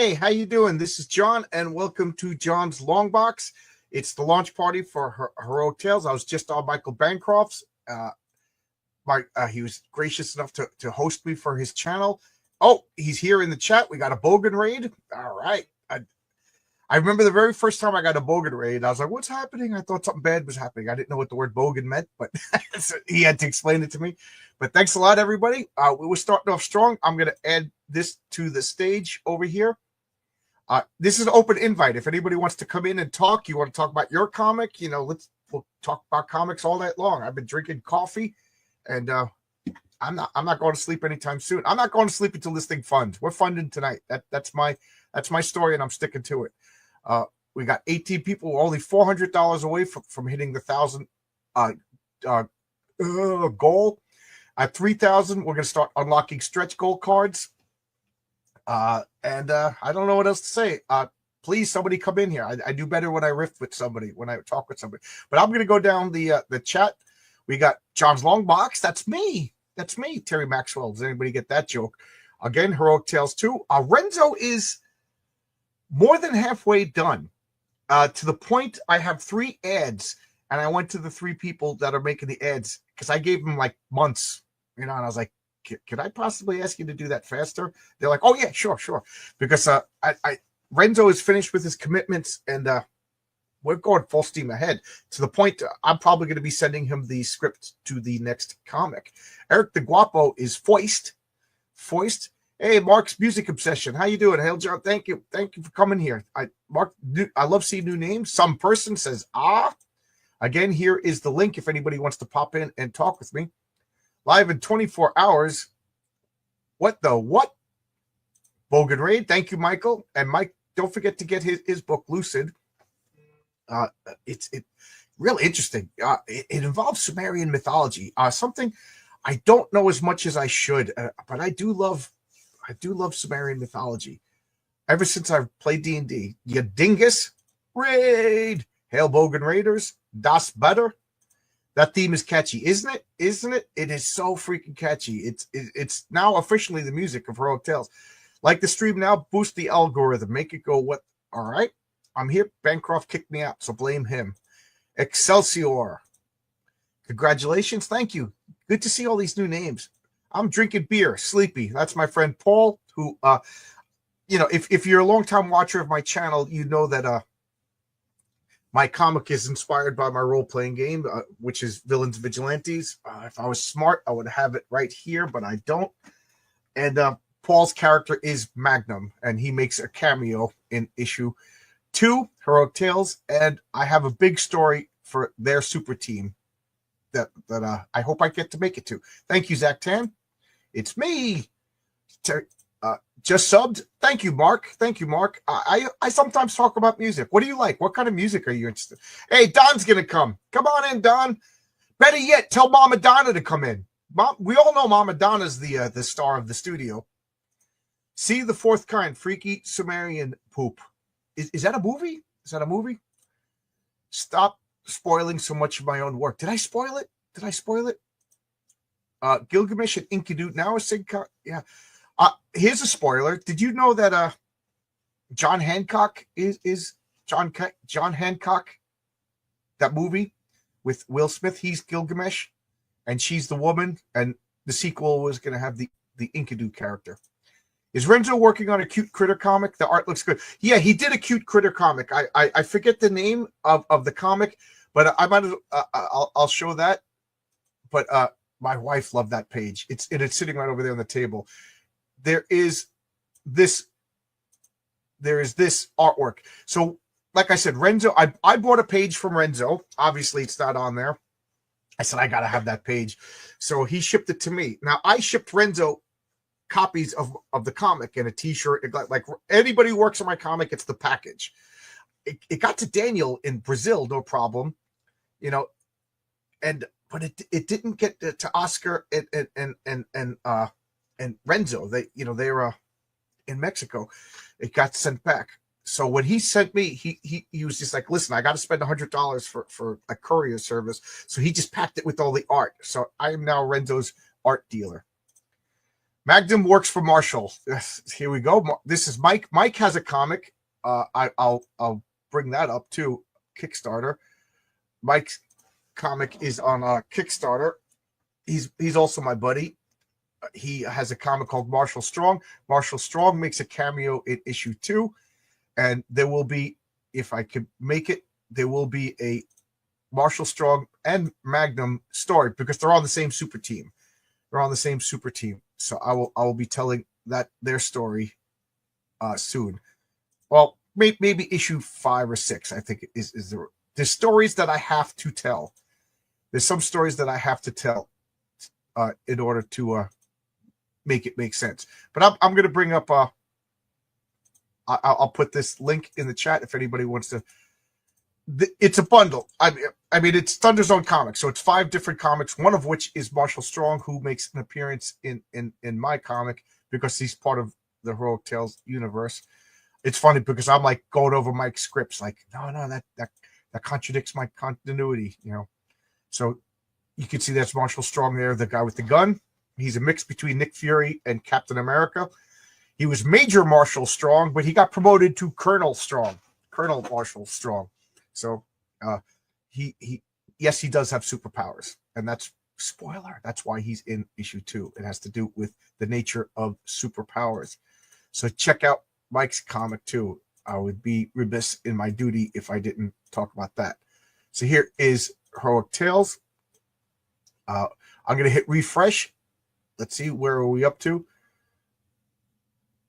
Hey, how you doing? This is John, and welcome to John's Longbox. It's the launch party for Heroic Tales. I was just on Michael Bancroft's. He was gracious enough to host me for his channel. Oh, he's here in the chat. We got a Bogan raid. All right. I remember the very first time I got a Bogan raid. I was like, what's happening? I thought something bad was happening. I didn't know what the word Bogan meant, but so he had to explain it to me. But thanks a lot, everybody. We were starting off strong. I'm going to add this to the stage over here. This is an open invite. If anybody wants to come in and talk, you want to talk about your comic, we'll talk about comics all night long. I've been drinking coffee, and I'm not going to sleep anytime soon. I'm not going to sleep until this thing funds. We're funding tonight. That's my story, and I'm sticking to it. We got 18 people. We're only $400 away from hitting the 1,000 goal. At 3,000, we're going to start unlocking stretch goal cards. I don't know what else to say. Please, somebody come in here. I do better when I riff with somebody, when I talk with somebody. But I'm going to go down the chat. We got John's Longbox. That's me. That's me, Terry Maxwell. Does anybody get that joke? Again, Heroic Tales 2. Renzo is more than halfway done. To the point I have 3 ads, and I went to the 3 people that are making the ads because I gave them like months, and I was like, could I possibly ask you to do that faster? They're like, oh yeah, sure. Because Renzo is finished with his commitments, and we're going full steam ahead to the point I'm probably going to be sending him the script to the next comic. Eric the Guapo is Foist. Hey, Mark's Music Obsession. How you doing? Hail John. Thank you for coming here. Mark, I love seeing new names. Some person says, Again, here is the link if anybody wants to pop in and talk with me. Live in 24 hours. What? Bogan Raid. Thank you, Michael. And Mike, don't forget to get his book, Lucid. It's really interesting. It involves Sumerian mythology. Something I don't know as much as I should, but I do love Sumerian mythology. Ever since I've played D&D. You dingus. Raid. Hail Bogan Raiders. Das Butter. That theme is catchy, isn't it? It is so freaking catchy. It's now officially the music of Heroic Tales. Like the stream now, boost the algorithm, make it go what? All right, I'm here. Bancroft kicked me out, so blame him. Excelsior. Congratulations, thank you. Good to see all these new names. I'm drinking beer, sleepy. That's my friend Paul, who, if you're a long-time watcher of my channel, you know that my comic is inspired by my role-playing game, which is Villains Vigilantes. If I was smart, I would have it right here, but I don't. And Paul's character is Magnum, and he makes a cameo in issue 2, Heroic Tales. And I have a big story for their super team that I hope I get to make it to. Thank you, Zach Tan. It's me. Just subbed. Thank you, Mark. I sometimes talk about music. What do you like? What kind of music are you interested in? Hey, Don's going to come. Come on in, Don. Better yet, tell Mama Donna to come in. We all know Mama Donna's the star of the studio. See the Fourth Kind, Freaky Sumerian Poop. Is that a movie? Stop spoiling so much of my own work. Did I spoil it? Gilgamesh and Enkidu. Now a Sigka. Yeah. Here's a spoiler. Did you know that John Hancock is John Hancock? That movie with Will Smith. He's Gilgamesh, and she's the woman. And the sequel was going to have the Enkidu character. Is Renzo working on a cute critter comic? The art looks good. Yeah, he did a cute critter comic. I forget the name of the comic, but I'll show that. But my wife loved that page. It's sitting right over there on the table. There is this artwork. So, like I said, Renzo, I bought a page from Renzo. Obviously, it's not on there. I said, I got to have that page. So he shipped it to me. Now, I shipped Renzo copies of the comic and a t-shirt. Like anybody who works on my comic, it's the package. It got to Daniel in Brazil, no problem. But it didn't get to Oscar and Renzo. They're in Mexico. It got sent back. So when he sent me, he was just like, listen, I got to spend $100 for a courier service. So he just packed it with all the art. So I am now Renzo's art dealer. Magnum works for Marshall. Yes, here we go. This is Mike. Mike has a comic. I'll bring that up too. Kickstarter. Mike's comic is on Kickstarter. He's also my buddy. He has a comic called Marshall Strong. Marshall Strong makes a cameo in issue 2, and there will be, if I could make it, there will be a Marshall Strong and Magnum story because they're on the same super team. They're on the same super team. So I will be telling their story soon. Well, maybe issue 5 or 6. I think is there's stories that I have to tell. There's some stories that I have to tell in order to make it make sense. But I'm going to bring up. I'll put this link in the chat if anybody wants to. It's a bundle. I mean, it's Thunder Zone Comics, so it's 5 different comics. One of which is Marshall Strong, who makes an appearance in my comic because he's part of the Heroic Tales universe. It's funny because I'm like going over Mike's scripts, like no, that contradicts my continuity, you know. So you can see that's Marshall Strong there, the guy with the gun. He's a mix between Nick Fury and Captain America. He was Major Marshall Strong, but he got promoted to Colonel Marshall Strong. So he does have superpowers, and that's spoiler. That's why he's in issue 2. It has to do with the nature of superpowers. So check out Mike's comic too. I would be remiss in my duty if I didn't talk about that. So here is Heroic Tales. I'm going to hit refresh. Let's see, where are we up to?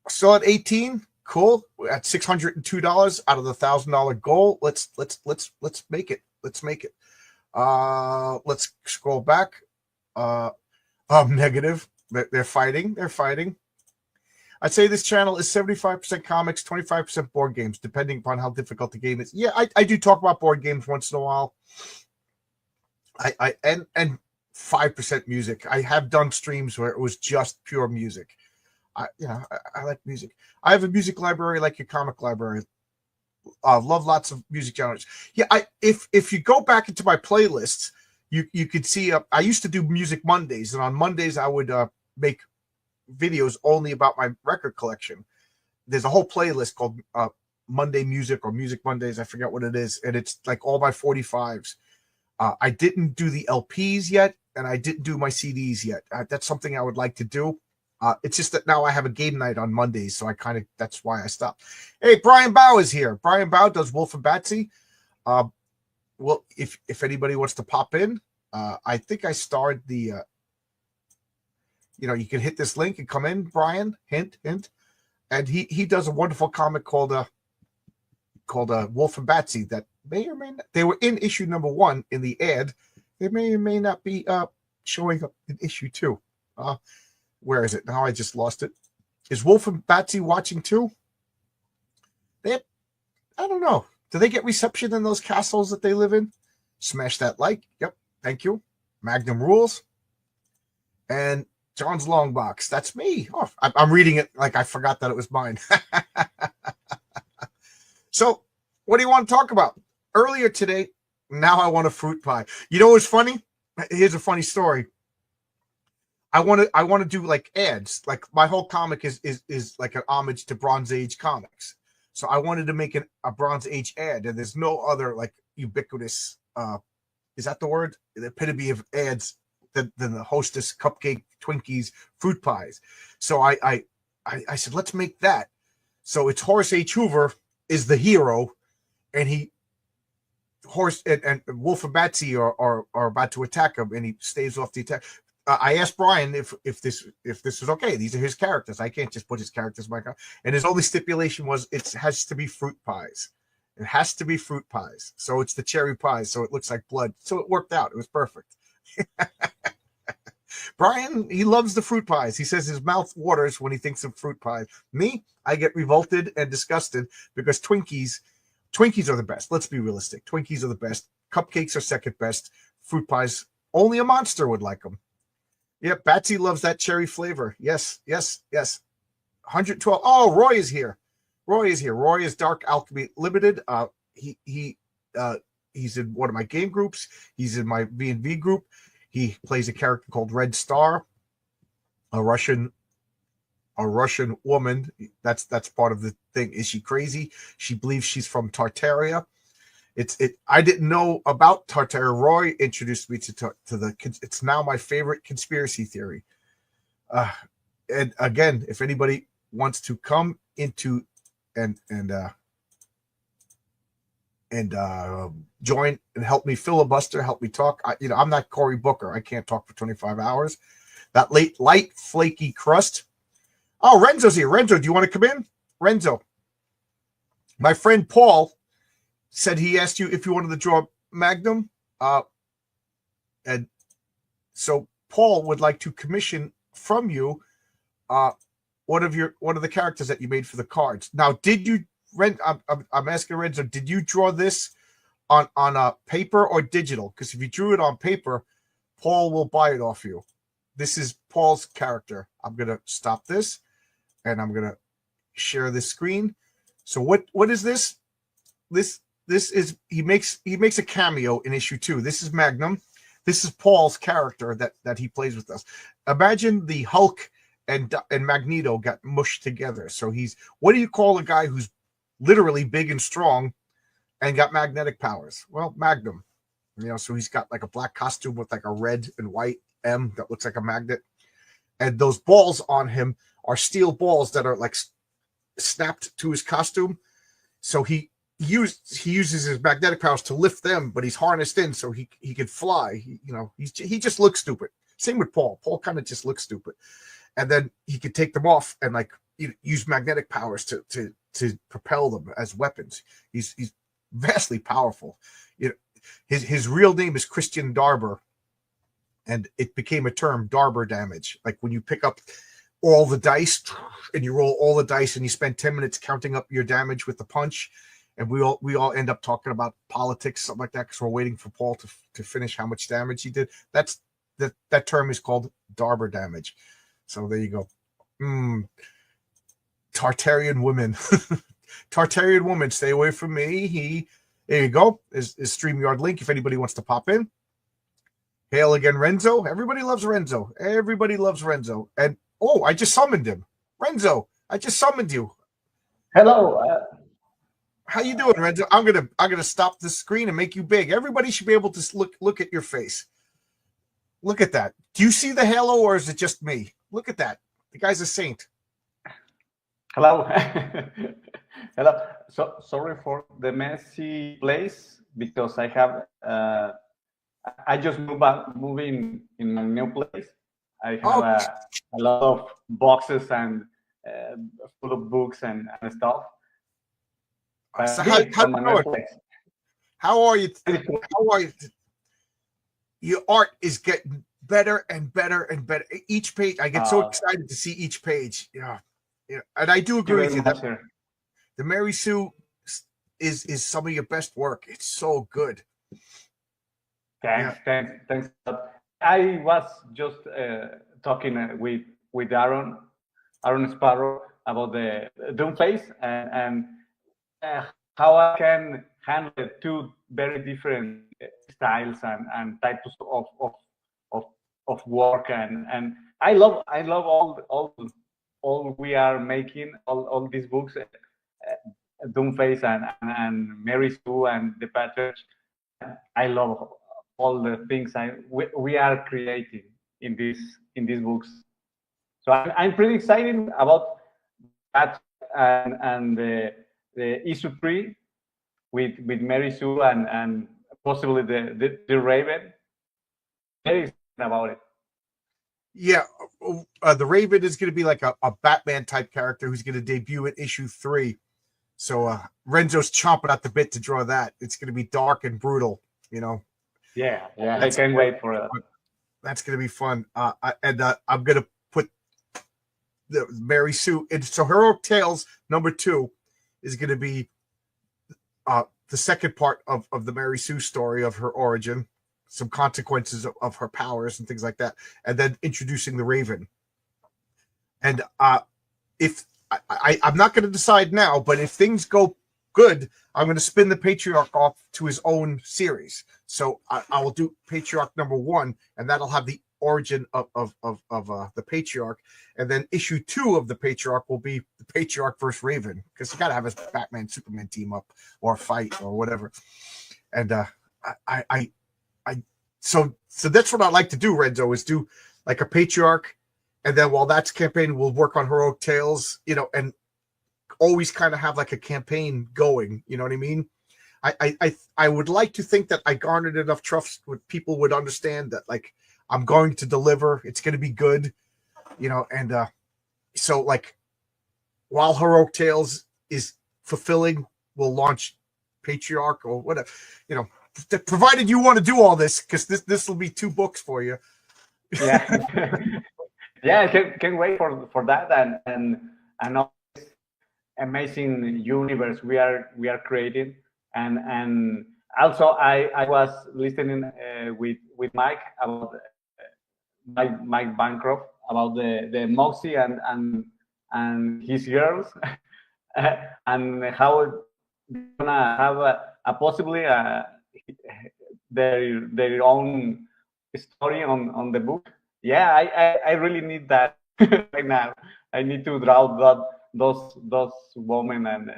Still at 18. Cool. We're at $602 out of the $1,000 goal. Let's make it. Let's make it. Let's scroll back. Negative. They're fighting. They're fighting. I'd say this channel is 75% comics, 25% board games, depending upon how difficult the game is. Yeah, I do talk about board games once in a while. And 5% music. I have done streams where it was just pure music. I like music. I have a music library like your comic library. Love lots of music genres. Yeah, if you go back into my playlists, you could see I used to do Music Mondays, and on Mondays I would make videos only about my record collection. There's a whole playlist called Monday Music or Music Mondays. I forget what it is, and it's like all my 45s. I didn't do the LPs yet, and I didn't do my CDs yet. That's something I would like to do. It's just that now I have a game night on Mondays, so that's why I stopped. Hey, Brian Bow is here. Brian Bow does Wolf and Batsy. Well, if anybody wants to pop in, I think I starred the. You can hit this link and come in, Brian. Hint. And he does a wonderful comic called Wolf and Batsy that may or may not. They were in issue number 1 in the ad. They may or may not be showing up in issue 2. Where is it? Now I just lost it. Is Wolf and Batsy watching too? I don't know. Do they get reception in those castles that they live in? Smash that like. Yep. Thank you. Magnum rules. And John's Longbox. That's me. Oh, I'm reading it like I forgot that it was mine. So, what do you want to talk about? Earlier today, now I want a fruit pie. You know what's funny? Here's a funny story. I want to do like ads. Like my whole comic is like an homage to Bronze Age comics. So I wanted to make a Bronze Age ad, and there's no other like ubiquitous. Is that the word? The epitome of ads than the Hostess cupcake, Twinkies, fruit pies. So I said, let's make that. So it's Horace H. Hoover is the hero, and Wolf and Batsy are about to attack him, and he staves off the attack. I asked Brian if this was okay. These are his characters. I can't just put his characters in my car. And his only stipulation was it has to be fruit pies. It has to be fruit pies. So it's the cherry pies. So it looks like blood. So it worked out. It was perfect. Brian, he loves the fruit pies. He says his mouth waters when he thinks of fruit pies. Me, I get revolted and disgusted because Twinkies are the best. Let's be realistic. Twinkies are the best. Cupcakes are second best. Fruit pies, only a monster would like them. Yeah, Batsy loves that cherry flavor. Yes. 112. Oh, Roy is here. Roy is Dark Alchemy Limited. He's in one of my game groups. He's in my V&V group. He plays a character called Red Star, a Russian a Russian woman. That's part of the thing. Is she crazy? She believes she's from Tartaria. I didn't know about Tartaria. Roy introduced me to the. It's now my favorite conspiracy theory. And again, if anybody wants to come into and join and help me filibuster, help me talk. I'm not Cory Booker. I can't talk for 25 hours. That light flaky crust. Oh, Renzo's here. Renzo, do you want to come in? Renzo, my friend Paul said he asked you if you wanted to draw Magnum. And so Paul would like to commission from you one of the characters that you made for the cards. Now, did you I'm asking Renzo, did you draw this on a paper or digital? Because if you drew it on paper, Paul will buy it off you. This is Paul's character. I'm gonna stop this and I'm gonna share this screen. So what is this? This is he makes a cameo in issue 2. This is Magnum. This is Paul's character that he plays with us. Imagine the Hulk and Magneto got mushed together. So what do you call a guy who's literally big and strong and got magnetic powers? Well, Magnum. So he's got like a black costume with like a red and white M that looks like a magnet. And those balls on him are steel balls that are like snapped to his costume. So he uses his magnetic powers to lift them, but he's harnessed in so he could fly. He just looks stupid. Same with Paul. Paul kind of just looks stupid. And then he could take them off and like use magnetic powers to propel them as weapons. He's vastly powerful. His real name is Christian Darber, and it became a term, Darber damage. Like when you pick up all the dice and you roll all the dice and you spend 10 minutes counting up your damage with the punch, and we all end up talking about politics, something like that, because we're waiting for Paul to finish how much damage he did. That term is called Darber damage. So there you go. Tartarian women. Tartarian woman, stay away from me. There you go. Is StreamYard link if anybody wants to pop in. Hail again, Renzo. Everybody loves Renzo. Everybody loves Renzo. And I just summoned him. Renzo, I just summoned you. Hello. How you doing, Renzo? I'm gonna stop the screen and make you big. Everybody should be able to look at your face. Look at that. Do you see the halo, or is it just me? Look at that. The guy's a saint. Hello. Hello. So sorry for the messy place because I have I just moving in my new place. I have a lot of boxes and full of books and stuff. So how are you? How are you? Your art is getting better and better and better. Each page, I get so excited to see each page. Yeah. And I do agree with you that the Mary Sue is some of your best work. It's so good. Thanks. I was just talking with Aaron Sparrow about the Doomface and how I can handle two very different styles and types of work and I love all we are making all these books, Doomface and Mary Sue and the Patriarch. I love all the things we are creating in these books. So I'm pretty excited about that and the issue 3 with Mary Sue and possibly the Raven. Very excited about it. Yeah, the Raven is going to be like a Batman type character who's going to debut in issue 3. So Renzo's chomping at the bit to draw that. It's going to be dark and brutal, Yeah, I can't wait for it. That's going to be fun. And I'm going to put the Mary Sue. So Heroic Tales #2 is going to be the second part of the Mary Sue story of her origin, some consequences of her powers and things like that, and then introducing the Raven. And if I'm not going to decide now, but if things go good, I'm going to spin the Patriarch off to his own series. So I will do Patriarch #1, and that'll have the origin of the Patriarch, and then issue 2 of the Patriarch will be the Patriarch versus Raven, because you got to have a Batman Superman team up or fight or whatever. And so that's what I like to do, Renzo, is do like a Patriarch, and then while that's campaign, we'll work on Heroic Tales, and always kind of have like a campaign going. You know what I mean? I would like to think that I garnered enough trust with people would understand that, like, I'm going to deliver. It's going to be good, and so like while Heroic Tales is fulfilling, we'll launch Patriarch or whatever, provided you want to do all this, because this will be 2 books for you. Yeah. Yeah, can wait for that and all this amazing universe we are creating. And also I was listening with Mike about Mike Bancroft about the Moxie and his girls and how they're gonna have a possibly their own story on the book. Yeah, I really need that right now. I need to draw those women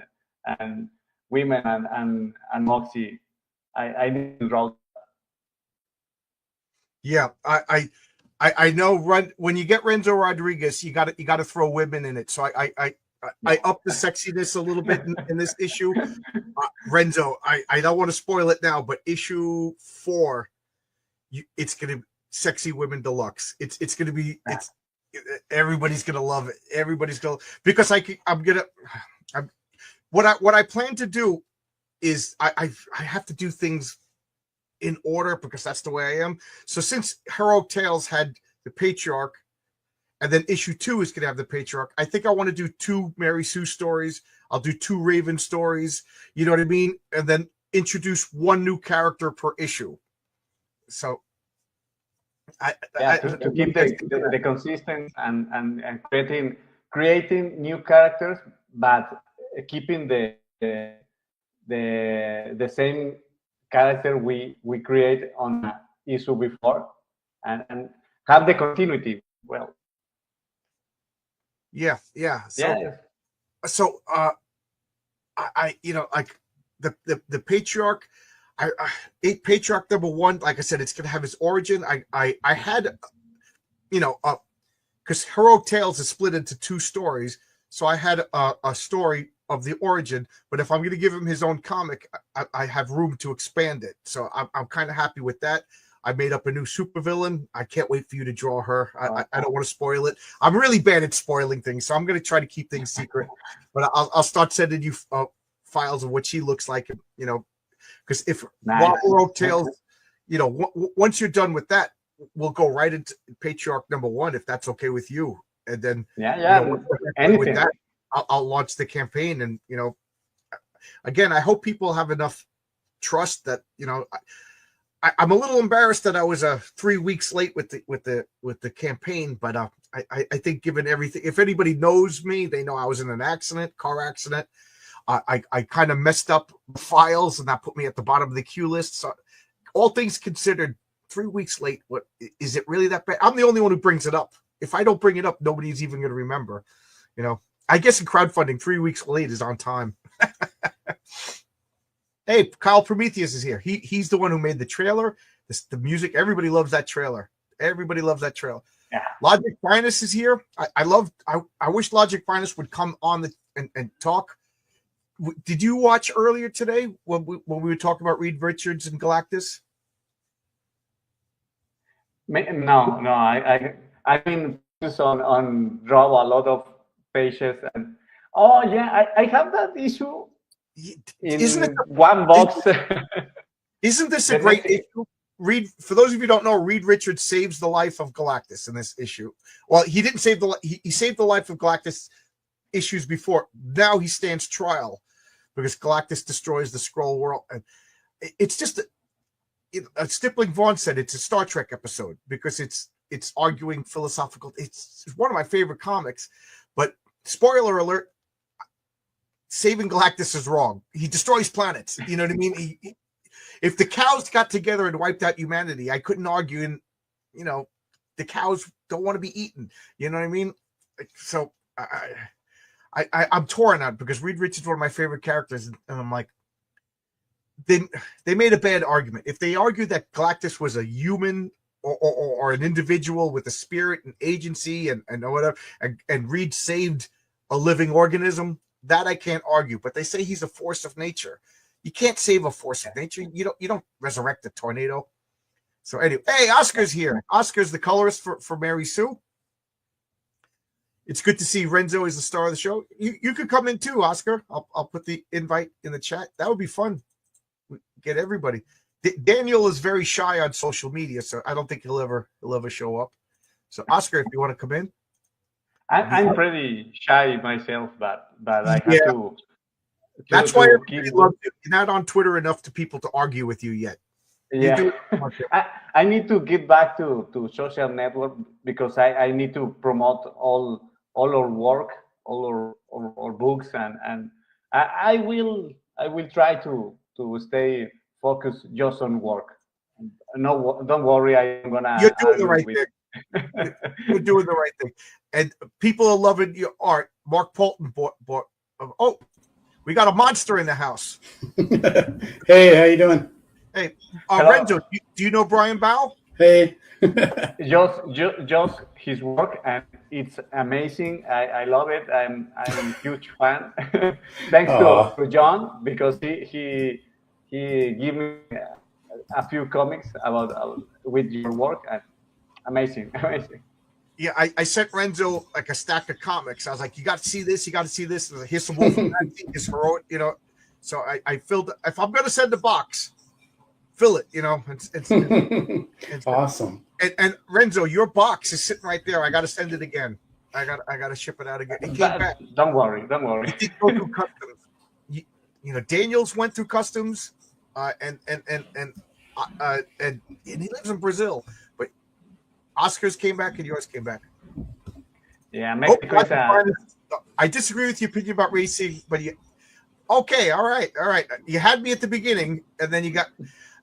and women and Moxie. I need to draw. Yeah, I know. When you get Renzo Rodriguez, you got to throw women in it. So I up the sexiness a little bit in this issue. Renzo, I don't want to spoil it now, but issue 4, it's gonna sexy women deluxe. It's gonna be everybody's gonna love it. Everybody's gonna, because what I plan to do is I have to do things in order, because that's the way I am. So since Heroic Tales had the Patriarch, and then issue 2 is going to have the Patriarch, I think I want to do 2 Mary Sue stories. I'll do 2 Raven stories. You know what I mean? And then introduce 1 new character per issue. So to keep the consistency and creating new characters, but keeping the same character we create on an issue before, and have the continuity. Well, yeah. So I like the Patriarch. Patriarch number 1, like I said, it's gonna have his origin. I had, because Heroic Tales is split into 2 stories, so I had a story of the origin. But if I'm going to give him his own comic, I have room to expand it. So I'm kind of happy with that. I made up a new supervillain. I can't wait for you to draw her. I don't want to spoil it. I'm really bad at spoiling things, so I'm going to try to keep things secret. But I'll start sending you files of what she looks like, because if while Heroic Tales, once you're done with that, we'll go right into Patriarch number 1, if that's okay with you. And then with that, I'll launch the campaign. And again, I hope people have enough trust that I'm a little embarrassed that I was 3 weeks late with the campaign, but I think, given everything, if anybody knows me, they know I was in an car accident. I kind of messed up files, and that put me at the bottom of the queue list. So all things considered, 3 weeks late, what is it really that bad? I'm the only one who brings it up. If I don't bring it up, nobody's even going to remember. I guess in crowdfunding, 3 weeks late is on time. Hey, Kyle Prometheus is here. He's the one who made the trailer, the music. Everybody loves that trailer. Yeah. Logic Finest is here. I wish Logic Finest would come on and talk. Did you watch earlier today when we were talking about Reed Richards and Galactus? No. I've been focused on draw a lot of pages, and I have that issue. Isn't it one box? Isn't this a great issue? For those of you who don't know, Reed Richards saves the life of Galactus in this issue. Well, he didn't save he saved the life of Galactus issues before. Now he stands trial because Galactus destroys the Skrull world, and it's just Stippling Vaughn said it's a Star Trek episode because it's arguing philosophical. It's one of my favorite comics, but spoiler alert: saving Galactus is wrong. He destroys planets. You know what I mean? If the cows got together and wiped out humanity, I couldn't argue. And the cows don't want to be eaten. You know what I mean? So I'm torn on it because Reed Richards is one of my favorite characters, and I'm like, they made a bad argument. If they argued that Galactus was a human or an individual with a spirit and agency and whatever, and Reed saved a living organism, that I can't argue. But they say he's a force of nature. You can't save a force of nature. You don't resurrect a tornado. So anyway, hey, Oscar's here. Oscar's the colorist for Mary Sue. It's good to see Renzo is the star of the show. You could come in too, Oscar. I'll put the invite in the chat. That would be fun. Get everybody. Daniel is very shy on social media, so I don't think he'll ever show up. So Oscar, if you want to come in. I'm pretty shy myself, but I have to. That's why everybody loves you. You're not on Twitter enough to people to argue with you yet. Yeah, I need to get back to social network because I need to promote all our work, all our books, and I will try to stay focused just on work. No, don't worry, I'm gonna. You're doing the right thing. You're doing the right thing, and people are loving your art. Mark Polton bought. Oh, we got a monster in the house. Hey, how you doing? Hey, Renzo, do you know Brian Bow? Hey. just his work, and it's amazing. I love it. I'm a huge fan. Thanks to John, because he gave me a few comics about with your work, and amazing. Yeah, I sent Renzo like a stack of comics. I was like, you got to see this. You got to see this. Here's some Wolf his heroic, So I filled. If I'm gonna send a box, fill it. It's awesome. And Renzo, your box is sitting right there. I got to send it again. I got to ship it out again. It came back. Don't worry. It did go through customs. Daniels went through customs, and he lives in Brazil. But Oscar's came back and yours came back. Yeah, Mexico is I disagree with your opinion about racing, but okay, all right. You had me at the beginning, and then you got.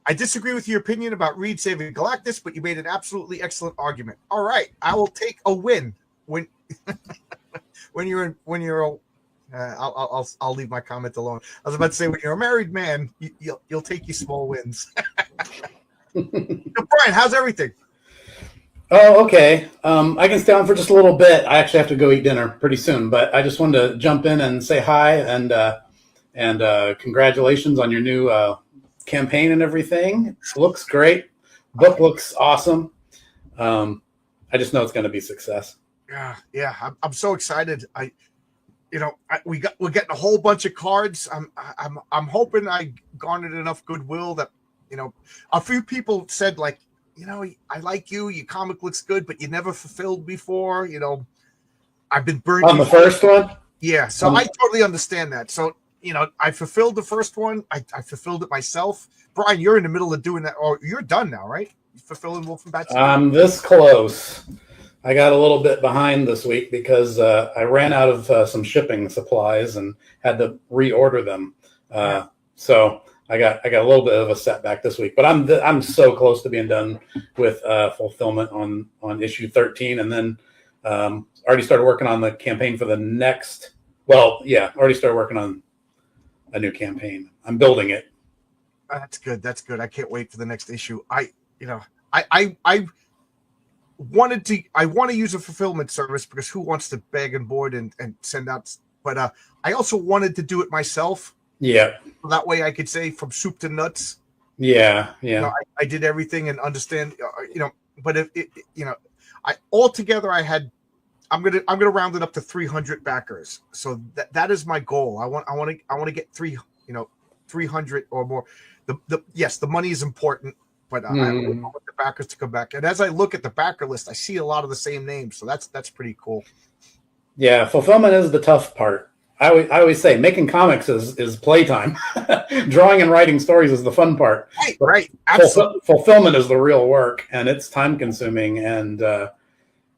I disagree with your opinion about Reed saving Galactus, but you made an absolutely excellent argument. All right, I will take a win when I'll leave my comment alone. I was about to say when you're a married man, you'll take your small wins. So Brian, how's everything? Oh, okay. I can stay on for just a little bit. I actually have to go eat dinner pretty soon, but I just wanted to jump in and say hi and congratulations on your new campaign and everything. It looks great. Book looks awesome. I just know it's going to be a success. Yeah. I'm so excited. We're getting a whole bunch of cards. I'm hoping I garnered enough goodwill that a few people said like, I like you. Your comic looks good, but you never fulfilled before. I've been burned on the first one. Yeah, so I totally understand that. So I fulfilled the first one. I fulfilled it myself. Brian, you're in the middle of doing that. Or you're done now, right? You're fulfilling Wolfenbach. I'm this close. I got a little bit behind this week because I ran out of some shipping supplies and had to reorder them. So I got a little bit of a setback this week, but I'm so close to being done with fulfillment on issue 13, and then already started working on the campaign for the next. Well, yeah, already started working on a new campaign. I'm building it. That's good. I can't wait for the next issue. I want to use a fulfillment service because who wants to beg and board and send out? But I also wanted to do it myself. Yeah. So that way I could say from soup to nuts. Yeah. I did everything and understand. But if I altogether I had. I'm gonna round it up to 300 backers. So that is my goal. I want to get 300 or more. The money is important, but I want the backers to come back. And as I look at the backer list, I see a lot of the same names. So that's pretty cool. Yeah, fulfillment is the tough part. I always say making comics is playtime. Drawing and writing stories is the fun part. Right. Absolutely. Fulfillment is the real work, and it's time consuming. And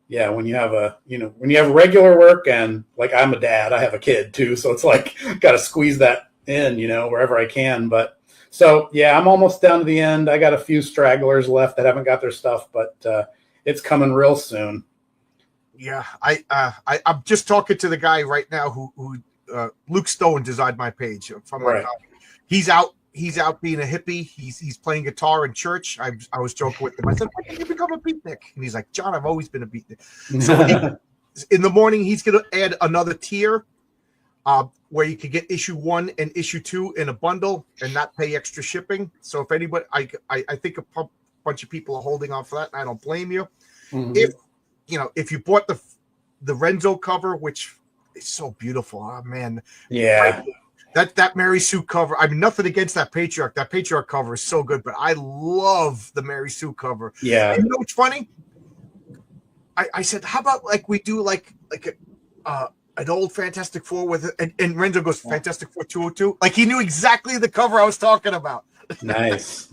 when you have regular work, and like I'm a dad, I have a kid too, so it's like got to squeeze that in, wherever I can. But so yeah, I'm almost down to the end. I got a few stragglers left that haven't got their stuff, but it's coming real soon. Yeah, I'm just talking to the guy right now who Luke Stone designed my page from my Right. copy. He's out being a hippie. He's playing guitar in church. I was joking with him. I said, "When did you become a beatnik?" And he's like, "John, I've always been a beatnik." So in the morning, he's going to add another tier where you could get issue 1 and issue 2 in a bundle and not pay extra shipping. So if anybody, I think a bunch of people are holding on for that, and I don't blame you. If you bought the Renzo cover, which is so beautiful, oh man, yeah, that Mary Sue cover. I mean, nothing against that Patriarch. That Patriarch cover is so good, but I love the Mary Sue cover. Yeah, and you know what's funny? I said, how about like we do like an old Fantastic Four with it, and Renzo goes Fantastic Four 202. Like he knew exactly the cover I was talking about. Nice.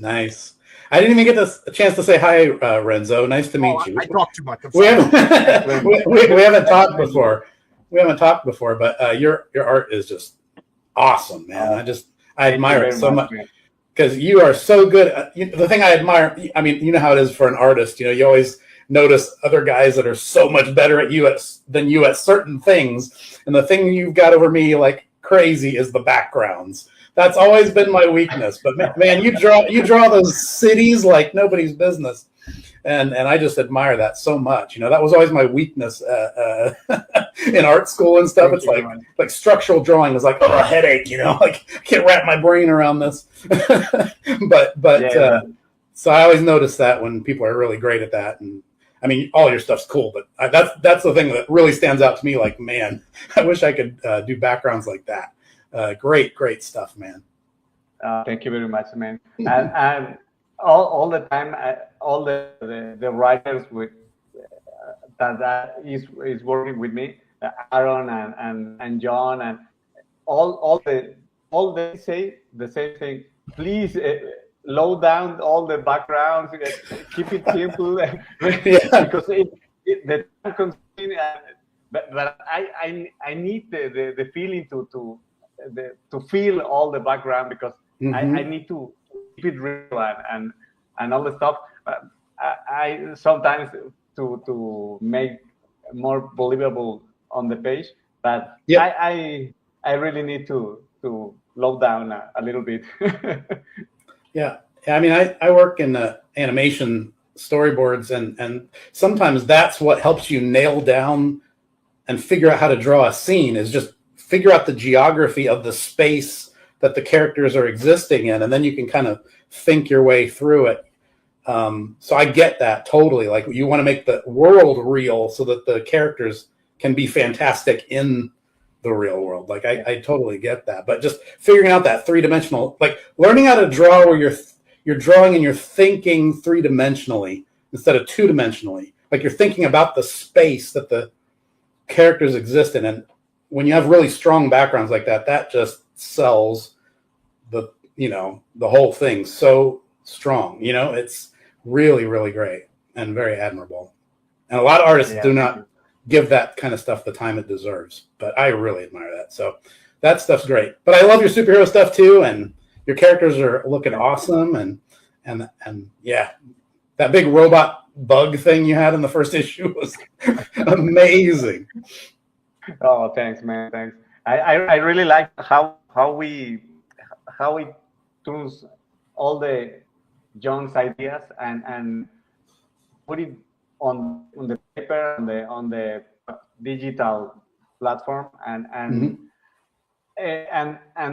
I didn't even get a chance to say hi, Renzo. Nice to meet you. I talk too much. We haven't talked before. But your art is just awesome, man. I admire it so much because you are so good. The thing I admire, I mean, you know how it is for an artist. You always notice other guys that are so much better at than you at certain things, and the thing you've got over me like crazy is the backgrounds. That's always been my weakness. But man, you draw those cities like nobody's business, and I just admire that so much. That was always my weakness in art school and stuff. It's like structural drawing is like a headache. Like I can't wrap my brain around this. but so I always notice that when people are really great at that. And I mean, all your stuff's cool, but that's the thing that really stands out to me. Like, man, I wish I could do backgrounds like that. Great stuff, man. Thank you very much, man. And all the time, all the writers with that is working with me, Aaron and John, and all they say the same thing. Please low down all the backgrounds, keep it simple, because the time consuming. But I need the feeling to feel all the background, because I need to keep it real and all the stuff. I sometimes to make more believable on the page, but I really need to low down a little bit. Yeah, I mean, I work in animation storyboards, and sometimes that's what helps you nail down and figure out how to draw a scene, is just figure out the geography of the space that the characters are existing in, and then you can kind of think your way through it. So I get that totally. Like, you want to make the world real so that the characters can be fantastic in the real world. Like, I totally get that. But just figuring out that 3-dimensional, like learning how to draw where you're drawing and you're thinking 3-dimensionally instead of 2-dimensionally. Like, you're thinking about the space that the characters exist in. And when you have really strong backgrounds like that, that just sells the whole thing so strong. It's really, really great and very admirable. And a lot of artists do not give that kind of stuff the time it deserves, but I really admire that. So that stuff's great. But I love your superhero stuff too, and your characters are looking awesome. And yeah, that big robot bug thing you had in the first issue was amazing. Oh, thanks, man. Thanks. I really like how we turns all the John's ideas and put it on the paper, on the digital platform, and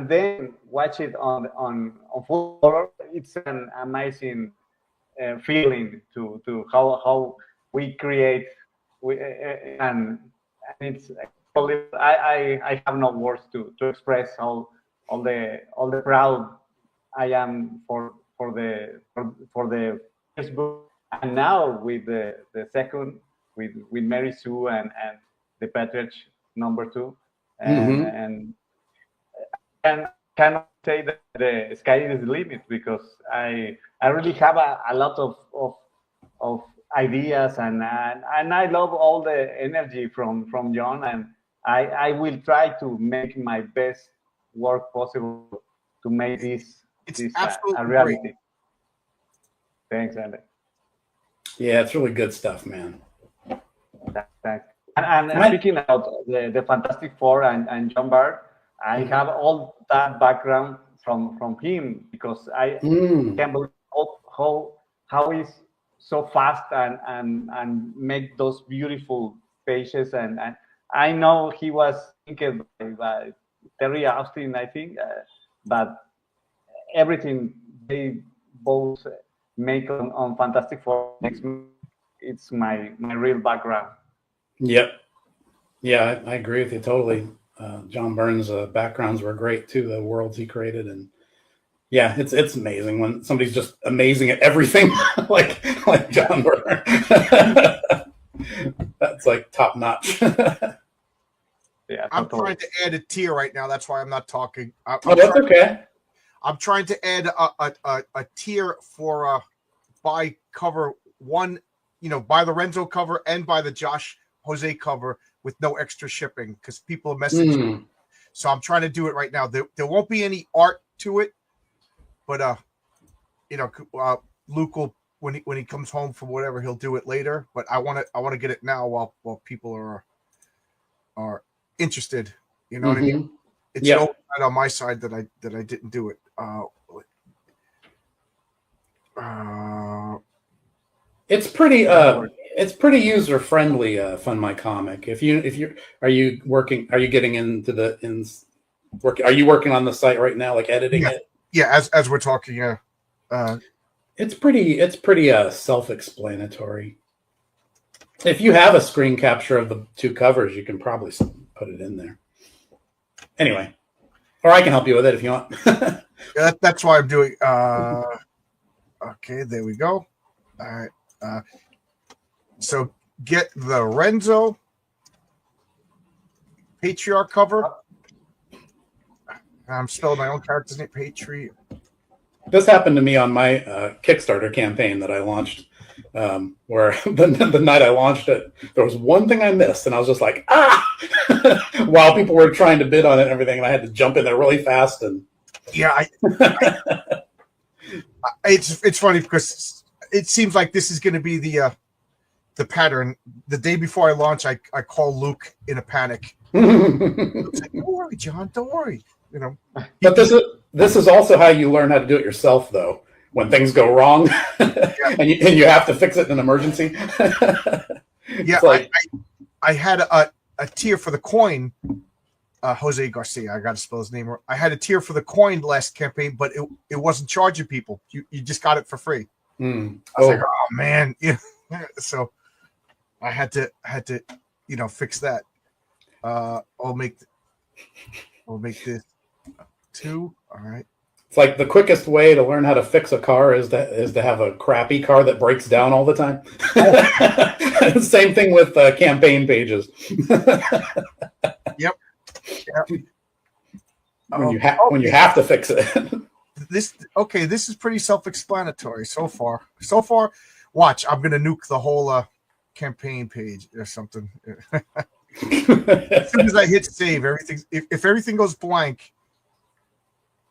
then watch it on full color. It's an amazing feeling to how we create, and it's. I have no words to express all the proud I am for the first book, and now with the second with Mary Sue and the Patriarch #2, and cannot say that the sky is the limit, because I really have a lot of ideas, and I love all the energy from John, and I will try to make my best work possible to make this a reality. Great. Thanks, Andy. Yeah, it's really good stuff, man. Thanks. And speaking about the Fantastic Four and John Byrne, I have all that background from him, because I can't believe how he's so fast and make those beautiful pages. And I know he was thinking by Terry Austin, I think, but everything they both make on Fantastic Four makes me, it's my real background. Yep. Yeah, I agree with you totally. John Byrne's backgrounds were great too. The worlds he created, and yeah, it's amazing when somebody's just amazing at everything, like John Byrne. That's like top notch. Yeah, I'm trying to add a tier right now. That's why I'm not talking. Oh, that's okay. I'm trying to add a tier for buy cover one, buy the Renzo cover and buy the Josh Jose cover with no extra shipping, because people message me. So I'm trying to do it right now. There won't be any art to it, but Luke will, when he comes home from whatever, he'll do it later. But I want to get it now while people are interested. You know what I mean? It's no right on my side that I didn't do it. It's pretty user friendly. Fun My Comic. Are you getting into are you working on the site right now, like editing it? Yeah, as we're talking, yeah. It's pretty self-explanatory. If you have a screen capture of the two covers, you can probably put it in there. Anyway, or I can help you with it if you want. Yeah, that's why I'm doing. Okay, there we go. All right. So get the Renzo Patriarch cover. I'm spelling my own character's name, Patriarch. This happened to me on my Kickstarter campaign that I launched, where the night I launched it, there was one thing I missed, and I was just like, while people were trying to bid on it and everything, and I had to jump in there really fast. And yeah, it's funny because it seems like this is going to be the pattern. The day before I launch, I call Luke in a panic. It's like, don't worry, John, don't worry. But this is also how you learn how to do it yourself, though. When things go wrong, and you have to fix it in an emergency. Yeah, I had a tier for the coin. Jose Garcia, I got to spell his name. I had a tier for the coin last campaign, but it wasn't charging people. You just got it for free. I was like, oh man, yeah. So I had to fix that. I'll make this 2. All right. It's like the quickest way to learn how to fix a car is to have a crappy car that breaks down all the time. Same thing with campaign pages. Yep. When you have to fix it. This is pretty self-explanatory so far. So far, watch. I'm gonna nuke the whole campaign page or something. As soon as I hit save, everything. If everything goes blank,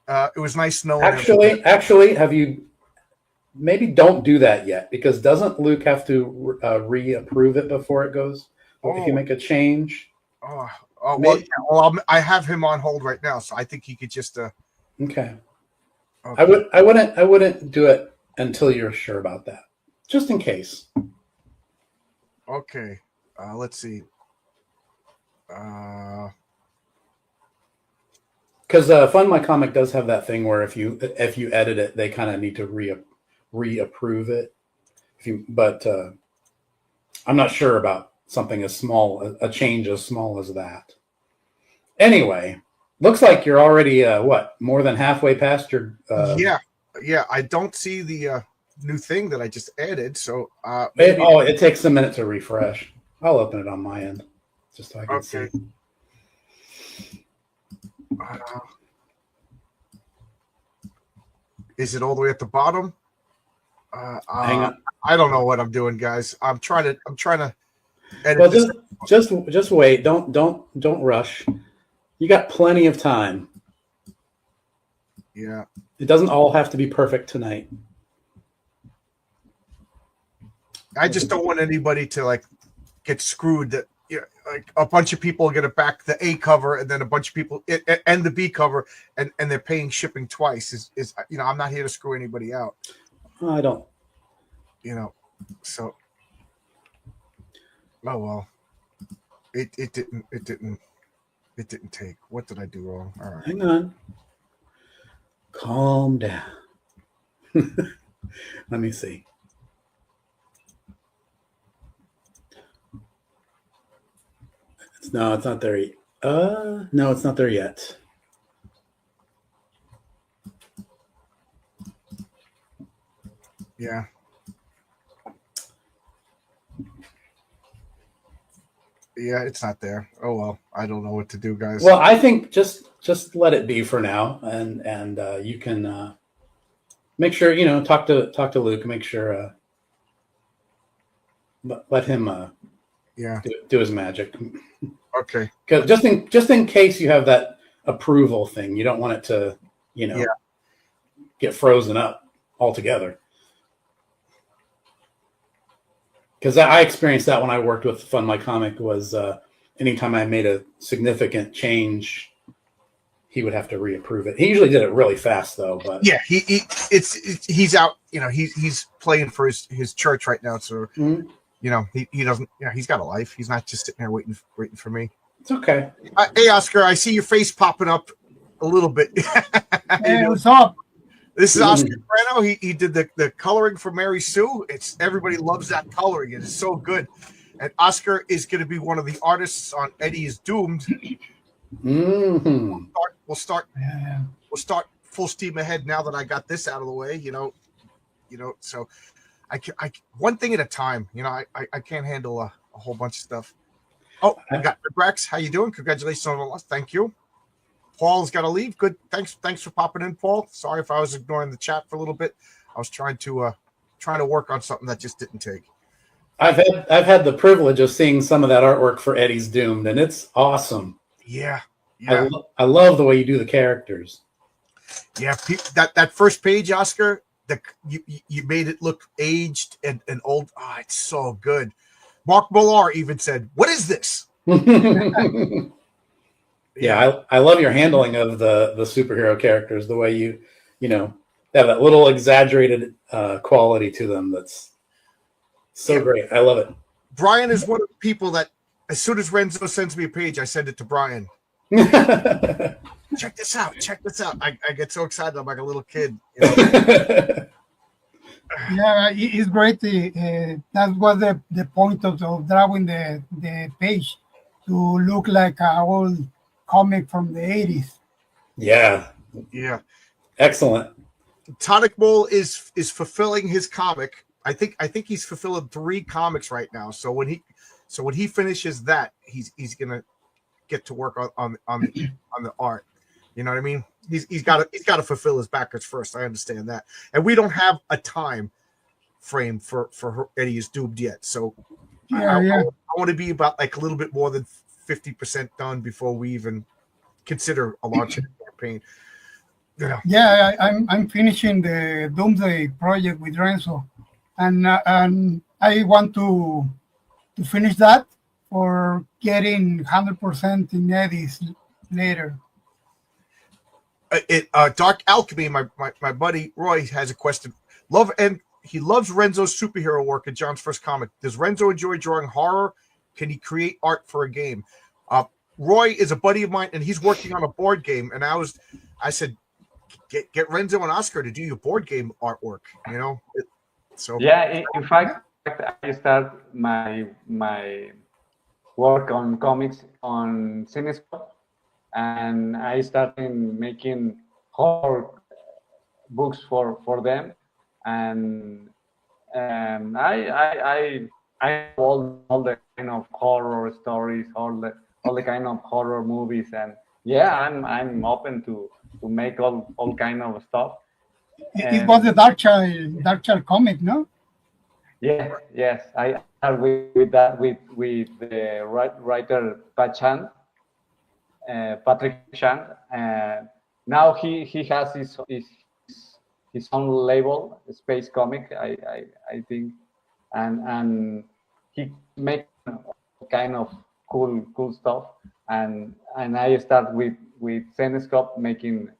it was nice knowing. Actually, have you? Maybe don't do that yet, because doesn't Luke have to reapprove it before it goes? If you make a change. I have him on hold right now, so I think he could just. Okay. I wouldn't do it until you're sure about that, just in case. Okay. Let's see. Because Fund My Comic does have that thing where if you edit it, they kind of need to reapprove it. But I'm not sure about something as small, a change as small as that. Anyway, looks like you're already more than halfway past your. Yeah. I don't see the new thing that I just added, so. It takes a minute to refresh. I'll open it on my end, just so I can see. Is it all the way at the bottom? Hang on. I don't know what I'm doing, guys. I'm trying to edit. Well, just wait. Don't rush. You got plenty of time. Yeah. It doesn't all have to be perfect tonight. I just don't want anybody to like get screwed. That like a bunch of people get it back the A cover, and then a bunch of people and the B cover, and they're paying shipping twice. Is I'm not here to screw anybody out. I don't. So oh well, it didn't take. What did I do wrong? All right, Hang on. Calm down. Let me see. No, it's not there. No, it's not there yet. yeah. Yeah, it's not there. Oh well, I don't know what to do, guys. Well, I think just let it be for now, and you can make sure talk to Luke. Make sure let him do his magic. Okay. Because just in case you have that approval thing, you don't want it to get frozen up altogether. Because I experienced that when I worked with Fund My Comic. Was anytime I made a significant change, he would have to reapprove it. He usually did it really fast, though. But yeah, he's out. He's playing for his church right now, so he doesn't. He's got a life. He's not just sitting there waiting for me. It's okay. Hey, Oscar, I see your face popping up a little bit. Hey, what's up? This is Oscar Moreno. He did the coloring for Mary Sue. Everybody loves that coloring. It is so good. And Oscar is going to be one of the artists on Eddie is Doomed. Mm-hmm. We'll start full steam ahead now that I got this out of the way. So I one thing at a time. I can't handle a whole bunch of stuff. Oh, I got Rex. How you doing? Congratulations on the loss. Thank you. Paul's got to leave. Good. Thanks for popping in, Paul. Sorry if I was ignoring the chat for a little bit. I was trying to work on something that just didn't take. I've had the privilege of seeing some of that artwork for Eddie's Doomed, and it's awesome. Yeah. I love the way you do the characters. Yeah, that first page, Oscar, you made it look aged and old. Oh, it's so good. Mark Millar even said, "What is this?" Yeah, I love your handling of the superhero characters. The way you have that little exaggerated quality to them. That's so great. I love it. Brian is one of the people that, as soon as Renzo sends me a page, I send it to Brian. Check this out. I get so excited. I'm like a little kid. Yeah, it's great. That was the point of drawing the page to look like an old comic from the 80s. Yeah. Excellent. Tonic Bowl is fulfilling his comic. I think he's fulfilling 3 comics right now. So when he finishes that, he's gonna get to work on the art. You know what I mean? He's got to fulfill his backers first. I understand that, and we don't have a time frame for Eddie is Doomed yet. So I want to be about like a little bit more than 50% done before we even consider a launch campaign. Yeah, I'm finishing the Doomsday project with Renzo, and I want to finish that for getting 100% in Eddie's later. Dark Alchemy, my buddy Roy has a question. He loves Renzo's superhero work in John's first comic. Does Renzo enjoy drawing horror? Can he create art for a game? Roy is a buddy of mine, and he's working on a board game. And I said, get Renzo and Oscar to do your board game artwork. In fact, I start my work on comics on Cinescope, and I started making horror books for them, and I all the kind of horror stories, all the kind of horror movies, and I'm open to make all kind of stuff. It was the Dark Child comic, no? Yes. I start with that with the writer Patrick Chan. Now he has his own label, Space Comic. I think and he make kind of cool stuff. And I start with Zenescope making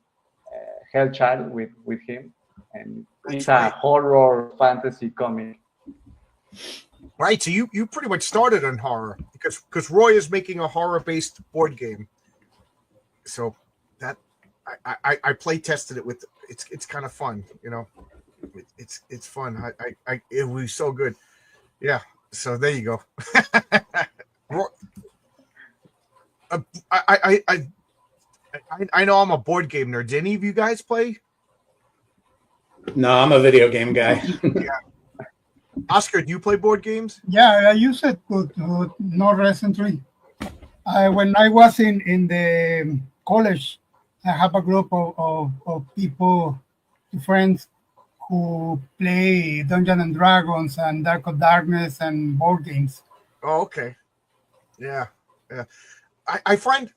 Hellchild with him, and it's a horror fantasy comic. Right, so you pretty much started on horror because Roy is making a horror-based board game. So that I play tested it with it's kind of fun, you know. It's fun. It was so good. Yeah. So there you go. I know I'm a board game nerd. Did any of you guys play? No, I'm a video game guy. Yeah. Oscar, do you play board games? Yeah, I use it, but not recently. When I was in the college, I have a group of people, friends, who play Dungeons and Dragons and Dark of Darkness and board games. Oh, okay. Yeah. I find,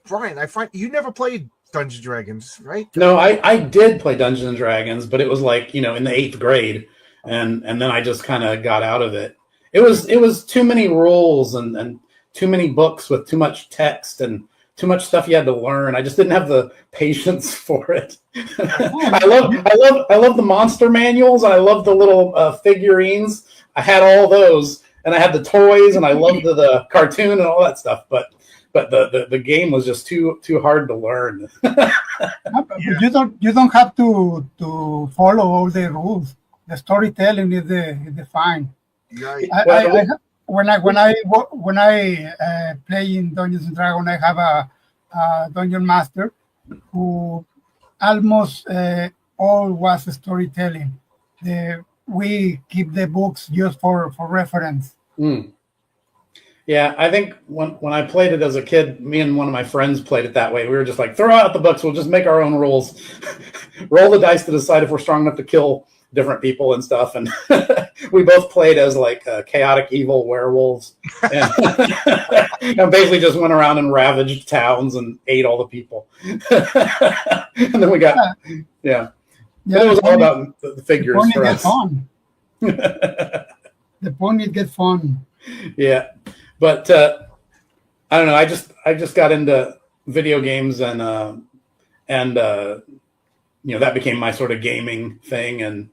Brian, you never played Dungeons and Dragons, right? No, I did play Dungeons and Dragons, but it was like, in the 8th grade. And then I just kind of got out of it. It was too many rules and too many books with too much text and too much stuff you had to learn. I just didn't have the patience for it. I love the monster manuals, and I love the little figurines. I had all those, and I had the toys, and I loved the cartoon and all that stuff. But the game was just too hard to learn. You don't have to follow all the rules. The storytelling is the fine. Right. When I play in Dungeons and Dragons, I have a dungeon master who almost all was storytelling. We keep the books just for reference. Mm. Yeah, I think when I played it as a kid, me and one of my friends played it that way. We were just like, throw out the books, we'll just make our own rules. Roll the dice to decide if we're strong enough to kill different people and stuff. And we both played as like chaotic evil werewolves. And basically just went around and ravaged towns and ate all the people. And then we got, yeah. It was all about the figures for us. The point is get fun. Yeah. But I don't know. I just got into video games and that became my sort of gaming thing, and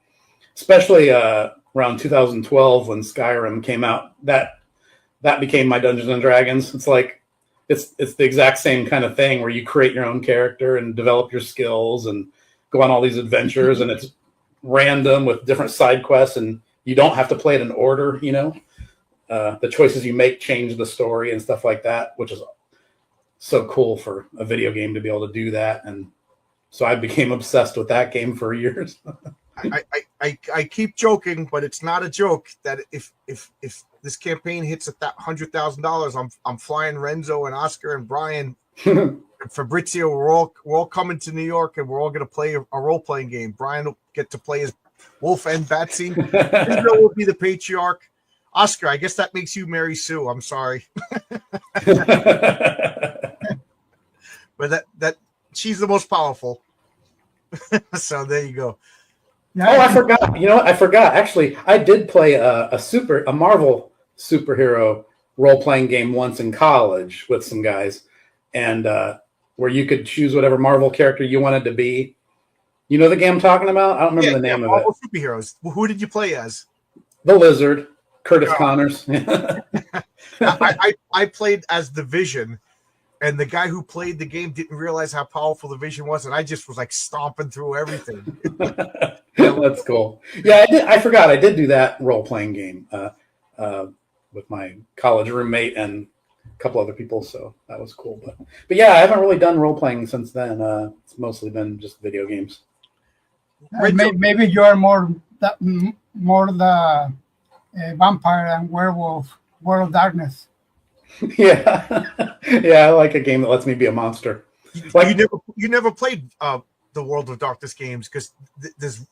especially around 2012 when Skyrim came out, that became my Dungeons and Dragons. It's like it's the exact same kind of thing where you create your own character and develop your skills and go on all these adventures, and it's random with different side quests, and you don't have to play it in order. The choices you make change the story and stuff like that, which is so cool for a video game to be able to do that. And so I became obsessed with that game for years. I keep joking, but it's not a joke that if this campaign hits $100,000, I'm flying Renzo and Oscar and Brian and Fabrizio. We're all coming to New York, and we're all going to play a role playing game. Brian will get to play as Wolf and Batsy. Renzo will be the patriarch. Oscar, I guess that makes you Mary Sue. I'm sorry. But that she's the most powerful. So there you go. Oh, I forgot. You know what? I forgot. Actually, I did play a Marvel superhero role-playing game once in college with some guys, and where you could choose whatever Marvel character you wanted to be. You know the game I'm talking about? I don't remember the name of Marvel it. Superheroes. Who did you play as? The Lizard, Curtis Connors. I played as the Vision. And the guy who played the game didn't realize how powerful the Vision was, and I just was like stomping through everything. That's cool. Yeah, I forgot. I did do that role-playing game with my college roommate and a couple other people, so that was cool. But yeah, I haven't really done role-playing since then. It's mostly been just video games. Maybe you are more the vampire and werewolf, World of Darkness. Yeah, I like a game that lets me be a monster. Like you never played the World of Darkness games, because there's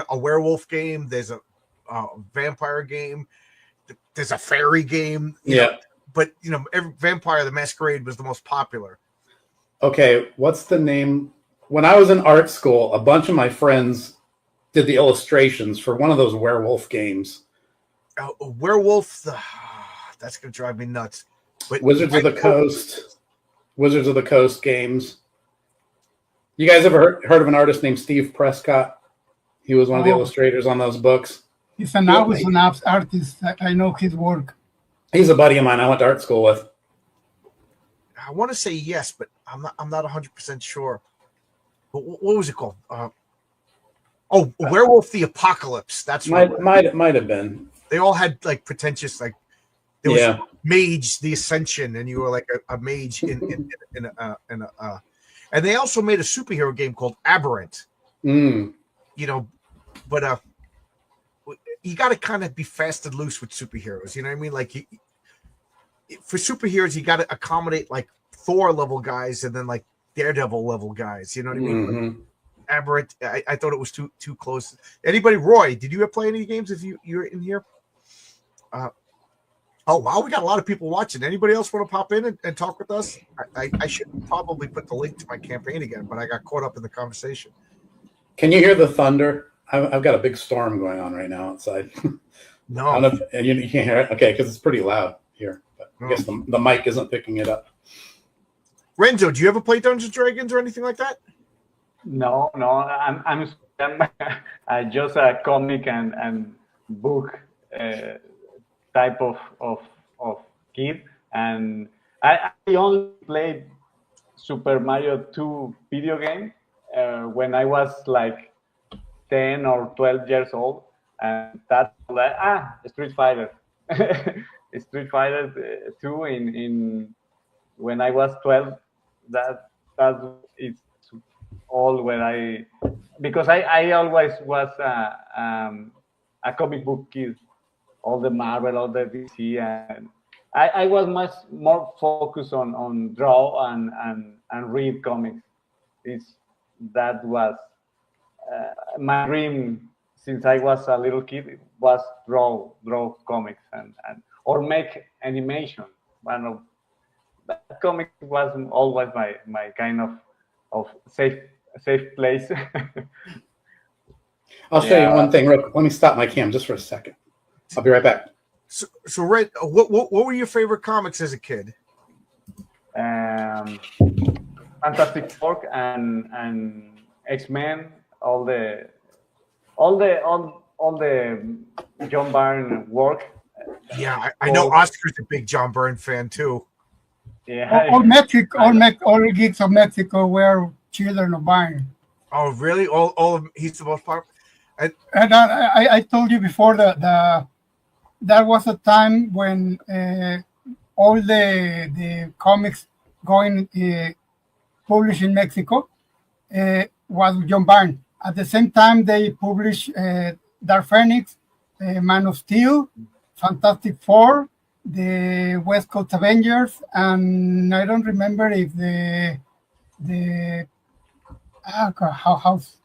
a werewolf game, there's a vampire game, there's a fairy game. You know, but every Vampire the Masquerade was the most popular. Okay, what's the name? When I was in art school, a bunch of my friends did the illustrations for one of those werewolf games. Werewolf. That's gonna drive me nuts. But Wizards of the Coast games. You guys ever heard of an artist named Steve Prescott? He was one of the illustrators on those books. He's an artist. I know his work. He's a buddy of mine I went to art school with. I want to say yes, but I'm not 100% sure. But what was it called? Werewolf the Apocalypse. That's right. Might have been. They all had like pretentious, like there was Mage the Ascension, and you were like a mage in and they also made a superhero game called Aberrant. Mm. You know, but you got to kind of be fast and loose with superheroes. You know what I mean? Like for superheroes, you got to accommodate like Thor level guys and then like Daredevil level guys. You know what I mean? Mm-hmm. Like, Aberrant. I thought it was too close. Anybody, Roy? Did you ever play any games? If you're in here? Oh wow, we got a lot of people watching. Anybody else want to pop in and talk with us? I should probably put the link to my campaign again, but I got caught up in the conversation. Can you hear the thunder? I've got a big storm going on right now outside. No, I don't know if, and you can't hear it. Okay, because it's pretty loud here. But I guess the mic isn't picking it up. Renzo, do you ever play Dungeons and Dragons or anything like that? No, I'm just a comic and book type of kid, and I only played Super Mario 2 video game when I was like 10 or 12 years old, and that's like Street Fighter, Street Fighter 2 in when I was 12. That is all when because I always was a comic book kid, all the Marvel, all the DC, and I was much more focused on draw and read comics. That was my dream since I was a little kid, was draw comics and or make animation. One of that comic was always my kind of safe place. I'll show you one thing. Let me stop my cam just for a second. I'll be right back. So Red, what were your favorite comics as a kid? Fantastic Four and X-Men, all the John Byrne work. Yeah, I know Oscar's a big John Byrne fan too. Yeah, all geeks of Mexico were children of Byrne. Oh, really? All of he's the most popular. And I told you before that that was a time when all the comics going published in Mexico was John Byrne. At the same time, they published Dark Phoenix, Man of Steel, Fantastic Four, the West Coast Avengers, and I don't remember if the house.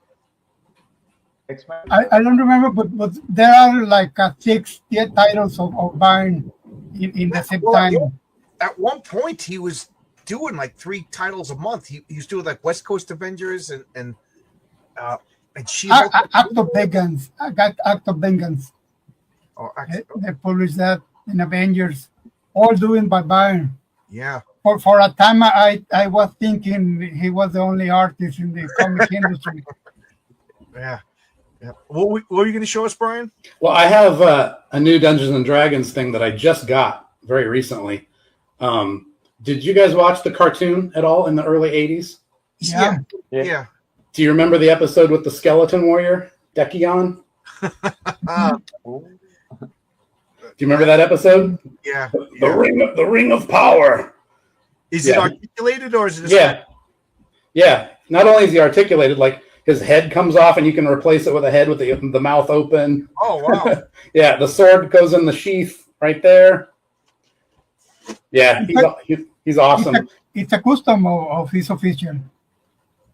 X-Men. I don't remember, but there are like 6 titles of Byrne in the same time. Yeah. At one point, he was doing like 3 titles a month. He was doing like West Coast Avengers and she Act of Vengeance. I got Act of Vengeance. Oh, they published that in Avengers, all doing by Byrne. Yeah. For a time, I was thinking he was the only artist in the comic industry. Yeah. Yeah. What were you going to show us, Brian? Well, I have a new Dungeons and Dragons thing that I just got very recently. Did you guys watch the cartoon at all in the early 80s? Yeah. Do you remember the episode with the skeleton warrior, Decion? Do you remember that episode? Yeah. The ring of power. Is it articulated or is it? Yeah. Not only is he articulated, like his head comes off and you can replace it with a head with the mouth open. Oh, wow. Yeah, the sword goes in the sheath right there. Yeah, he's awesome. It's a custom of his official.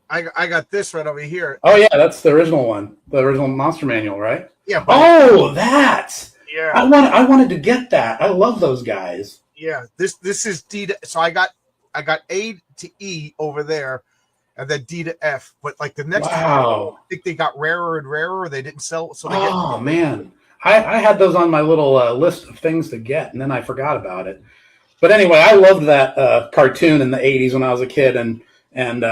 I got this right over here. Oh, yeah, that's the original one. The original Monster Manual, right? Yeah. That. Yeah. I wanted to get that. I love those guys. Yeah. This is D to, so I got A to E over there, and then D to F. But like the next one, I think they got rarer and rarer. They didn't sell. So they man, I had those on my little list of things to get, and then I forgot about it. But anyway, I loved that cartoon in the 80s when I was a kid, and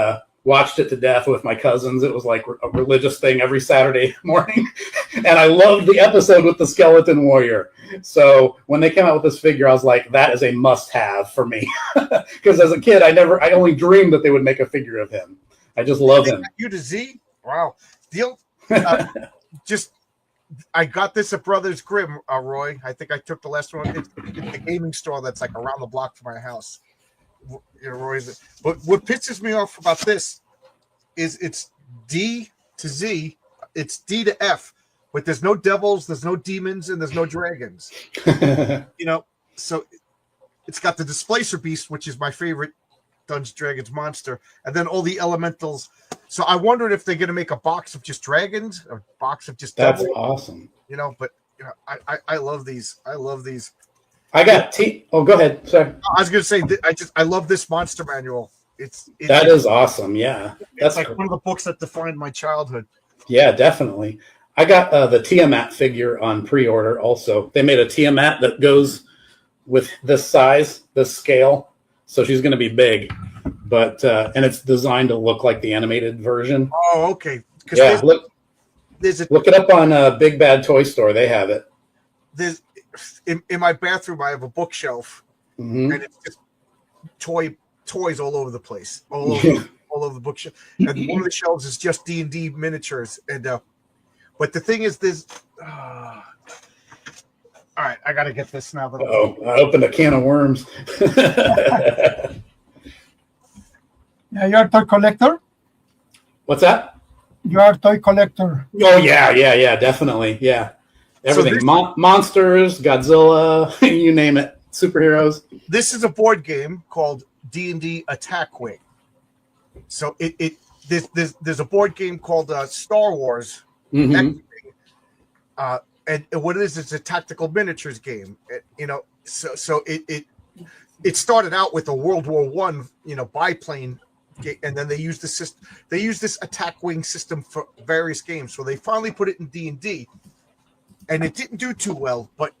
watched it to death with my cousins. It was like a religious thing every Saturday morning. And I loved the episode with the skeleton warrior. So when they came out with this figure, I was like, that is a must-have for me. Because as a kid, I only dreamed that they would make a figure of him. I just love him. U to Z? Wow. Deal. I got this at Brothers Grimm, Roy. I think I took the last one. It's a gaming store that's like around the block from my house. Roy's. But what pisses me off about this is it's D to Z, it's D to F, but there's no devils, there's no demons, and there's no dragons. So it's got the Displacer Beast, which is my favorite Dungeons Dragons monster, and then all the elementals. So I wondered if they're going to make a box of just dragons or a box of just That's devils. awesome. But I love these. I love these. I got Oh, go ahead. Sorry. I was going to say I love this monster manual. That is awesome. Yeah, that's like one of the books that defined my childhood. Yeah, definitely. I got the Tiamat figure on pre-order. Also, they made a Tiamat that goes with this size, this scale. So she's going to be big, but and it's designed to look like the animated version. Oh, okay. Yeah, look it up on Big Bad Toy Store. They have it. There's in my bathroom. I have a bookshelf, and it's just toys all over the place, all over the bookshelf. And one of the shelves is just D&D miniatures. And but the thing is, there's. All right, I got to get this now. I opened a can of worms. Yeah, you're a toy collector? What's that? You are a toy collector. Oh, yeah, definitely. Yeah. Everything. So Monsters, Godzilla, you name it. Superheroes. This is a board game called D&D Attack Wing. So there's a board game called Star Wars. Mm-hmm. And what it is, it's a tactical miniatures game. So it started out with a World War I, biplane, and then they used the system. They used this attack wing system for various games. So they finally put it in D&D, and it didn't do too well. But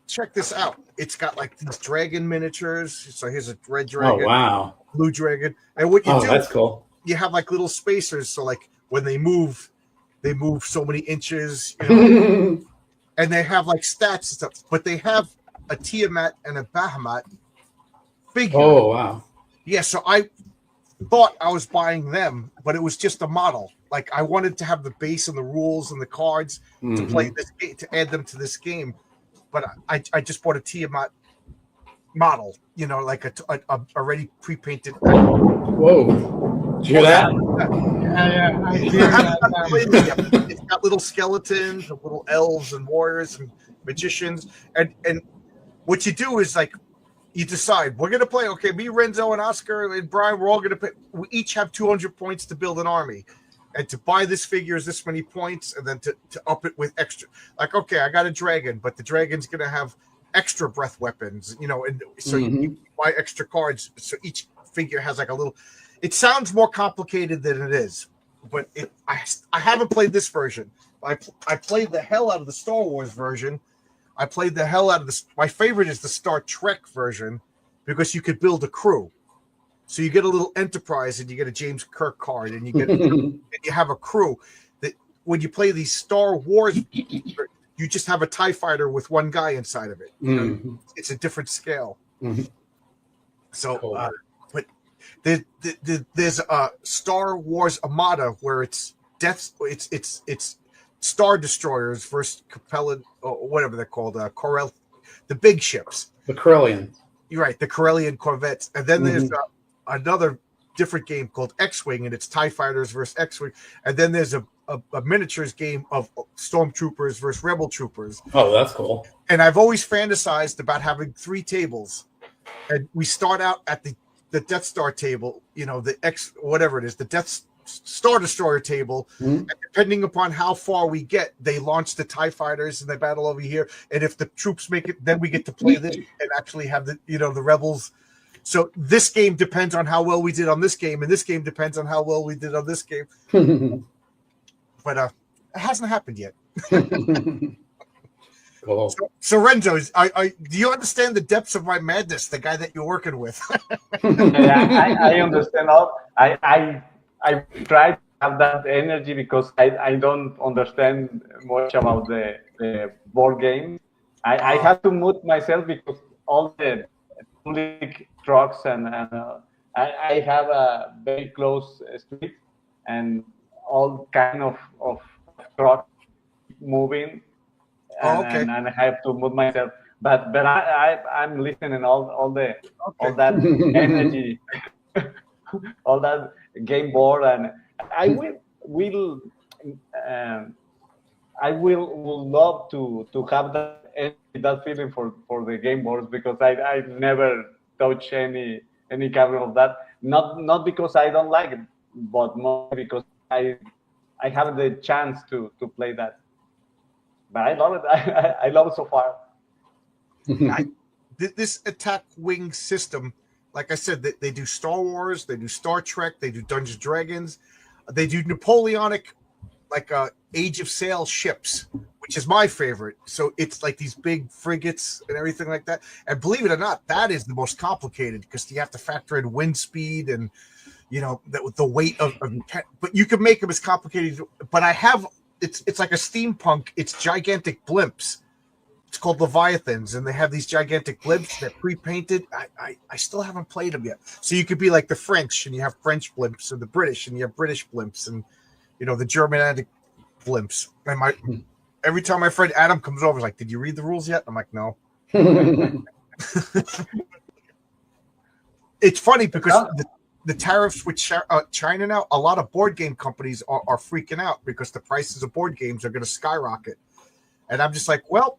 check this out. It's got like these dragon miniatures. So here's a red dragon. Oh wow! Blue dragon. And what you do? That's cool. You have like little spacers. So like when they move so many inches. And they have like stats and stuff, but they have a Tiamat and a Bahamut figure. Oh wow! Yeah, so I thought I was buying them, but it was just a model. Like I wanted to have the base and the rules and the cards to play this game, to add them to this game, but I just bought a Tiamat model. Like a already pre-painted. Whoa! Did you hear that? Yeah, I hear that. It's got little skeletons, little elves and warriors and magicians, and what you do is like you decide we're gonna play. Okay, me, Renzo, and Oscar and Brian, we're all gonna play. We each have 200 points to build an army, and to buy this figure is this many points, and then to up it with extra. Like, okay, I got a dragon, but the dragon's gonna have extra breath weapons, and so you buy extra cards. So each figure has like a little. It sounds more complicated than it is, but I haven't played this version. I played the hell out of the Star Wars version. I played the hell out of this. My favorite is the Star Trek version because you could build a crew. So you get a little Enterprise and you get a James Kirk card and you get and you have a crew. That when you play these Star Wars, you just have a TIE fighter with one guy inside of it. It's a different scale. So. Cool. But there's a Star Wars Armada where it's Star Destroyers versus Capellan or whatever they're called, the big ships. The Corellian. You're right, the Corellian corvettes. And then there's another different game called X-Wing, and it's TIE Fighters versus X-Wing. And then there's a miniatures game of Stormtroopers versus Rebel Troopers. Oh, that's cool. And I've always fantasized about having 3 tables. And we start out at the Death Star table, the whatever it is, the Death Star Destroyer table. And depending upon how far we get, they launch the TIE fighters and they battle over here. And if the troops make it, then we get to play this and actually have the rebels. So this game depends on how well we did on this game, and this game depends on how well we did on this game. But it hasn't happened yet. Cool. So Renzo, do you understand the depths of my madness? The guy that you're working with. Yeah, I understand all. I try to have that energy because I don't understand much about the board game. I have to mute myself because all the public trucks and I have a very close street and all kind of trucks moving Oh, okay. and I have to move myself. But I'm listening all that energy, all that game board, and I will um, I will love to have that feeling for the game boards because I never touch any kind of that. Not because I don't like it, but more because I have the chance to play that. But I love it. I love it so far. This attack wing system, like I said, they do Star Wars, they do Star Trek, they do Dungeons and Dragons, they do Napoleonic, like Age of Sail ships, which is my favorite. So it's like these big frigates and everything like that. And believe it or not, that is the most complicated because you have to factor in wind speed and the weight of but you can make them as complicated. But I have it's like a steampunk. It's gigantic blimps. It's called Leviathans, and they have these gigantic blimps that pre-painted. I still haven't played them yet. So you could be like the French, and you have French blimps, and the British, and you have British blimps, and the Germanic blimps. And every time my friend Adam comes over, he's like, "Did you read the rules yet?" I'm like, "No." It's funny because the tariffs with China now, a lot of board game companies are freaking out because the prices of board games are going to skyrocket. And I'm just like, well,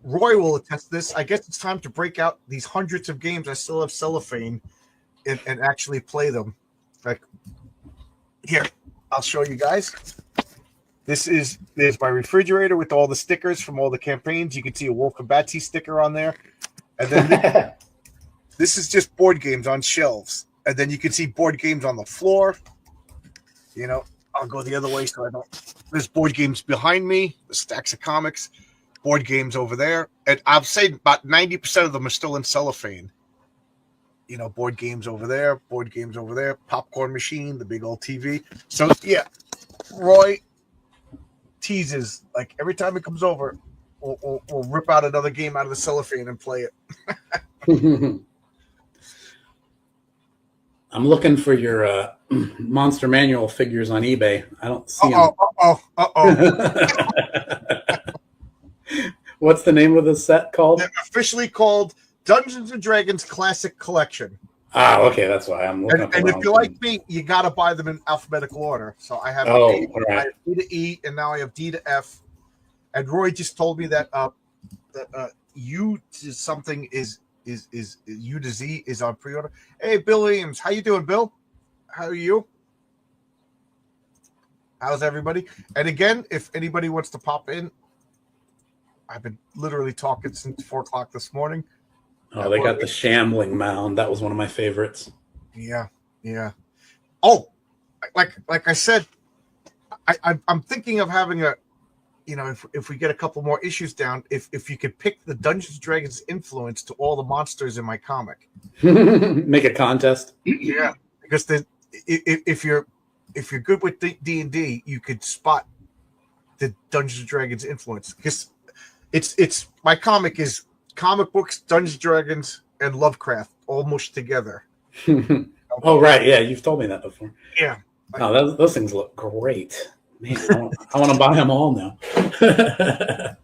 Roy will attest this. I guess it's time to break out these hundreds of games I still have cellophane and actually play them. Like, here, I'll show you guys. There's my refrigerator with all the stickers from all the campaigns. You can see a Wolf and Batsy sticker on there. And then this is just board games on shelves. And then you can see board games on the floor. I'll go the other way so I don't. There's board games behind me, the stacks of comics, board games over there. And I'll say about 90% of them are still in cellophane. Board games over there, popcorn machine, the big old TV. So, yeah, Roy teases, like, every time he comes over, we'll rip out another game out of the cellophane and play it. I'm looking for your Monster Manual figures on eBay. I don't see them. What's the name of the set called? They're officially called Dungeons and Dragons Classic Collection. Ah, okay, that's why I'm looking. And if you like me, you got to buy them in alphabetical order. So I have right. I have D to E, and now I have D to F. And Roy just told me that U to something is U to Z is on pre-order. Hey, Bill Williams, how you doing, Bill? How are you? How's everybody? And again, if anybody wants to pop in, I've been literally talking since 4:00 this morning. Oh, they got the Shambling Mound. That was one of my favorites. Yeah. Oh, like I said, I'm thinking of having a, if we get a couple more issues down, if you could pick the Dungeons and Dragons influence to all the monsters in my comic, make a contest. Yeah, because if you're good with D&D, you could spot the Dungeons and Dragons influence because it's my comic is comic books, Dungeons and Dragons, and Lovecraft all mushed together. Oh right, yeah, you've told me that before. Yeah. Oh, those things look great. Man, I want to buy them all now.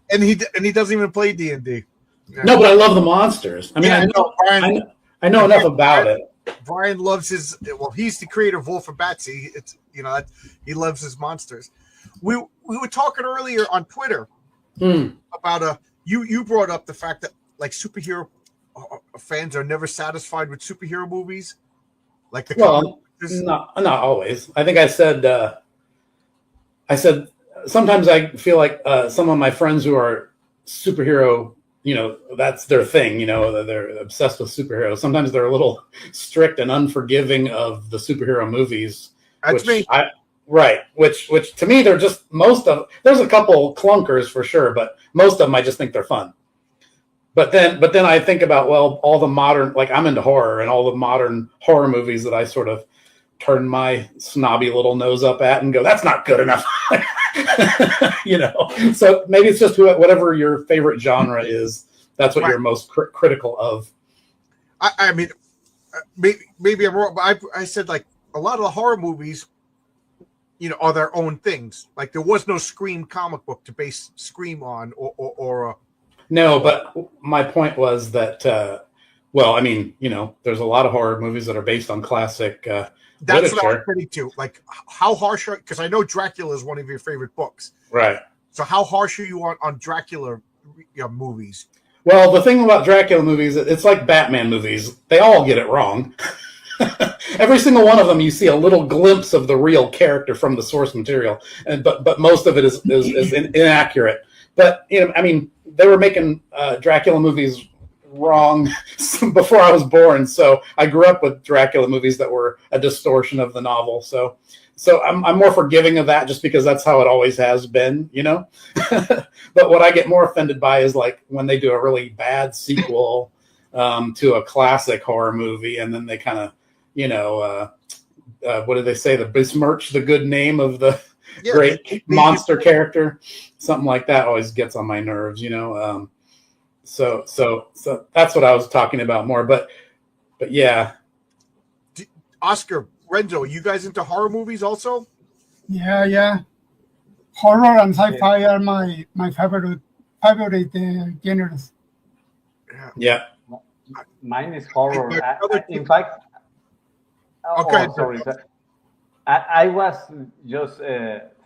and he doesn't even play D&D. Yeah. No, but I love the monsters. I mean, yeah, I know enough about it. Brian loves his. Well, he's the creator of Wolf and Batsy. It's he loves his monsters. We were talking earlier on Twitter about you brought up the fact that like superhero fans are never satisfied with superhero movies. Like not always. I think I said sometimes I feel like some of my friends who are superhero, that's their thing, they're obsessed with superheroes. Sometimes they're a little strict and unforgiving of the superhero movies. That's me. Right, which to me they're just there's a couple clunkers for sure, but most of them I just think they're fun. But then I think about, well, all the modern, like I'm into horror, and all the modern horror movies that I sort of turn my snobby little nose up at and go, that's not good enough. So maybe it's just whatever your favorite genre is, that's what you're most critical of. I mean, maybe I'm wrong, but I said like a lot of the horror movies, are their own things. Like there was no Scream comic book to base Scream on, or no. But my point was that, well, I mean, there's a lot of horror movies that are based on classic. That's literature. what I was getting to. Like, how harsh are? Because I know Dracula is one of your favorite books, right? So how harsh are you on Dracula movies? Well, the thing about Dracula movies, it's like Batman movies. They all get it wrong. Every single one of them, you see a little glimpse of the real character from the source material, but most of it is inaccurate. But I mean, they were making Dracula movies wrong before I was born, so I grew up with Dracula movies that were a distortion of the novel. So I'm more forgiving of that, just because that's how it always has been, But what I get more offended by is like when they do a really bad sequel to a classic horror movie, and then they kind of, what do they say? The besmirch the good name of the great monster character, something like that always gets on my nerves, So that's what I was talking about more, but yeah. Oscar, Renzo, you guys into horror movies also? Yeah. Horror and sci-fi are my favorite genres. Yeah. Mine is horror. In fact, sorry. I was just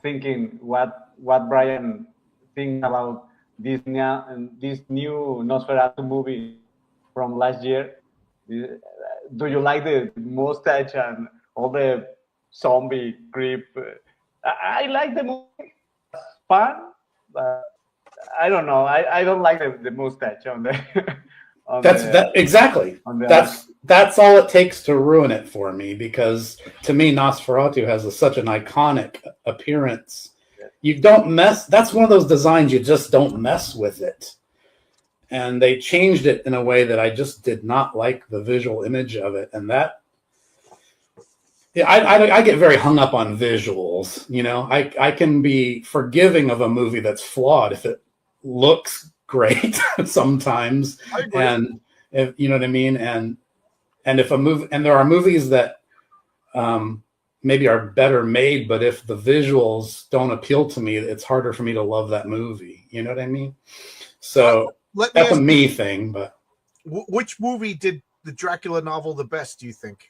thinking what Brian thinks about this new Nosferatu movie from last year. Do you like the mustache and all the zombie creep? I like the movie. It's fun, but I don't know. I don't like the mustache on the. Exactly. That's all it takes to ruin it for me, because to me Nosferatu has such an iconic appearance. You don't mess. That's one of those designs you just don't mess with it. And they changed it in a way that I just did not like the visual image of it, and that. Yeah, I get very hung up on visuals. I can be forgiving of a movie that's flawed if it looks great sometimes, and if, you know what I mean, and if a movie, and there are movies that maybe are better made, but if the visuals don't appeal to me, it's harder for me to love that movie. You know what I mean? So that's a me thing. But which movie did the Dracula novel the best, do you think?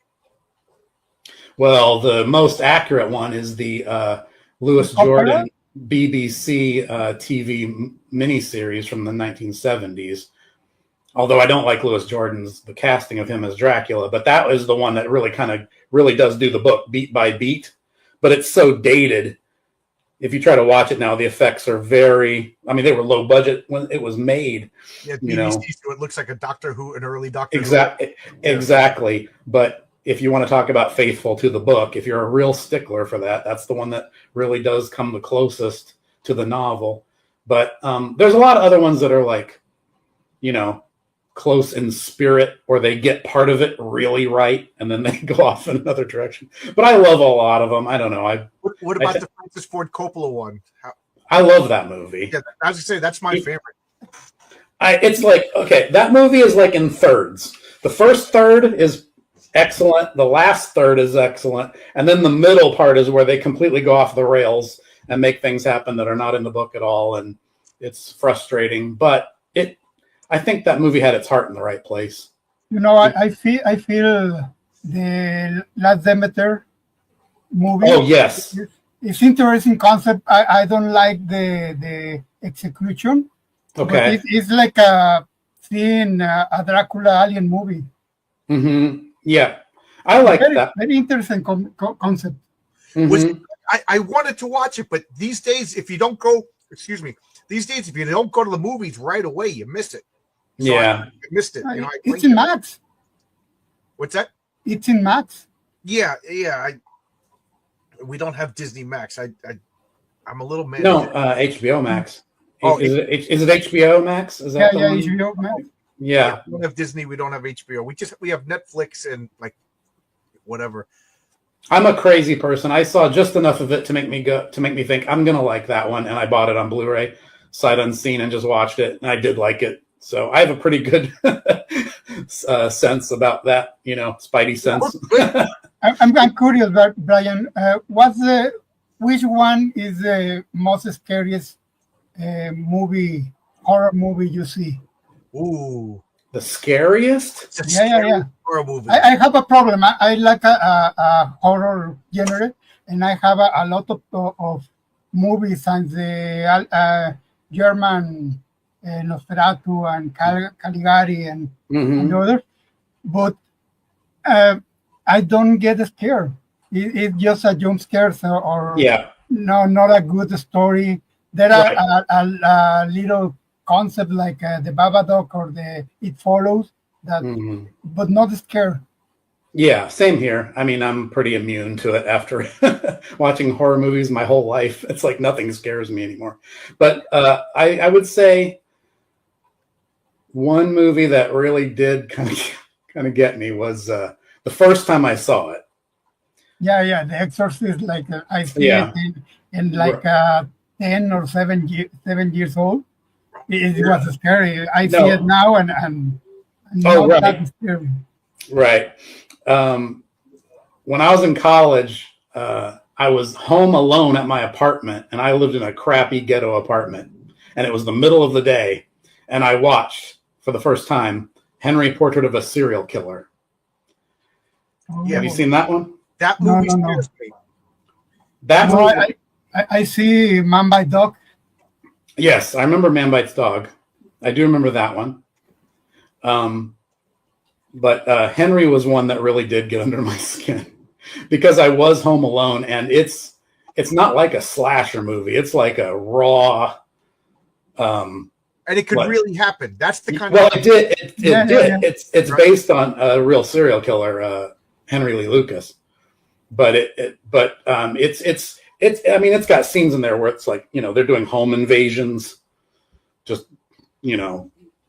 Well, the most accurate one is the Louis Jordan BBC TV miniseries from the 1970s. Although I don't like Louis Jordan's, the casting of him as Dracula, but that was the one that really does do the book beat by beat. But it's so dated. If you try to watch it now, the effects are they were low budget when it was made. Yeah, BBC, so it looks like an early Doctor Who. Exactly. But if you want to talk about faithful to the book, if you're a real stickler for that, that's the one that really does come the closest to the novel. But there's a lot of other ones that are like, close in spirit, or they get part of it really right, and then they go off in another direction. But I love a lot of them. I don't know. What about the Francis Ford Coppola one? I love that movie. Yeah, I was going to say, that's my favorite. It's like, okay, that movie is like in thirds. The first third is excellent. The last third is excellent. And then the middle part is where they completely go off the rails and make things happen that are not in the book at all. And it's frustrating, but I think that movie had its heart in the right place. I feel the Last Demeter movie. Oh, yes. It's interesting concept. I don't like the execution. Okay. It's like seeing a Dracula alien movie. Mm-hmm. Yeah, I like that. Very interesting concept. Mm-hmm. I wanted to watch it, but these days, if you don't go to the movies right away, you miss it. So I missed it. It's in Max. What's that? It's in Max. Yeah. We don't have Disney Max. I'm a little mad. No, HBO Max. Oh, is it HBO Max? Is that the one? HBO Max. Yeah. We don't have Disney. We don't have HBO. We have Netflix and like whatever. I'm a crazy person. I saw just enough of it to make me think I'm gonna like that one, and I bought it on Blu-ray, sight unseen, and just watched it, and I did like it. So I have a pretty good sense about that, Spidey sense. I'm curious, Brian. Which one is the most scariest horror movie you see? Ooh, The scariest? it's a Yeah. scary horror movie. I have a problem. I like a horror genre, and I have a lot of movies and the German Nosferatu and Caligari and others, but I don't get scared. It's just a jump scare or no, not a good story. There are a little concept like the Babadook or the It Follows that, but not scare. Yeah, same here. I mean, I'm pretty immune to it after watching horror movies my whole life. It's like nothing scares me anymore. But I would say one movie that really did kind of get me was the first time I saw it. Yeah, The Exorcist. Like I see it in like 10 or 7 years old. It was scary. I see it now and not that scary. Right. When I was in college, I was home alone at my apartment, and I lived in a crappy ghetto apartment, and it was the middle of the day, and I watched for the first time Henry, Portrait of a Serial Killer. Have you seen that one? That movie scares me. That movie, I see Man by Dog. Yes, I remember Man Bites Dog. I do remember that one. But Henry was one that really did get under my skin because I was home alone, and it's not like a slasher movie. It's like a raw. And it could really happen. That's the kind of. Well, it did. It did. Yeah. It's based on a real serial killer, Henry Lee Lucas. But it's I mean, it's got scenes in there where it's like, they're doing home invasions, just,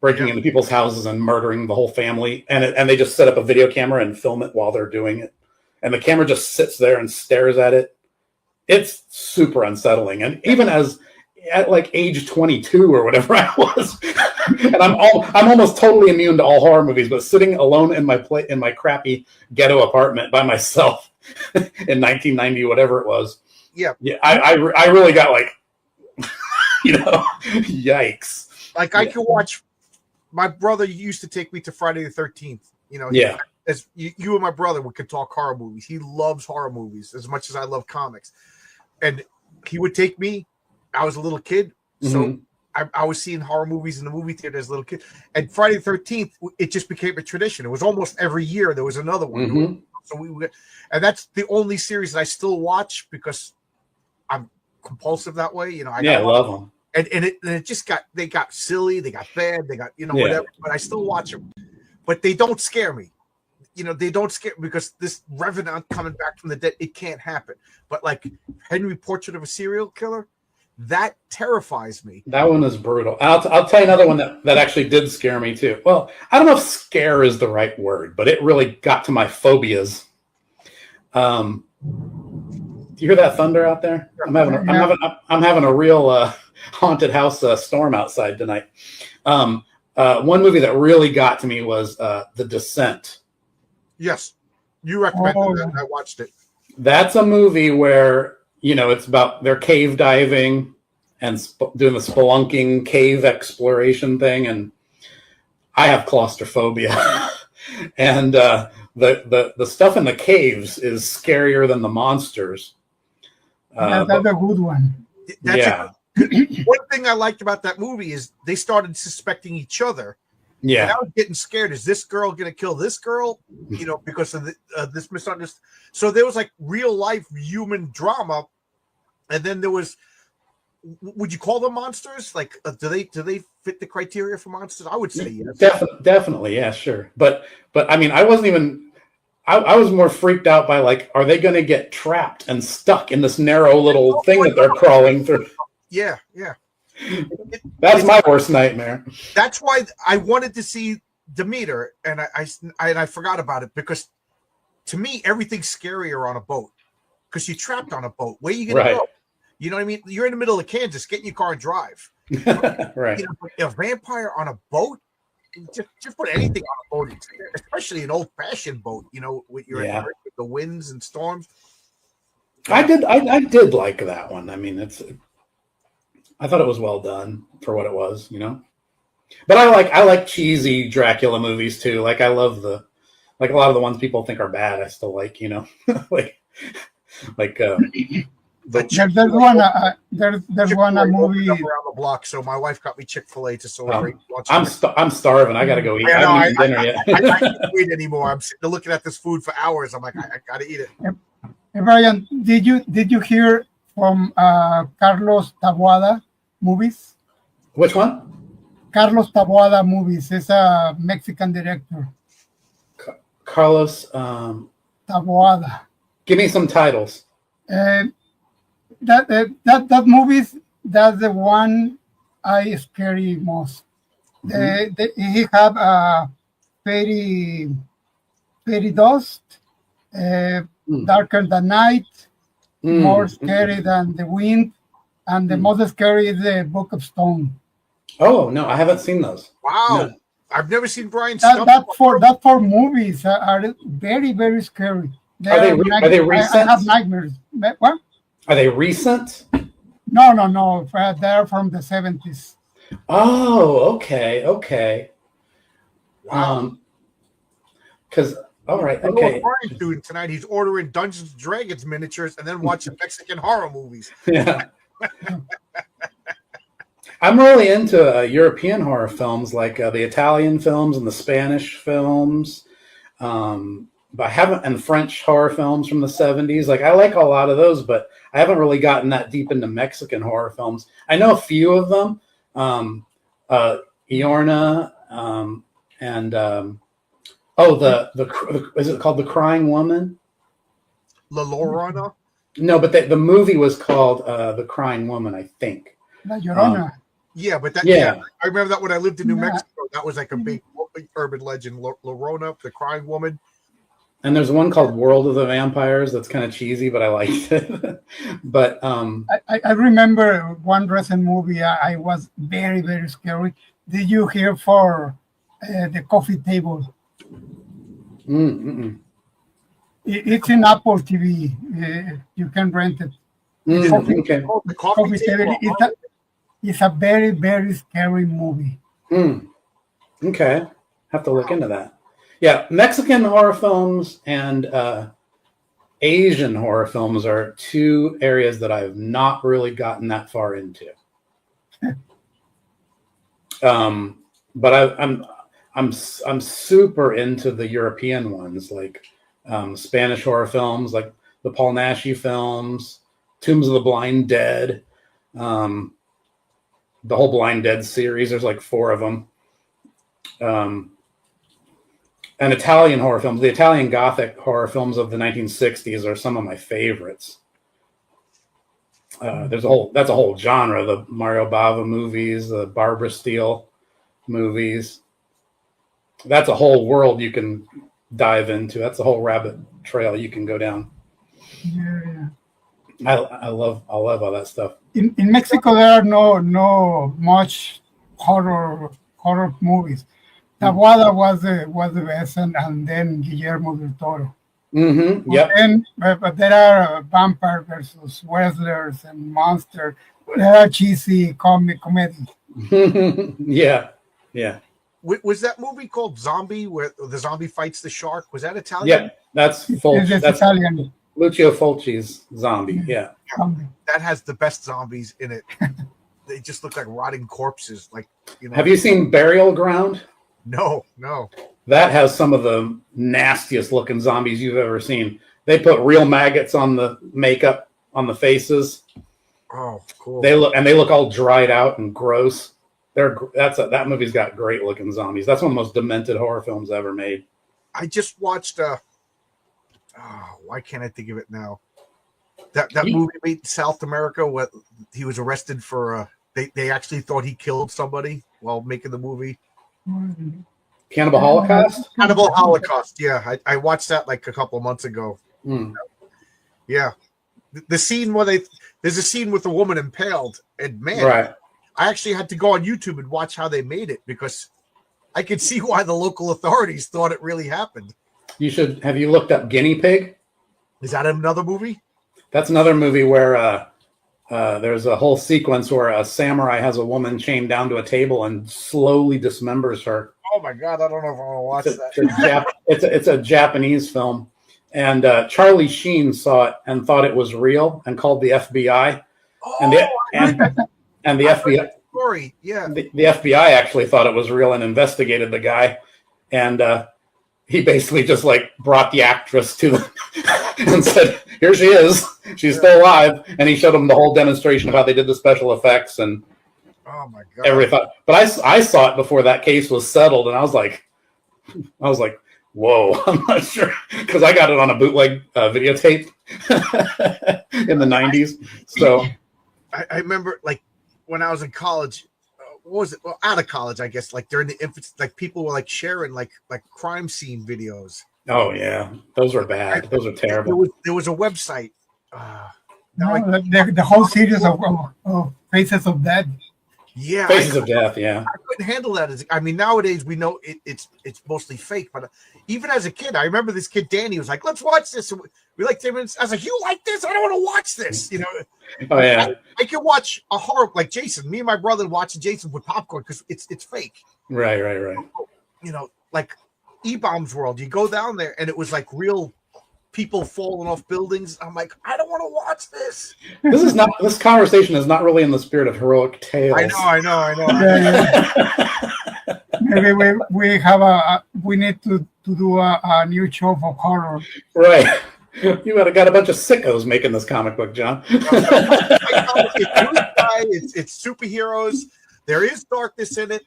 breaking into people's houses and murdering the whole family. And they just set up a video camera and film it while they're doing it. And the camera just sits there and stares at it. It's super unsettling. And even at like age 22 or whatever I was, and I'm almost totally immune to all horror movies, but sitting alone in my crappy ghetto apartment by myself in 1990, whatever it was. Yeah. I really got like, yikes. Like I could watch. My brother used to take me to Friday the 13th. As you and my brother, we could talk horror movies. He loves horror movies as much as I love comics, and he would take me. I was a little kid, so I was seeing horror movies in the movie theater as a little kid. And Friday the 13th, it just became a tradition. It was almost every year there was another one. So and that's the only series that I still watch because I'm compulsive that way. I love them. And it just they got silly, they got bad, they got whatever. But I still watch them. But they don't scare me. They don't scare because this Revenant coming back from the dead, it can't happen. But like Henry, Portrait of a Serial Killer, that terrifies me. That one is brutal. I'll tell you another one that actually did scare me too. Well, I don't know if scare is the right word, but it really got to my phobias. Do you hear that thunder out there? I'm having a real haunted house storm outside tonight. One movie that really got to me was The Descent. Yes, you recommended that. I watched it. That's a movie where it's about their cave diving and doing the spelunking cave exploration thing, and I have claustrophobia, and the stuff in the caves is scarier than the monsters. That's a good one. One thing I liked about that movie is they started suspecting each other. Yeah, and I was getting scared. Is this girl going to kill this girl? Because of this misunderstanding. So there was like real life human drama, and then there was. Would you call them monsters? Like, do they fit the criteria for monsters? I would say yes. Definitely, yeah, sure. But I mean, I I was more freaked out by like, are they going to get trapped and stuck in this narrow little thing that they're crawling through? Yeah. That's my worst nightmare. That's why I wanted to see Demeter, and I forgot about it, because to me everything's scarier on a boat, because you're trapped on a boat. Where are you gonna go? You know what I mean? You're in the middle of Kansas. Get in your car and drive. Right. You know, a vampire on a boat. Just put anything on a boat, especially an old-fashioned boat. You know, with the winds and storms. I did like that one. I mean, I thought it was well done for what it was, you know. But I like cheesy Dracula movies too. Like I love a lot of the ones people think are bad. I still like, you know, there's one a movie around the block. So my wife got me Chick-fil-A to celebrate. I'm starving. I gotta go eat. I haven't eaten dinner yet. I can't wait anymore. I'm sitting looking at this food for hours. I'm like, I gotta eat it. Hey, Brian, did you hear from Carlos Taboada movies? Which one? Carlos Taboada movies. It's a Mexican director. Carlos Taboada. Give me some titles. That movies, that's the one I scary most. He have fairy dust, darker than night, more scary than the wind, and the most scary is the Book of Stone. Oh no, I haven't seen those. Wow, No. I've never seen Brian. That for movies are very, very scary. Are they recent? I have nightmares. What? Are they recent? No. They're from the 70s. Oh, okay. Wow. Because all right, I know okay. what Brian's doing tonight. He's ordering Dungeons and Dragons miniatures and then watching Mexican horror movies. Yeah. I'm really into European horror films, like the Italian films and the Spanish films. But I haven't, and French horror films from the 70s. Like I like a lot of those, but I haven't really gotten that deep into Mexican horror films. I know a few of them. Iorna, and is it called The Crying Woman? La Llorona? No, but the movie was called The Crying Woman, I think. La Llorona. Yeah, but Yeah. I remember that when I lived in New Mexico. That was like a big urban legend. La Llorona, The Crying Woman. And there's one called World of the Vampires that's kind of cheesy, but I liked it. But I remember one recent movie. I was very, very scary. Did you hear for the coffee table? It's in Apple TV. You can rent it. Okay. The coffee table. It's a very, very scary movie. Okay. Have to look into that. Yeah, Mexican horror films and Asian horror films are two areas that I have not really gotten that far into. But I'm super into the European ones, like Spanish horror films, like the Paul Naschy films, Tombs of the Blind Dead, the whole Blind Dead series. There's like 4 of them. And Italian horror films, the Italian Gothic horror films of the 1960s are some of my favorites. That's a whole genre. The Mario Bava movies, the Barbara Steele movies. That's a whole world you can dive into. That's a whole rabbit trail you can go down. Yeah. I love all that stuff. In Mexico, there are no much horror movies. Taboada was the best, and then Guillermo del Toro. Yep. But there are vampire versus wrestlers and monster. There are cheesy comedy. Yeah. Was that movie called Zombie, where the zombie fights the shark? Was that Italian? Yeah, that's Fulci. That's Italian. Lucio Fulci's Zombie. Yeah. That has the best zombies in it. They just look like rotting corpses. Like, you know. Have you seen Burial Ground? No. That has some of the nastiest looking zombies you've ever seen. They put real maggots on the makeup on the faces. Oh, cool. They look all dried out and gross. That movie's got great looking zombies. That's one of the most demented horror films ever made. I just watched Oh, why can't I think of it now? That movie made in South America, what he was arrested for. They actually thought he killed somebody while making the movie. Cannibal Holocaust? Cannibal Holocaust. Yeah, I watched that like a couple of months ago. Yeah, the scene where there's a scene with a woman impaled, and man, Right. I actually had to go on YouTube and watch how they made it because I could see why the local authorities thought it really happened. Have you looked up Guinea Pig? Is that another movie? That's another movie where there's a whole sequence where a samurai has a woman chained down to a table and slowly dismembers her. Oh my God, I don't know if I want to watch that. It's a Japanese film. And Charlie Sheen saw it and thought it was real and called the FBI. And the FBI story, yeah. The FBI actually thought it was real and investigated the guy. And he basically just like brought the actress to them and said, "Here she is. She's still alive." And he showed them the whole demonstration of how they did the special effects and oh my God, everything. But I saw it before that case was settled, and I was like, whoa, I'm not sure, because I got it on a bootleg videotape in the 90s. So I remember like when I was in college. What was it? Well, out of college, I guess. Like during the infancy, like people were like sharing like crime scene videos. Oh yeah, those were bad. Those are terrible. There was a website. The whole series of Faces of Death. Yeah, Faces of Death. Yeah, I couldn't handle that. I mean, nowadays we know it's mostly fake, but even as a kid, I remember this kid Danny was like, "Let's watch this." And we like 10 minutes. I was like, "You like this? I don't want to watch this." You know. Oh yeah. I can watch a horror like Jason. Me and my brother watching Jason with popcorn because it's fake. Right. You know, like E-Bombs World. You go down there and it was like real people falling off buildings. I'm like, I don't want to watch this. This conversation is not really in the spirit of heroic tales. I know. Yeah. Maybe we need to do a new show for horror. Right. You got a bunch of sickos making this comic book, John. It's superheroes. There is darkness in it.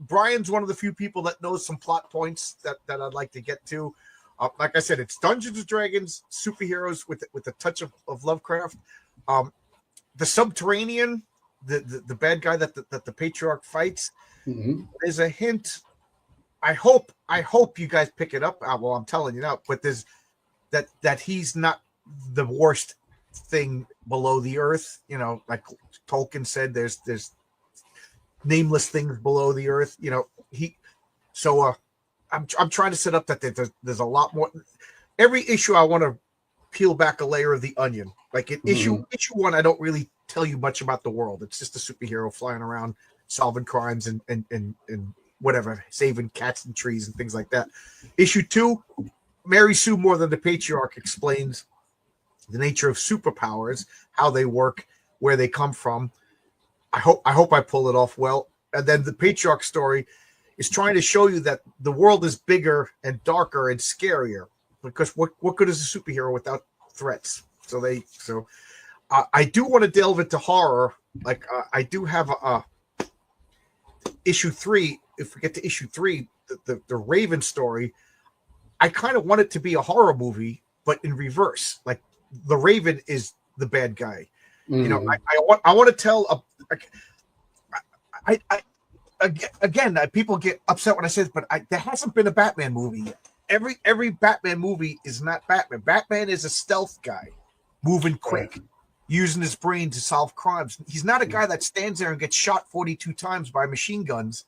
Brian's one of the few people that knows some plot points that I'd like to get to. Like I said, it's Dungeons and Dragons, superheroes with a touch of Lovecraft. The Subterranean, the bad guy that the Patriarch fights. Mm-hmm. There's a hint. I hope you guys pick it up. Well, I'm telling you now, but there's that he's not the worst thing below the earth. You know, like Tolkien said, there's nameless things below the earth. You know, I'm trying to set up that there's a lot more. Every issue I want to peel back a layer of the onion. Like in issue one, I don't really tell you much about the world. It's just a superhero flying around solving crimes and whatever, saving cats and trees and things like that. Issue 2, Mary Sue More Than the Patriarch explains the nature of superpowers, how they work, where they come from. I hope I pull it off well. And then the Patriarch story is trying to show you that the world is bigger and darker and scarier, because what good is a superhero without threats? So I do want to delve into horror. Like I do have issue 3. If we get to issue 3, the Raven story, I kind of want it to be a horror movie, but in reverse. Like the Raven is the bad guy. You know, I want to tell again, people get upset when I say this, but there hasn't been a Batman movie yet. Every Batman movie is not Batman. Batman is a stealth guy, moving quick, using his brain to solve crimes. He's not a guy that stands there and gets shot 42 times by machine guns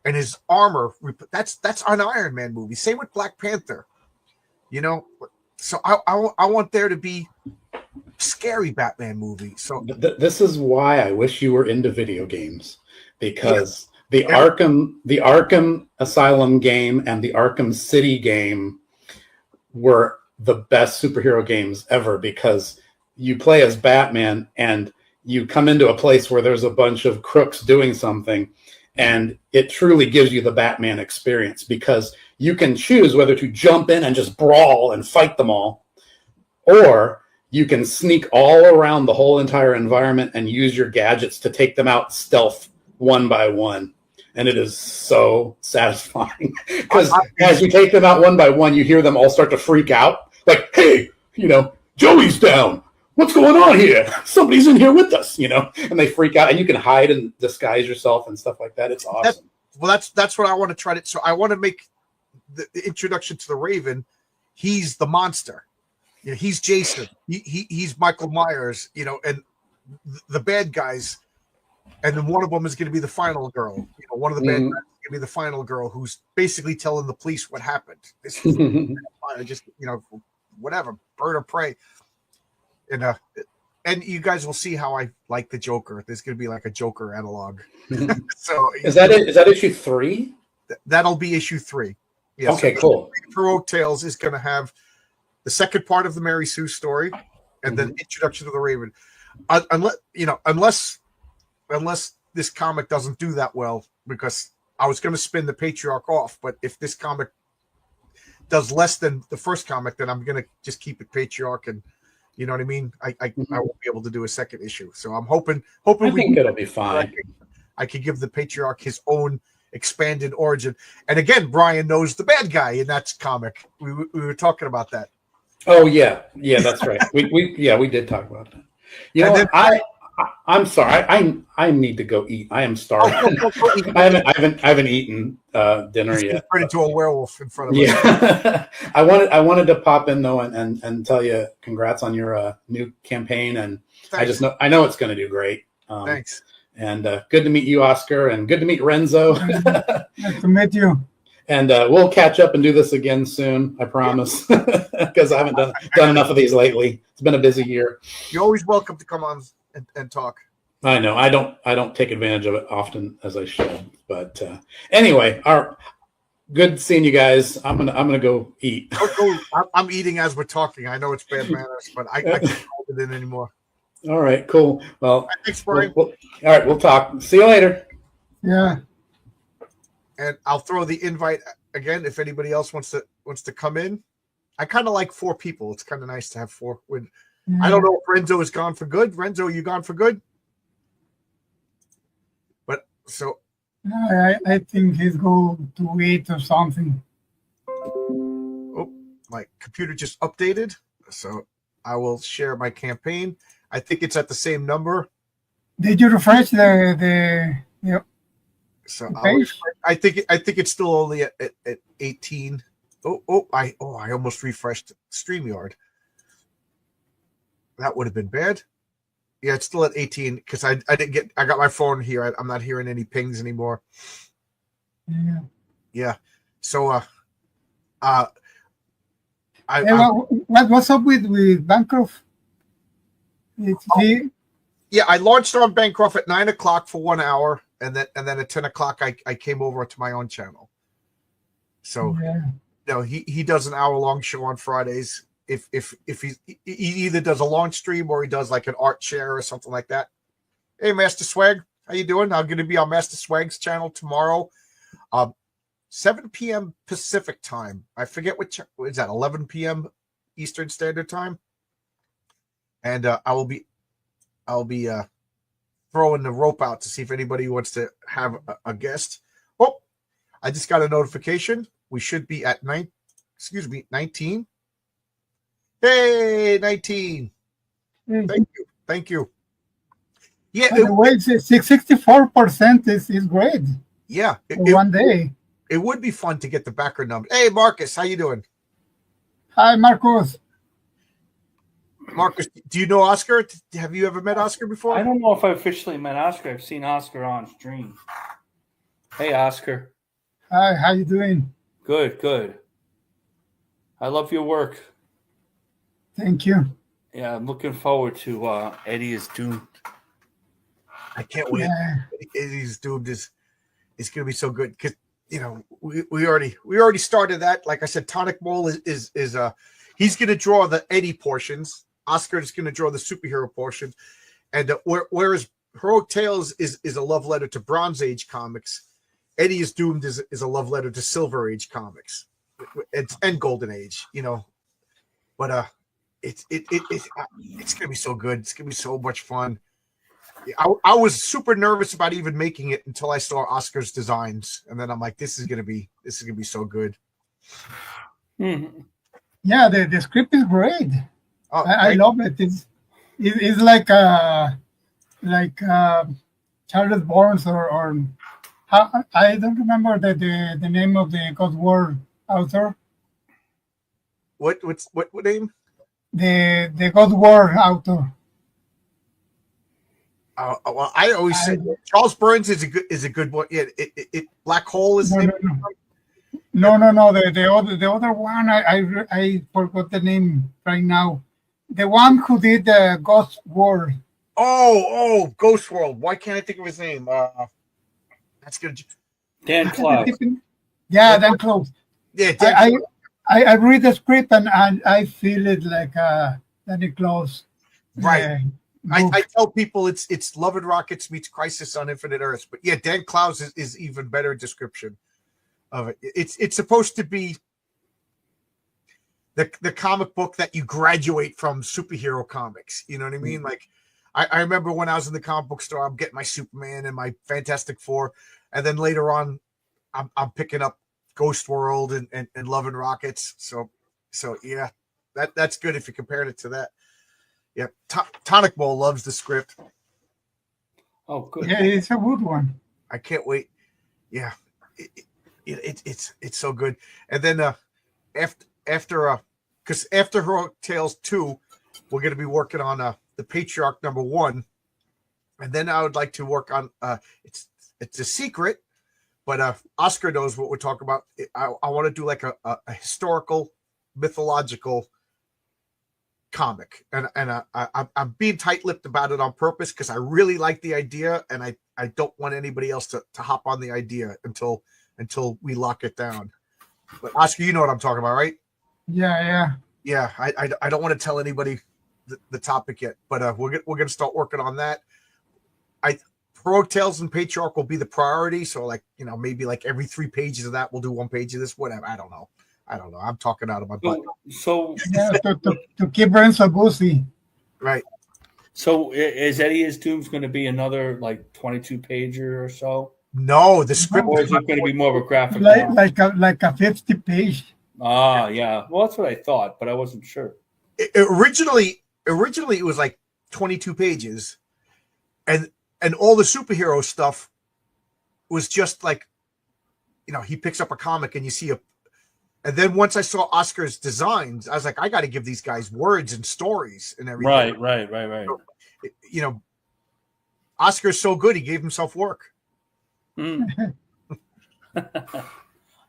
and his armor. That's an Iron Man movie. Same with Black Panther. You know, so I want there to be scary Batman movie. So this is why I wish you were into video games, because the Arkham Asylum game and the Arkham City game were the best superhero games ever, because you play as Batman and you come into a place where there's a bunch of crooks doing something, and it truly gives you the Batman experience, because you can choose whether to jump in and just brawl and fight them all, or you can sneak all around the whole entire environment and use your gadgets to take them out stealth one by one. And it is so satisfying, because as you take them out one by one, you hear them all start to freak out. like, hey, Joey's down. What's going on here? Somebody's in here with us, and they freak out, and you can hide and disguise yourself and stuff like that. It's awesome. That's what I want to try to. So I want to make the introduction to the Raven. He's the monster. He's Jason. He's Michael Myers. And the bad guys. And then one of them is going to be the final girl. One of the bad guys is going to be the final girl who's basically telling the police what happened. This is just whatever, bird of prey. And you guys will see how I like the Joker. There's going to be like a Joker analog. So is that it? Is that issue 3? That'll be issue 3. Yeah, okay, so cool. Heroic Tales is going to have the second part of the Mary Sue story, and then introduction to the Raven. Unless this comic doesn't do that well, because I was going to spin the Patriarch off, but if this comic does less than the first comic, then I'm going to just keep it Patriarch, and you know what I mean. I won't be able to do a second issue, so I'm hoping. I think it'll be fine. I could give the Patriarch his own expanded origin, and again, Brian knows the bad guy in that comic. We were talking about that. Oh yeah, that's right. we did talk about that. I'm sorry. I need to go eat. I am starving. I haven't eaten dinner yet. Turn into a werewolf in front of us. Yeah. I wanted to pop in though and tell you congrats on your new campaign, and Thanks. I know it's going to do great. Thanks. And good to meet you, Oscar, and good to meet Renzo. Nice to meet you. And we'll catch up and do this again soon. I promise, because I haven't done enough of these lately. It's been a busy year. You're always welcome to come on and talk. I know I don't take advantage of it often as I should, but anyway, good seeing you guys. I'm gonna go eat. I'm eating as we're talking. I know it's bad manners, but I can't hold it in anymore. All right, cool. Well, thanks, Brian. All right, we'll talk. See you later. Yeah. And I'll throw the invite again if anybody else wants to come in. I kind of like 4 people. It's kind of nice to have 4. I don't know if Renzo is gone for good. Renzo, are you gone for good? But so I think he's going to eat or something. Oh, my computer just updated, so I will share my campaign. I think it's at the same number. Did you refresh the So page? I think it's still only at 18. I almost refreshed StreamYard. That would have been bad. Yeah, it's still at 18 because I got my phone here. I'm not hearing any pings anymore. Yeah. So what's up with Bancroft? Yeah, I launched on Bancroft at 9 o'clock for 1 hour, and then at 10 o'clock I came over to my own channel. So he does an hour-long show on Fridays. If he either does a launch stream or he does like an art share or something like that. Hey, Master Swag, how you doing? I'm going to be on Master Swag's channel tomorrow, 7 p.m. Pacific time. I forget what is that, 11 p.m. Eastern Standard Time. And I'll be throwing the rope out to see if anybody wants to have a guest. Oh, I just got a notification. We should be at 19. Hey, 19. Thank you. Yeah. By the way, 64% is great. Yeah. One day. It would be fun to get the backer number. Hey, Marcus, how you doing? Hi, Marcos. Marcus, do you know Oscar? Have you ever met Oscar before? I don't know if I officially met Oscar. I've seen Oscar on stream. Hey, Oscar. Hi, how you doing? Good. I love your work. Thank you. Yeah, I'm looking forward to Eddie is Doomed. I can't wait. Yeah. Eddie's Doomed is going to be so good because we already started that. Like I said, Tonic Mole is he's going to draw the Eddie portions. Oscar is going to draw the superhero portion, and whereas Heroic Tales is a love letter to Bronze Age comics, Eddie is Doomed is a love letter to Silver Age comics, and Golden Age. But it's going to be so good. It's going to be so much fun. I was super nervous about even making it until I saw Oscar's designs, and then I'm like, this is going to be so good. Mm-hmm. Yeah, the script is great. Oh, I love it. It's like Charles Burns or I don't remember the name of the God War author. what name? The God War author. Well, I always I, say Charles Burns is a good one. Yeah, Black Hole is no, the no, name. no. The other one I forgot the name right now. The one who did the Ghost War. Ghost World. Why can't I think of his name? That's good. Dan Cloud. Yeah, then close. Yeah, I, I read the script and I feel it like Danny Close. right. I Book. tell people it's Love and Rockets meets Crisis on Infinite Earths, but yeah, Dan Clowes is even better description of it. It's supposed to be the comic book that you graduate from superhero comics. You know what I mean? Like I remember when I was in the comic book store, I'm getting my Superman and my Fantastic Four, and then later on, I'm picking up Ghost World and Love and Rockets. So yeah, that's good if you compared it to that. Yeah, Tonic Bowl loves the script. Oh, good. Yeah, it's a good one. I can't wait. Yeah, it's so good. And then after Heroic Tales 2, we're going to be working on the Patriarch #1, and then I would like to work on it's a secret, but Oscar knows what we're talking about. I want to do like a historical mythological comic, and I'm being tight-lipped about it on purpose because I really like the idea, and I don't want anybody else to hop on the idea until we lock it down. But Oscar, you know what I'm talking about, right? Yeah. I don't want to tell anybody the topic yet, but we're gonna start working on that. Heroic Tales and Patriarch will be the priority, so like maybe like every 3 pages of that we'll do 1 page of this, whatever. I don't know. I'm talking out of my butt. So Yeah, to keep Renzo busy. Right. So is Eddie Is Doom's going to be another like 22 pager or so? No, the script Or is it going to be more of a graphic novel? Like a 50 page. Ah, yeah. Well, that's what I thought, but I wasn't sure. Originally it was like 22 pages, and all the superhero stuff was just like, he picks up a comic and you see and then once I saw Oscar's designs, I was like, I got to give these guys words and stories and everything. Right. So, Oscar's so good, he gave himself work. Mm.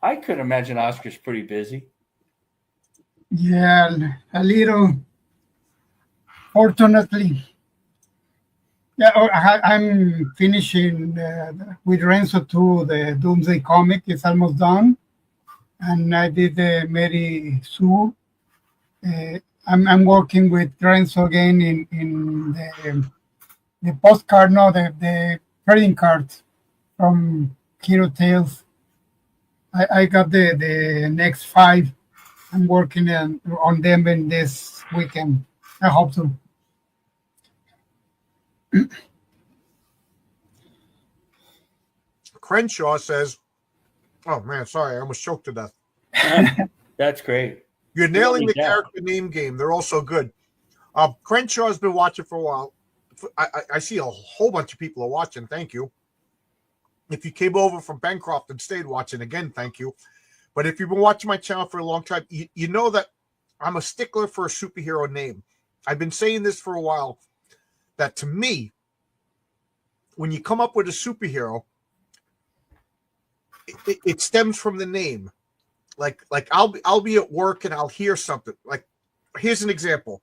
I could imagine Oscar's pretty busy. Yeah, a little. Fortunately. Yeah, I'm finishing with Renzo 2, the Doomsday comic. It's almost done. And I did the Mary Sue. I'm working with Renzo again in the postcard, no, the trading cards from Hero Tales. I got the next 5. I'm working on them in this weekend. I hope so. Crenshaw says, oh man, sorry, I almost choked to death. That's great. You're nailing the Yeah. character name game. They're all so good. Crenshaw's been watching for a while. I see a whole bunch of people are watching. Thank you. If you came over from Bancroft and stayed watching, again, thank you. But if you've been watching my channel for a long time, you know that I'm a stickler for a superhero name. I've been saying this for a while, that to me, when you come up with a superhero, it stems from the name. Like I'll be at work and I'll hear something. Like, here's an example.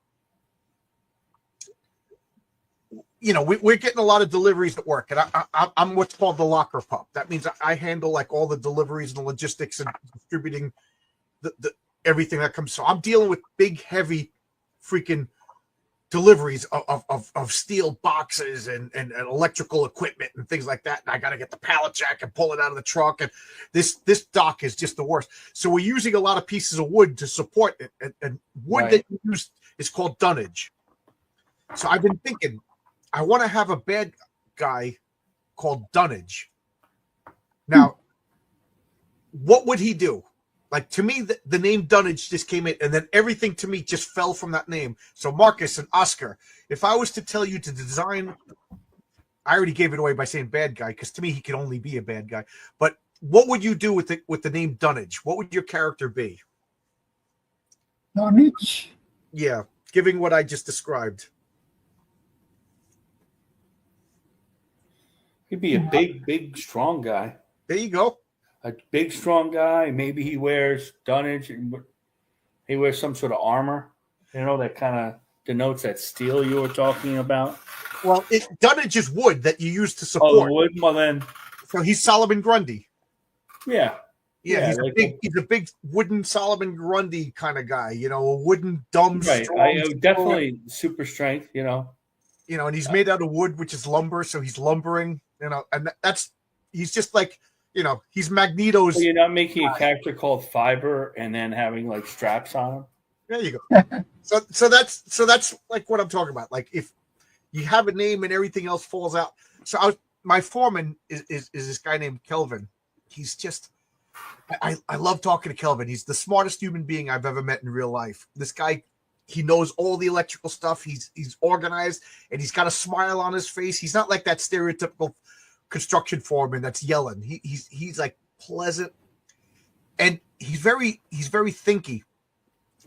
We're getting a lot of deliveries at work, and I'm what's called the locker pup. That means I handle like all the deliveries and the logistics and distributing the everything that comes. So I'm dealing with big, heavy, freaking deliveries of steel boxes and electrical equipment and things like that. And I got to get the pallet jack and pull it out of the truck. And this dock is just the worst. So we're using a lot of pieces of wood to support it, and wood that you use is called dunnage. So I've been thinking, I want to have a bad guy called Dunnage. Now, what would he do? Like to me, the name Dunnage just came in, and then everything to me just fell from that name. So Marcus and Oscar, if I was to tell you to design, I already gave it away by saying bad guy, because to me he can only be a bad guy. But what would you do with the name Dunnage? What would your character be? Dunnage. Yeah, giving what I just described. He'd be a big, strong guy. There you go. A big, strong guy. Maybe he wears dunnage. He wears some sort of armor. You know, that kind of denotes that steel you were talking about. Well, dunnage is wood that you use to Oh, support. wood. Well, then, So he's Solomon Grundy. yeah. Yeah, like he's a big wooden Solomon Grundy kind of guy. You know, a wooden dumb. right. Strong, Definitely super strength. You know. You know, and he's made out of wood, which is lumber, so he's lumbering. You know, and he's just like, you know, he's Magneto's. So you're not making a character called Fiber and then having like straps on him. There you go. so that's like what I'm talking about. Like if you have a name and everything else falls out. So my foreman is this guy named Kelvin. He's just I love talking to Kelvin. He's the smartest human being I've ever met in real life. This guy, he knows all the electrical stuff. He's organized, and he's got a smile on his face. He's not like that stereotypical construction foreman that's yelling. He's like pleasant, and he's very thinky,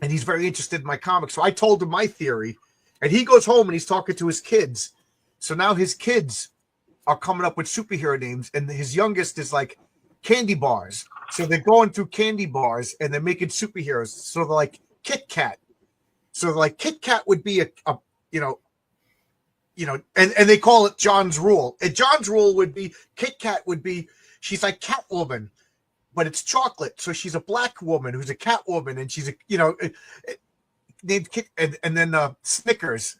and he's very interested in my comics. So I told him my theory, and he goes home and he's talking to his kids. So now his kids are coming up with superhero names, and his youngest is like candy bars. So they're going through candy bars and they're making superheroes. So they're like Kit Kat. So like Kit Kat would be a you know, and they call it John's Rule. And John's Rule would be Kit Kat would be, she's like Catwoman, but it's chocolate. So she's a black woman who's a Catwoman, and she's named Kit, and then Snickers.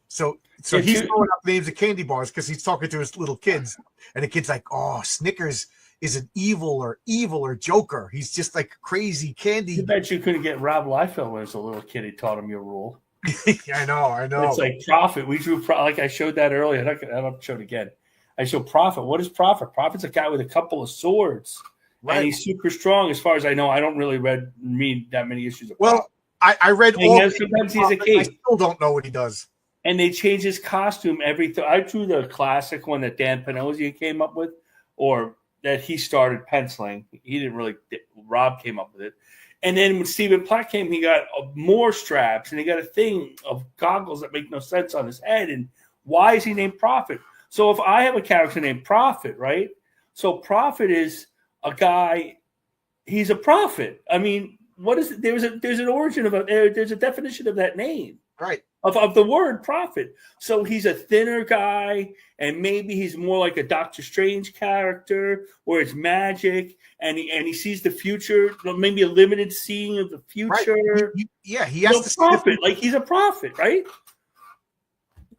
So he's throwing up names of candy bars because he's talking to his little kids, and the kid's like, oh, Snickers is an evil or Joker. He's just like crazy candy. I bet you couldn't get Rob Liefeld when he was a little kid. He taught him your rule. I know. It's like Prophet. We drew like I showed that earlier. I don't show it again. I show Prophet. What is Prophet? Prophet's a guy with a couple of swords, right? And he's super strong. As far as I know, I don't really read that many issues of Prophet. Well, I read all. Sometimes he's a cape. I still don't know what he does. And they change his costume every. I drew the classic one that Dan Panozzi came up with, or that he started penciling. He didn't really. Rob came up with it. And then when Stephen Platt came, he got more straps, and he got a thing of goggles that make no sense on his head. And why is he named Prophet? So if I have a character named Prophet, right? So Prophet is a guy. He's a prophet. I mean, what is it? There's an origin of there's a definition of that name, right? Of the word prophet. So he's a thinner guy, and maybe he's more like a Doctor Strange character, where it's magic, and he sees the future, maybe a limited seeing of the future. Right. He has to prophet, like he's a prophet, right?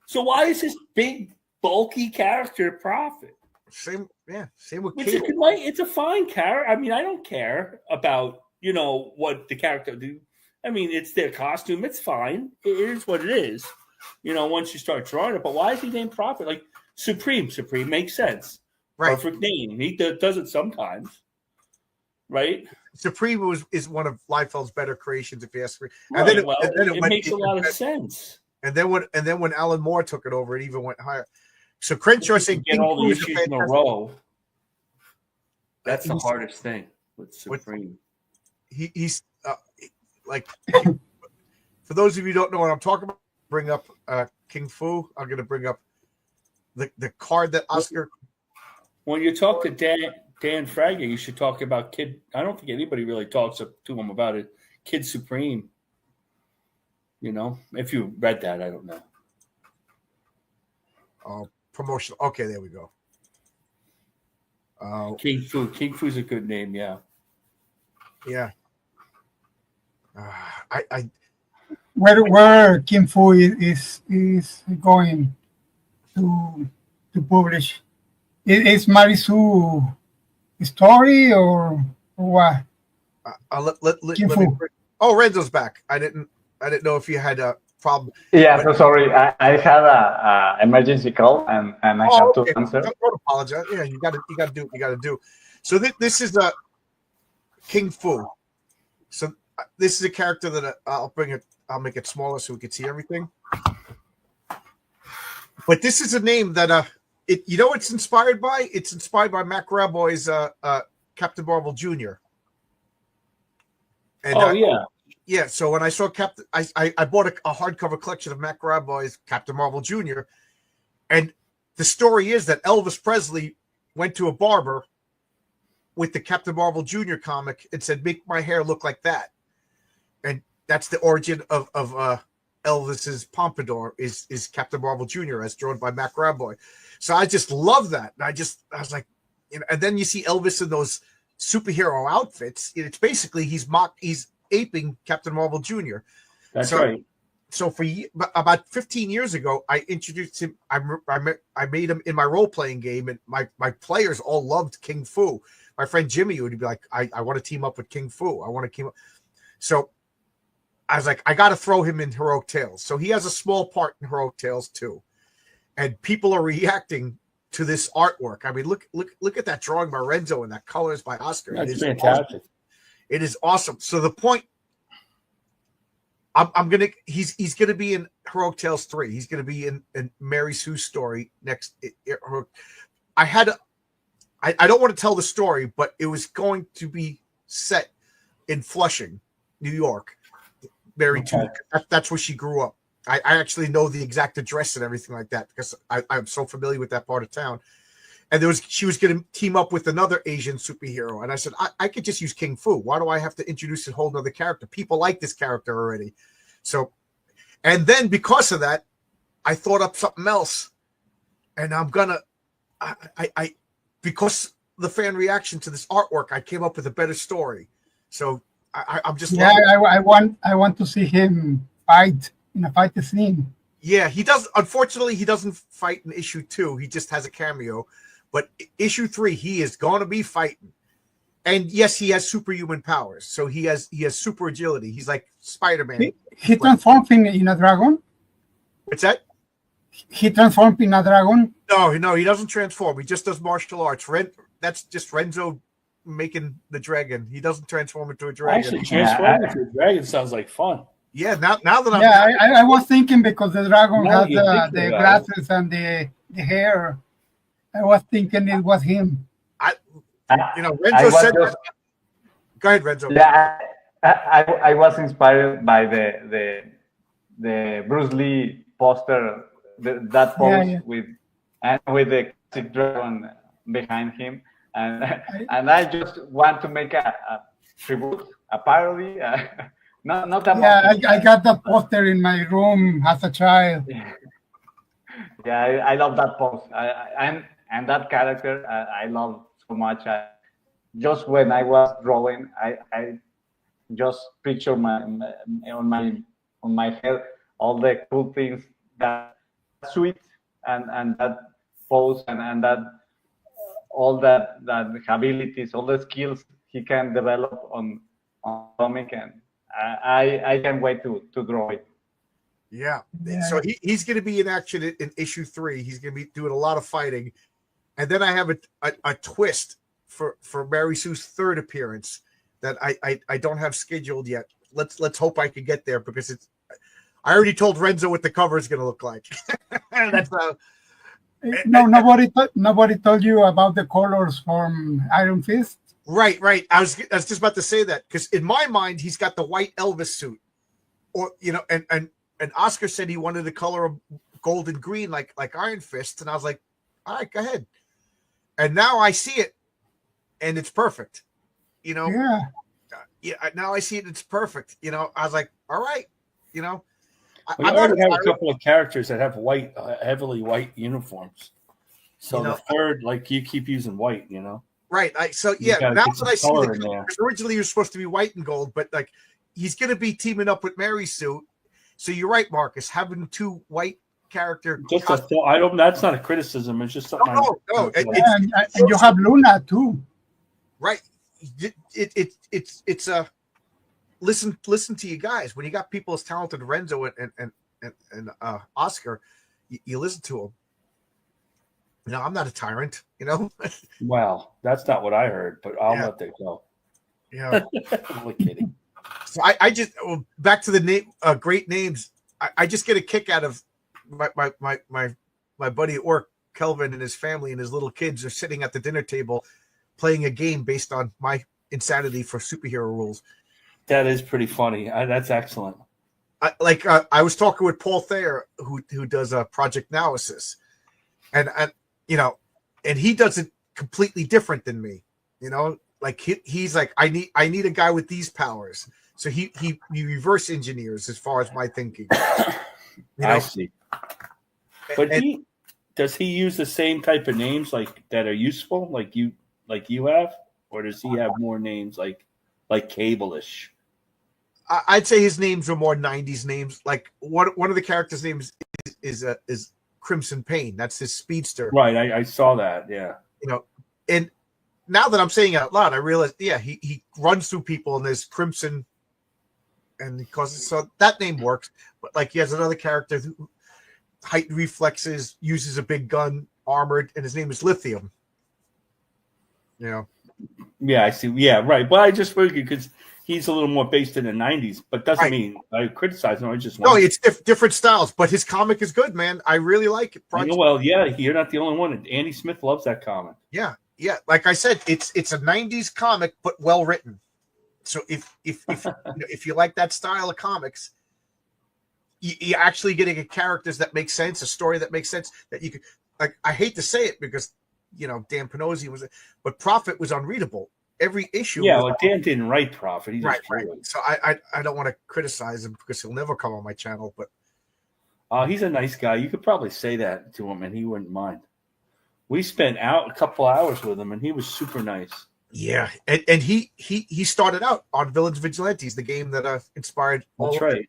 So why is this big, bulky character prophet? Same with Cable. It's a fine character. I mean, I don't care about what the character do. I mean, it's their costume. It's fine. It is what it is. Once you start drawing it. But why is he named Prophet? Like Supreme makes sense. Right. Perfect name. He does it sometimes. Right? Supreme is one of Liefeld's better creations, if you ask me. And then it makes a lot of sense. And then when Alan Moore took it over, it even went higher. So Crenshaw saying get all the issues in a row. That's the hardest thing with Supreme. He's like, for those of you who don't know what I'm talking about, bring up King Fu. I'm going to bring up the card that Oscar. When you talk to Dan Fraga, you should talk about Kid. I don't think anybody really talks to him about it. Kid Supreme. If you read that, I don't know. Promotional. Okay, there we go. King Fu. King Fu's a good name. Yeah. Yeah. Where Kim Fu is going to publish? Is Marisu story or what? Let me Renzo's back. I didn't know if you had a problem. Yeah, so sorry. I had a emergency call and I have to answer. Don't apologize. Yeah, you got to do what you got to do. So this is a King Fu. So this is a character that I'll bring it. I'll make it smaller so we can see everything. But this is a name that it's inspired by. It's inspired by Mac Raboy's Captain Marvel Jr. And, yeah. So when I saw Captain, I bought a hardcover collection of Mac Raboy's Captain Marvel Jr. And the story is that Elvis Presley went to a barber with the Captain Marvel Jr. comic and said, "Make my hair look like that." And that's the origin of Elvis's pompadour is Captain Marvel Jr. as drawn by Mac Raboy. So I just love that. And I was like, and then you see Elvis in those superhero outfits. It's basically he's aping Captain Marvel Jr. That's right. So for about 15 years ago, I introduced him. I made him in my role playing game, and my players all loved King Fu. My friend Jimmy would be like, "I want to team up with King Fu. I want to team up." So I was like, I got to throw him in Heroic Tales. So he has a small part in Heroic Tales too, and people are reacting to this artwork. I mean, look at that drawing by Renzo and that colors by Oscar. That's fantastic. Awesome. It is awesome. So the point. He's gonna be in Heroic Tales 3. He's gonna be in Mary Sue's story next. I don't want to tell the story, but it was going to be set in Flushing, New York. Mary Sue, that's where she grew up. I actually know the exact address and everything like that because I'm so familiar with that part of town. And she was going to team up with another Asian superhero. And I said, I could just use King Fu. Why do I have to introduce a whole nother character? People like this character already. So, and then because of that, I thought up something else. And I'm going to, because the fan reaction to this artwork, I came up with a better story. So I'm just. Yeah, I want to see him fight in a fight scene. Yeah, he does. Unfortunately, he doesn't fight in issue 2. He just has a cameo. But issue 3, he is going to be fighting, and yes, he has superhuman powers. So he has super agility. He's like Spider-Man. He transforms in a dragon. What's that? He transforms in a dragon. No, he doesn't transform. He just does martial arts. That's just Renzo making the dragon. He doesn't transform into a dragon. Actually, transforming into a dragon sounds like fun. Yeah, now that I'm. Yeah, I was thinking because the dragon has the glasses and the hair. I was thinking it was him. Renzo said. Go ahead, Renzo. Yeah, I was inspired by the Bruce Lee poster, that pose with the classic dragon behind him, and I just want to make a tribute, a parody. Not that. Yeah, I got that poster in my room as a child. Yeah, I love that pose. And that character, I love so much. Just when I was drawing, I just picture on my head all the cool things, that suit and that pose and that all that abilities, all the skills he can develop on comic, and I can't wait to draw it. Yeah. So he's going to be in action in issue 3. He's going to be doing a lot of fighting. And then I have a twist for Mary Sue's 3rd appearance that I don't have scheduled yet. Let's hope I can get there because I already told Renzo what the cover is going to look like. That's nobody told you about the colors from Iron Fist. Right. I was just about to say that because in my mind he's got the white Elvis suit, or and Oscar said he wanted the color of gold and green like Iron Fist, and I was like, all right, go ahead. And now I see it, and it's perfect. Yeah. Now I see it; it's perfect. I was like, all right. We already have a couple of characters that have white, heavily white uniforms. So the 3rd, like you keep using white, Right. Now that I see because originally he was supposed to be white and gold, but like he's going to be teaming up with Mary Sue. So you're right, Marcus, having 2 white character. That's not a criticism. It's just something. No. And you have Luna too. Right. It's a listen to you guys. When you got people as talented as Renzo and Oscar, you listen to them. I'm not a tyrant. Well, that's not what I heard, but I'll let that go. Yeah. I'm only kidding. So I just back to the name, great names. I just get a kick out of my buddy at work, Kelvin, and his family and his little kids are sitting at the dinner table playing a game based on my insanity for superhero rules. That is pretty funny. That's excellent. I was talking with Paul Thayer, who does a Project Analysis, and and he does it completely different than me. Like he's like, I need a guy with these powers. So he reverse engineers as far as my thinking. I see. But does he use the same type of names like that are useful, like you have, or does he have more names like Cable-ish? I'd say his names are more 90s names. Like one of the characters' names is Crimson Pain. That's his speedster. Right. I saw that. Yeah. And now that I'm saying it out loud, I realize, yeah, he runs through people and there's Crimson, and so that name works. But like he has another character who heightened reflexes, uses a big gun, armored, and his name is Lithium. Yeah, I see. Yeah, right. Well, I just figured because he's a little more based in the 90s, but doesn't mean I criticize him. I just it's different styles, but his comic is good, man. I really like it. Well, yeah, you're not the only one. Andy Smith loves that comic. Yeah. Like I said, it's a 90s comic, but well written. So if you like that style of comics, you're actually getting a characters that make sense, a story that makes sense, that you could, like, I hate to say it because Dan Panozzi but Prophet was unreadable. Every issue. Yeah, well, Dan didn't write Prophet. He just right. So I don't want to criticize him because he'll never come on my channel. But he's a nice guy. You could probably say that to him, and he wouldn't mind. We spent a couple hours with him, and he was super nice. Yeah, and he started out on Villains Vigilantes, the game that inspired. That's right.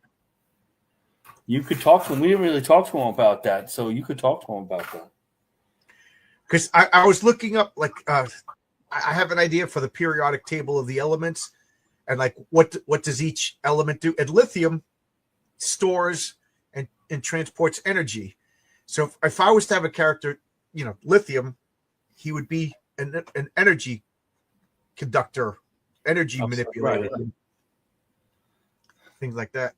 You could talk to him. We didn't really talk to him about that, so you could talk to him about that. Because I was looking up, like, I have an idea for the periodic table of the elements, and like what does each element do? And lithium stores and transports energy. So if I was to have a character, lithium, he would be an energy conductor, energy manipulator, right. Things like that.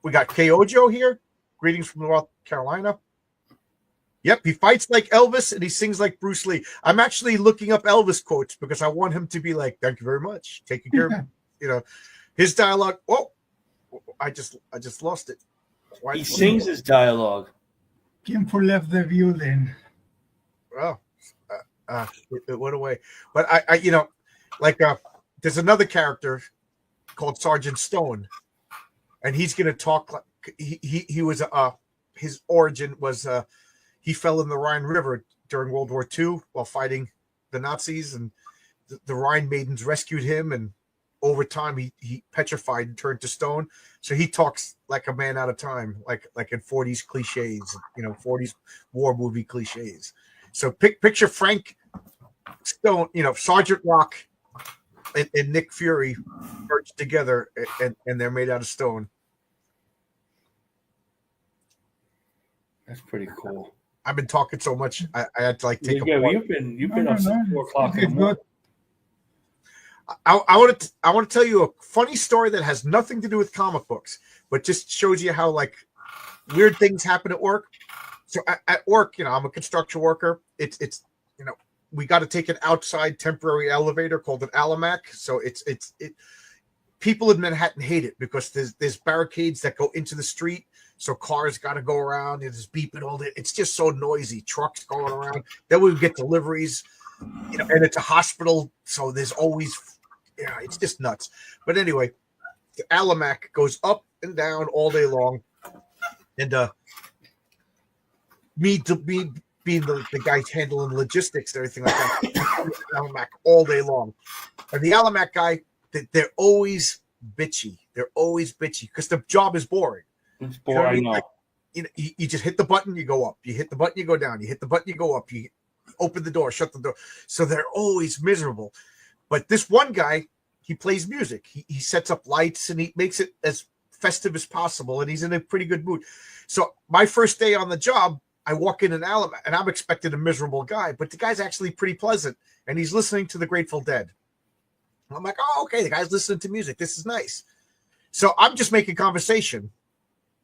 We got Keojo here. Greetings from North Carolina. Yep, he fights like Elvis and he sings like Bruce Lee. I'm actually looking up Elvis quotes because I want him to be like, "Thank you very much, taking care of me." His dialogue. Oh, I just lost it. He sings his dialogue. Tiempo left the building. Oh, it went away. But I there's another character called Sergeant Stone, and he's going to talk like he was his origin was he fell in the Rhine River during World War II while fighting the Nazis, and the Rhine maidens rescued him, and over time he petrified and turned to stone. So he talks like a man out of time, like in 40s cliches, 40s war movie cliches. So picture Frank Stone, Sergeant Rock and Nick Fury merged together, and they're made out of stone. That's pretty cool. I've been talking so much, I had to take a break. You've been up since 4 o'clock in the morning. I want to tell you a funny story that has nothing to do with comic books, but just shows you how like weird things happen at work. So at work, I'm a construction worker. It's we got to take an outside temporary elevator called an Alamac. So it people in Manhattan hate it because there's barricades that go into the street. So cars got to go around and it's beeping all day. It's just so noisy. Trucks going around. Then we get deliveries, and it's a hospital. So there's always, it's just nuts. But anyway, the Alamac goes up and down all day long. And me being the guy handling logistics and everything like that, Alamac all day long. And the Alamac guy, they're always bitchy. They're always bitchy because the job is boring. It's boring. You just hit the button, you go up. You hit the button, you go down. You hit the button, you go up. You open the door, shut the door. So they're always miserable. But this one guy, he plays music. He sets up lights and he makes it as festive as possible. And he's in a pretty good mood. So my first day on the job, I walk in an Alabama and I'm expecting a miserable guy, but the guy's actually pretty pleasant. And he's listening to the Grateful Dead. I'm like, oh, okay, the guy's listening to music. This is nice. So I'm just making conversation.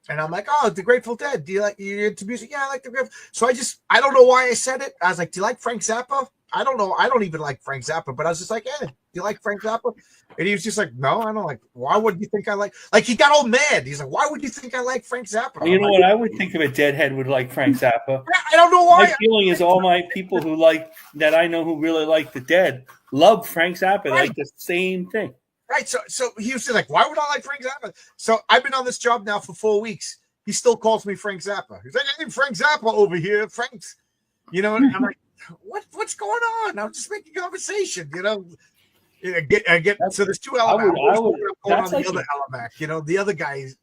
And I'm like, oh, the Grateful Dead. Do you like, you into music? Yeah, I like the Grateful. So I don't know why I said it. I was like, do you like Frank Zappa? I don't know. I don't even like Frank Zappa, but I was just like, do you like Frank Zappa? And he was just like, no, I don't like. Why would you think I like? Like he got all mad. He's like, why would you think I like Frank Zappa? You know what? I would think of a deadhead would like Frank Zappa. I don't know why. My feeling is all my people who like that I know who really like the Dead love Frank Zappa. Right. Like the same thing. Right. So he was like, why would I like Frank Zappa? So I've been on this job now for 4 weeks. He still calls me Frank Zappa. He's like, hey, Frank Zappa over here. Frank's, you know, and I'm like, what's going on? I'm just making conversation, you know. I get so there's two elements. That's like the other element, you know, the other guy is,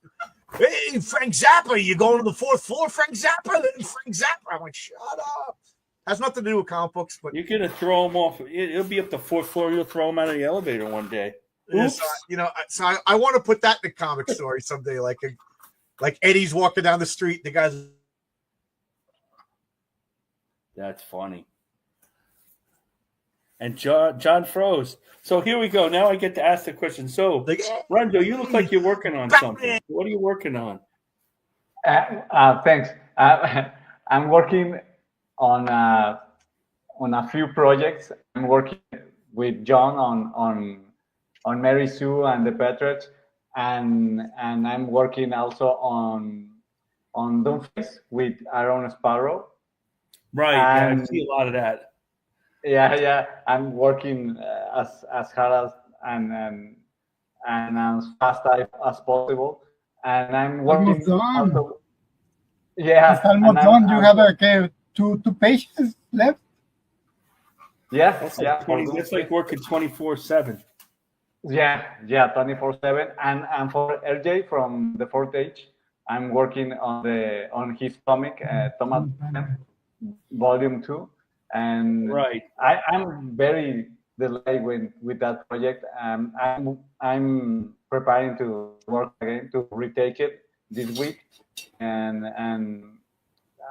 hey, Frank Zappa, you going to the 4th floor, Frank Zappa? Then Frank Zappa. I'm like, shut up. Has nothing to do with comic books, but you're gonna throw him off. It'll be up the 4th floor. You'll throw him out of the elevator one day. Yeah, so, you know, so I want to put that in a comic story someday, like Eddie's walking down the street, the guy's. That's funny. And John froze. So here we go. Now I get to ask the question. So, Rondo, you look like you're working on something. What are you working on? Thanks. I'm working on a few projects. I'm working with John on Mary Sue and the Petrich, and I'm working also on Doomface with Aaron Sparrow. Right. And, yeah, I see a lot of that. Yeah. I'm working as hard and as fast as possible, and I'm working. Also, yeah, it's almost done. You have two pages left. Yeah, that's yeah. It's like working 24/7. Yeah, 24/7. And for RJ from the 4th Age, I'm working on his comic, Thomas Volume 2. And right, I'm very delighted with that project. I'm preparing to work again to retake it this week, and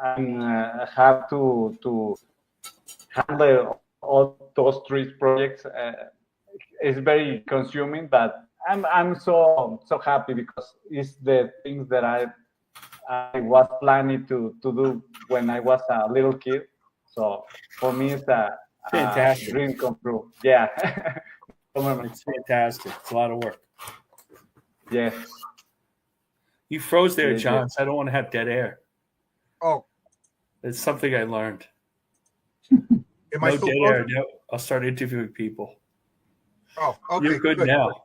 I have to handle all those 3 projects. It's very consuming, but I'm so happy because it's the things that I was planning to do when I was a little kid. So for me, it's a dream come true. Yeah. It's fantastic. It's a lot of work. Yes. You froze there, John. So I don't want to have dead air. Oh. It's something I learned. Am I no still dead air. No, I'll start interviewing people. Oh, okay. You're good now.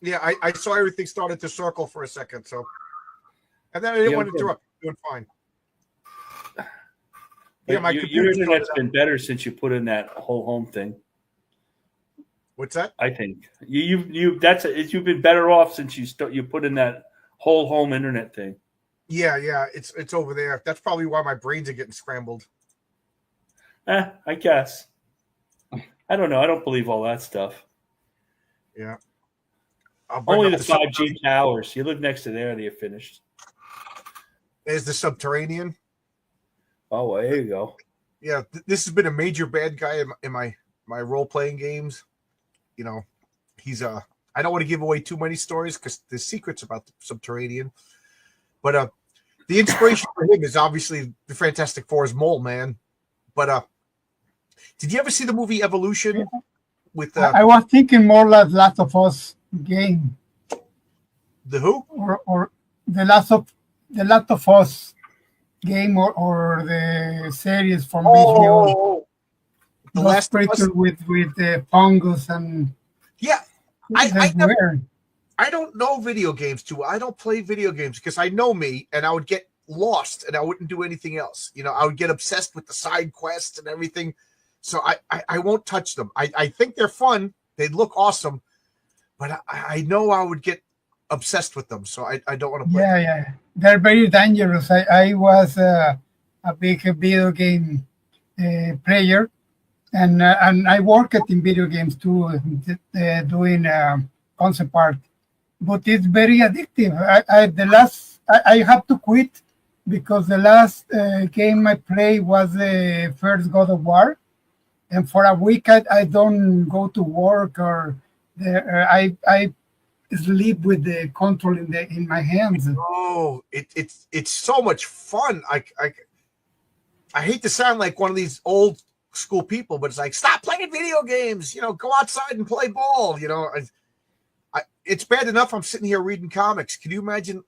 Yeah, I saw everything started to circle for a second. So, and then I didn't want to interrupt. Doing fine. Yeah, my your internet's been better since you put in that whole home thing. What's that? I think you've been better off since you put in that whole home internet thing. Yeah, it's over there. That's probably why my brains are getting scrambled. I guess. I don't know. I don't believe all that stuff. Yeah. Only the 5G towers. You live next to there, they're finished. There's the Subterranean. Oh, well, there you go. Yeah, this has been a major bad guy in my role-playing games. You know, he's I don't want to give away too many stories because there's secrets about the Subterranean. But the inspiration for him is obviously the Fantastic Four's Mole Man. But did you ever see the movie Evolution? With I was thinking more like Last of Us game. The who? Or the Last of Us game or the series from HBO. The Last creatures with the fungus and I don't know video games too. I don't play video games because I know me, and I would get lost and I wouldn't do anything else. You know, I would get obsessed with the side quests and everything. So I won't touch them. I think they're fun. They'd look awesome, but I know I would get obsessed with them. So I don't want to play. Yeah. They're very dangerous. I was a big video game player, and I worked in video games too, doing concept art. But it's very addictive. I have to quit because the last game I played was the first God of War, and for a week I don't go to work or I sleep with the control in my hands. Oh, it's so much fun. I hate to sound like one of these old school people, but it's like, stop playing video games. Go outside and play ball. It's bad enough I'm sitting here reading comics. Can you imagine?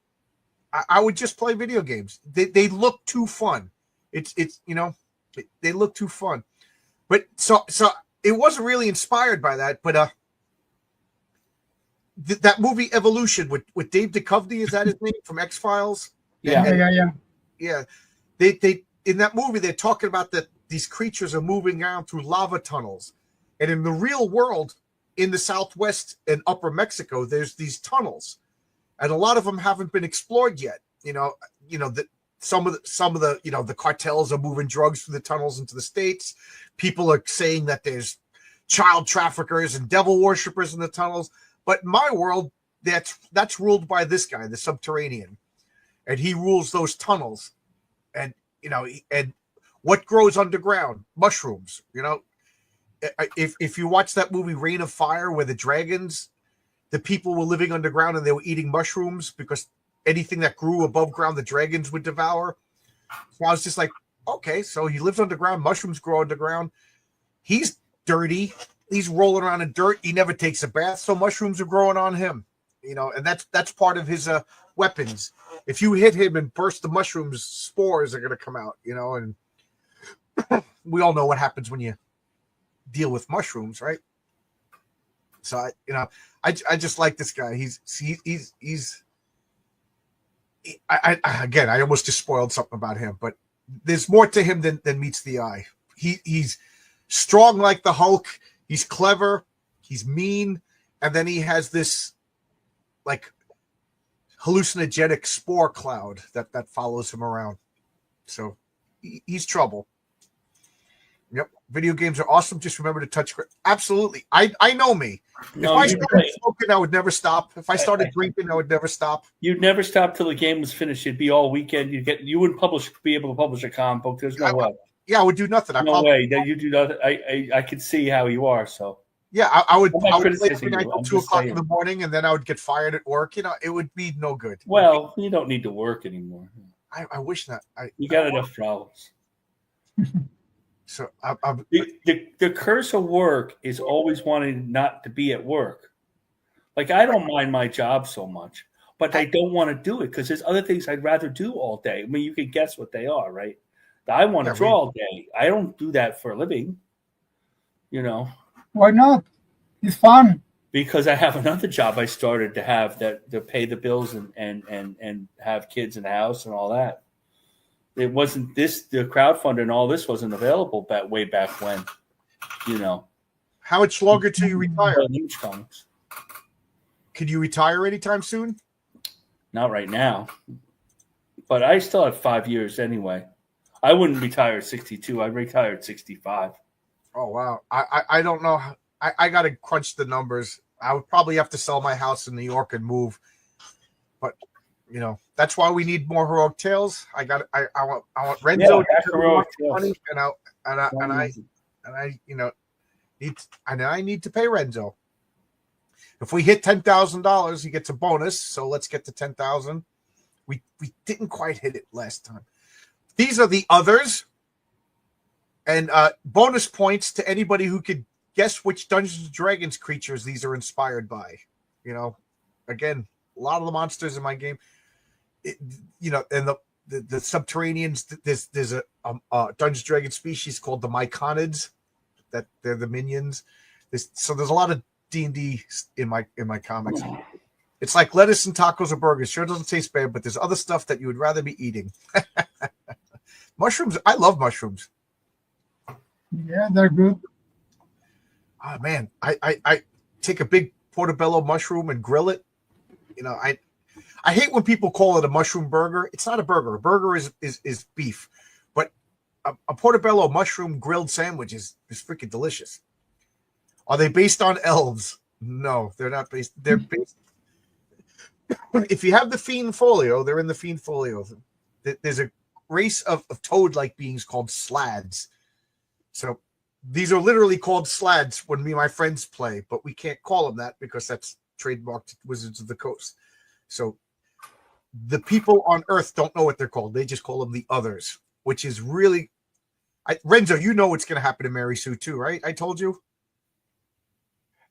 I would just play video games. They look too fun. They look too fun. But so it wasn't really inspired by that. But that movie Evolution with Dave Duchovny, is that his name, from X-Files? Yeah. They in that movie they're talking about that these creatures are moving around through lava tunnels, and in the real world, in the Southwest and Upper Mexico, there's these tunnels, and a lot of them haven't been explored yet. That some of the the cartels are moving drugs through the tunnels into the States. People are saying that there's child traffickers and devil worshippers in the tunnels. But in my world, that's ruled by this guy, the Subterranean, and he rules those tunnels. And and what grows underground? Mushrooms. If you watch that movie Reign of Fire, where the people were living underground and they were eating mushrooms because anything that grew above ground, the dragons would devour. So I was just like, okay, so he lives underground. Mushrooms grow underground. He's dirty. He's rolling around in dirt. He never takes a bath, so mushrooms are growing on him. And that's part of his weapons. If you hit him and burst the mushrooms, spores are going to come out. And we all know what happens when you deal with mushrooms, right? So I just like this guy. I almost just spoiled something about him, but there's more to him than meets the eye. He's strong like the Hulk. He's clever. He's mean, and then he has this like hallucinogenic spore cloud that follows him around. So he's trouble. Yep. Video games are awesome. Just remember to touch. Absolutely. I know me. If I started smoking, I would never stop. If I started drinking, I would never stop. You'd never stop till the game was finished. It'd be all weekend. You wouldn't be able to publish a comic book. There's no way. Yeah, I would do nothing. No way that you do nothing. I could see how you are. So yeah, I would play criticizing every night you. till I'm 2 just o'clock saying. in the morning, and then I would get fired at work. It would be no good. Well, you don't need to work anymore. I wish not. You got enough problems. So the curse of work is always wanting not to be at work. Like, I don't mind my job so much, but I don't want to do it because there's other things I'd rather do all day. I mean, you can guess what they are, right? I want to draw all day. I don't do that for a living. Why not? It's fun. Because I have another job I started to have that to pay the bills and have kids in the house and all that. It wasn't the crowdfunding and all this wasn't available way back when. how much longer till you retire? Comics. Could you retire anytime soon? Not right now, but I still have 5 years anyway. I wouldn't retire at 62. I'd retire at 65. Oh wow, I don't know. I got to crunch the numbers. I would probably have to sell my house in New York and move, but that's why we need more heroic tales. I want Renzo to get heroic money, and I need to pay Renzo. If we hit $10,000, he gets a bonus. So let's get to 10,000. We didn't quite hit it last time. These are the others, and bonus points to anybody who could guess which Dungeons and Dragons creatures these are inspired by. Again, a lot of the monsters in my game, and the Subterraneans. There's a Dungeons and Dragons species called the Myconids. That they're the minions. So there's a lot of D&D in my comics. It's like lettuce and tacos or burgers. Sure doesn't taste bad, but there's other stuff that you would rather be eating. Mushrooms. I love mushrooms. Yeah, they're good. Oh man, I take a big portobello mushroom and grill it. I hate when people call it a mushroom burger. It's not a burger. A burger is beef, but a portobello mushroom grilled sandwich is freaking delicious. Are they based on elves? No, they're not based. They're based. If you have the Fiend Folio, they're in the Fiend Folio. There's a race of toad-like beings called slads. So these are literally called slads when me and my friends play, but we can't call them that because that's trademarked Wizards of the Coast. So the people on Earth don't know what they're called. They just call them the others, which is really Renzo, you know what's going to happen to Mary Sue too, right? I told you.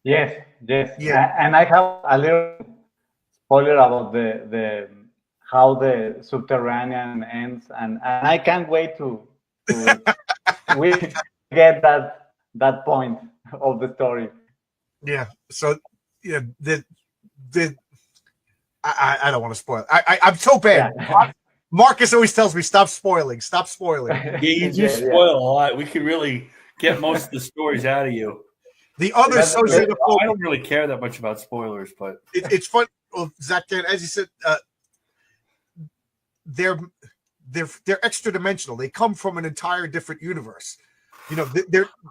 Yes, yes. Yeah. And I have a little spoiler about the how the subterranean ends, and I can't wait to we get that point of the story. Yeah. So yeah, I don't want to spoil. I'm so bad. Yeah. Marcus always tells me stop spoiling. Stop spoiling. Yeah, you do Yeah. spoil a lot. We can really get most of the stories out of you. The other That's- sociophobic. I don't really care that much about spoilers, but It's fun. Well, Zach, as you said, they're extra dimensional. They come from an entire different universe. You know,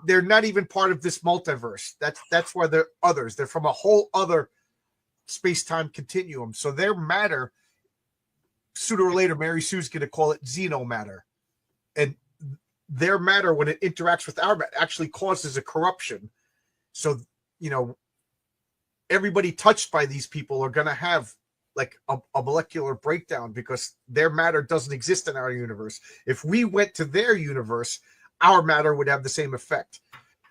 they're not even part of this multiverse. That's why they're others. They're from a whole other space-time continuum. So their matter, sooner or later, Mary Sue's going to call it xenomatter, and their matter, when it interacts with our matter, actually causes a corruption. So, you know, everybody touched by these people are going to have like a molecular breakdown because their matter doesn't exist in our universe. If we went to their universe, our matter would have the same effect.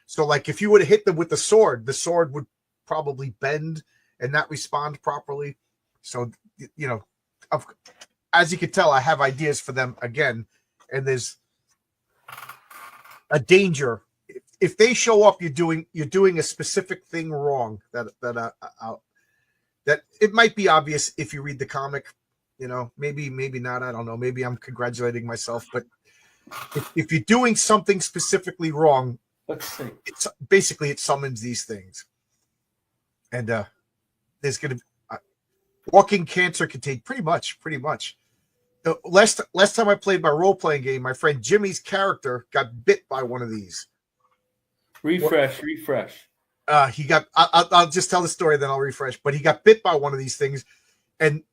So, like, if you would have hit them with the sword would probably bend and not respond properly. So, you know, as you can tell, I have ideas for them again, and there's a danger. If they show up, you're doing a specific thing wrong. That it might be obvious if you read the comic. You know, maybe not. I don't know. Maybe I'm congratulating myself, but if you're doing something specifically wrong, let's see. it's basically it summons these things, and there's going to walking cancer contained pretty much. The last time I played my role-playing game, my friend Jimmy's character got bit by one of these. Refresh. He got. I'll just tell the story, then I'll refresh. But he got bit by one of these things, and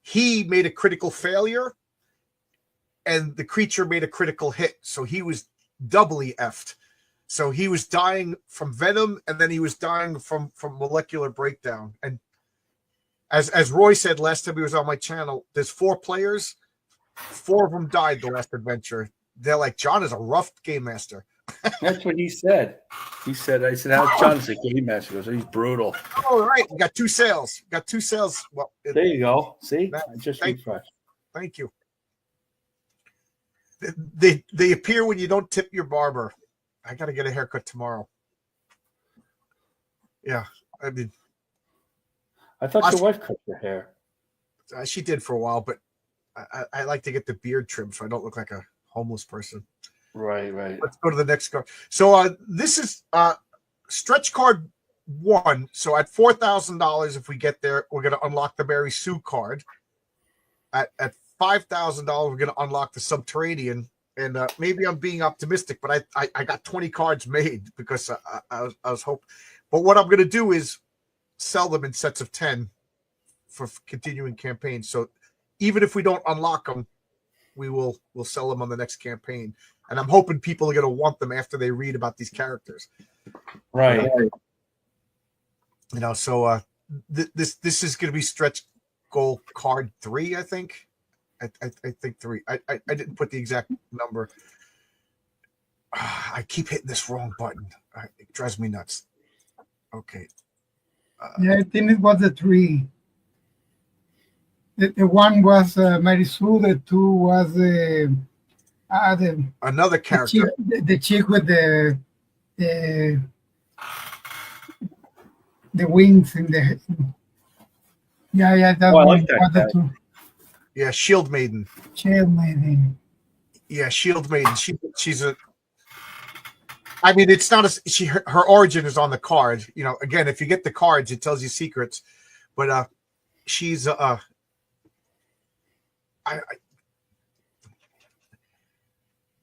he made a critical failure, and the creature made a critical hit. So he was doubly effed. So he was dying from venom, and then he was dying from molecular breakdown. And as Roy said last time he was on my channel, there's 4 players. 4 of them died the last adventure. They're like, John is a rough game master. That's what he said. I said, how's John's a game master? He goes, he's brutal. Oh, right. We got 2 sales. Well, There you go. See? That- I just thank- refreshed. Thank you. They appear when you don't tip your barber. I got to get a haircut tomorrow. Yeah. I mean, I thought your wife cut your hair. she did for a while, but I like to get the beard trimmed so I don't look like a homeless person. Right. Let's go to the next card. So this is stretch card 1. So at $4,000, if we get there, we're going to unlock the Mary Sue card. At $5,000, we're going to unlock the Subterranean. And maybe I'm being optimistic, but I got 20 cards made because I was hoping. But what I'm going to do is sell them in sets of 10 for continuing campaigns. So even if we don't unlock them, we'll sell them on the next campaign. And I'm hoping people are going to want them after they read about these characters. Right. You know, so this is going to be stretch goal card 3, I think. I think 3. I didn't put the exact number. I keep hitting this wrong button. It drives me nuts. Okay. Yeah, I think it was the 3. The 1 was Mary Sue. The 2 was the another character. The chick with the wings in the. Yeah, that Oh, I one like that was the guy. 2. Yeah, Shield Maiden. Chill, maybe. Yeah, Shield Maiden. She's a. I mean, it's not a. Her origin is on the card. You know, again, if you get the cards, it tells you secrets. But she's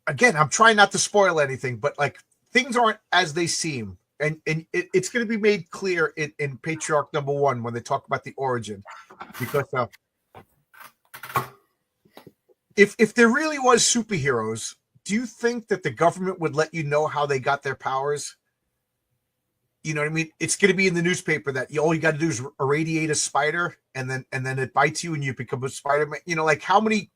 again, I'm trying not to spoil anything, but like things aren't as they seem, and it's going to be made clear in Patriarch number 1 when they talk about the origin, because if there really was superheroes, do you think that the government would let you know how they got their powers? You know what I mean? It's going to be in the newspaper that all you got to do is irradiate a spider, and then it bites you, and you become a Spider-Man. You know, like how many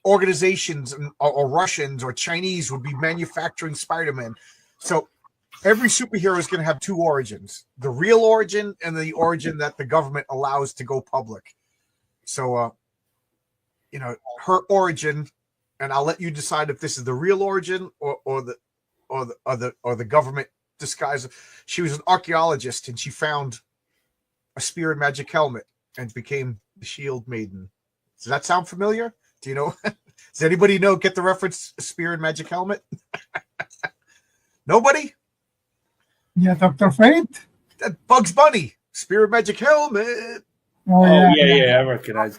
organizations or Russians or Chinese would be manufacturing Spider-Man? So every superhero is going to have two origins: the real origin and the origin that the government allows to go public. So, you know, her origin, and I'll let you decide if this is the real origin or the government disguise. She was an archaeologist, and she found a spear and magic helmet and became the Shield Maiden. Does that sound familiar? Do you know? Does anybody know? Get the reference? Spear and magic helmet. Nobody. Yeah, Dr. Fate. Bugs Bunny. Spear and magic helmet. Oh yeah, I recognize.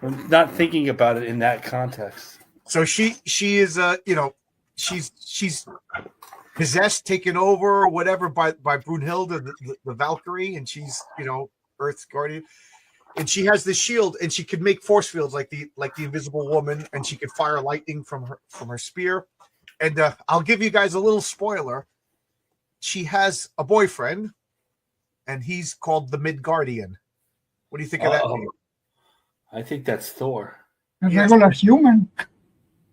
I'm not thinking about it in that context. So she is you know, she's possessed, taken over, or whatever by Brunhilde, the Valkyrie, and she's, you know, Earth's guardian. And she has this shield, and she could make force fields like the Invisible Woman, and she could fire lightning from her spear. And I'll give you guys a little spoiler. She has a boyfriend, and he's called the Midgardian. What do you think of that name? I think that's Thor. A regular human.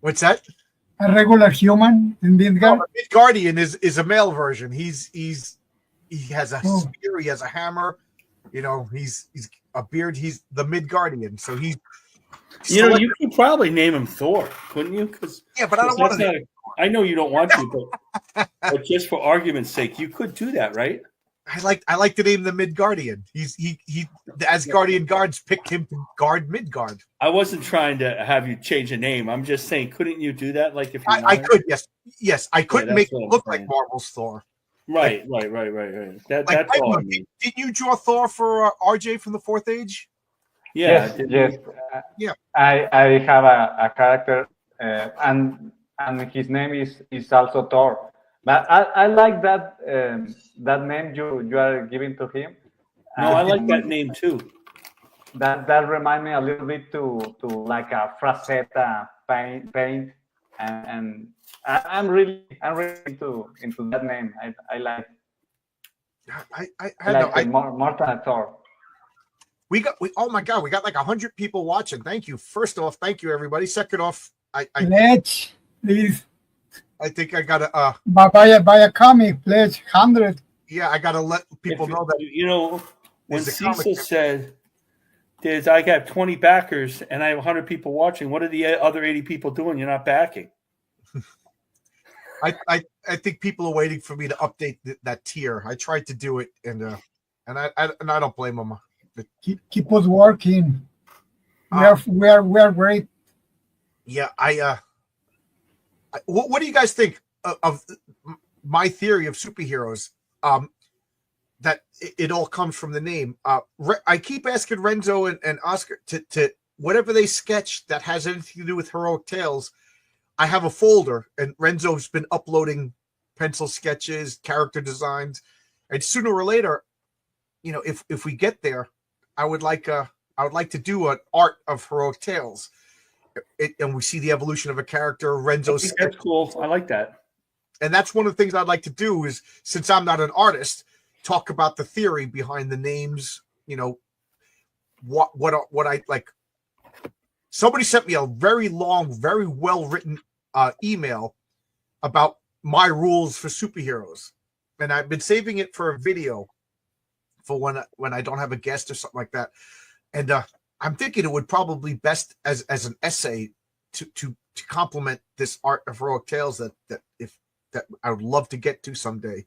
What's that? A regular human in Midgard. No, Midgardian is a male version. He has a spear, he has a hammer, you know, he's a beard, he's the Midgardian. So he's, you know, you could probably name him Thor, couldn't you? Yeah, but I don't want to. I know you don't want to, but just for argument's sake, you could do that, right? I like to name the Midgardian. The Asgardian guards picked him to guard Midgard. I wasn't trying to have you change a name. I'm just saying, couldn't you do that? Like if you I could, yes, I couldn't make it look like Marvel's Thor. Right. That's all I mean. Didn't you draw Thor for RJ from the Fourth Age? Yeah, yes. Yeah. I have a character, and his name is also Thor. But I like that that name you are giving to him. No, I like that name too. That reminds me a little bit to like a Frazetta paint, and I'm really into that name. I like. I like more than a Thor. Oh my God, we got like 100 people watching. Thank you. First off, thank you everybody. Second off, Pledge, please. I think I gotta buy a comic, pledge 100. Yeah, I gotta let people know that. You know, when Cecil said, I got 20 backers and I have 100 people watching, what are the other 80 people doing? You're not backing. I think people are waiting for me to update that tier. I tried to do it, and I don't blame them. Keep us working. We are great. Yeah, what do you guys think of my theory of superheroes? That it all comes from the name. I keep asking Renzo and Oscar to whatever they sketch that has anything to do with heroic tales. I have a folder, and Renzo's been uploading pencil sketches, character designs, and sooner or later, you know, if we get there, I would like to do an art of heroic tales. And we see the evolution of a character. Renzo's that's cool. I like that. And that's one of the things I'd like to do is, since I'm not an artist, talk about the theory behind the names. You know, what I like. Somebody sent me a very long, very well written email about my rules for superheroes, and I've been saving it for a video for when I don't have a guest or something like that. And I'm thinking it would probably best as an essay to complement this art of heroic tales that I would love to get to someday.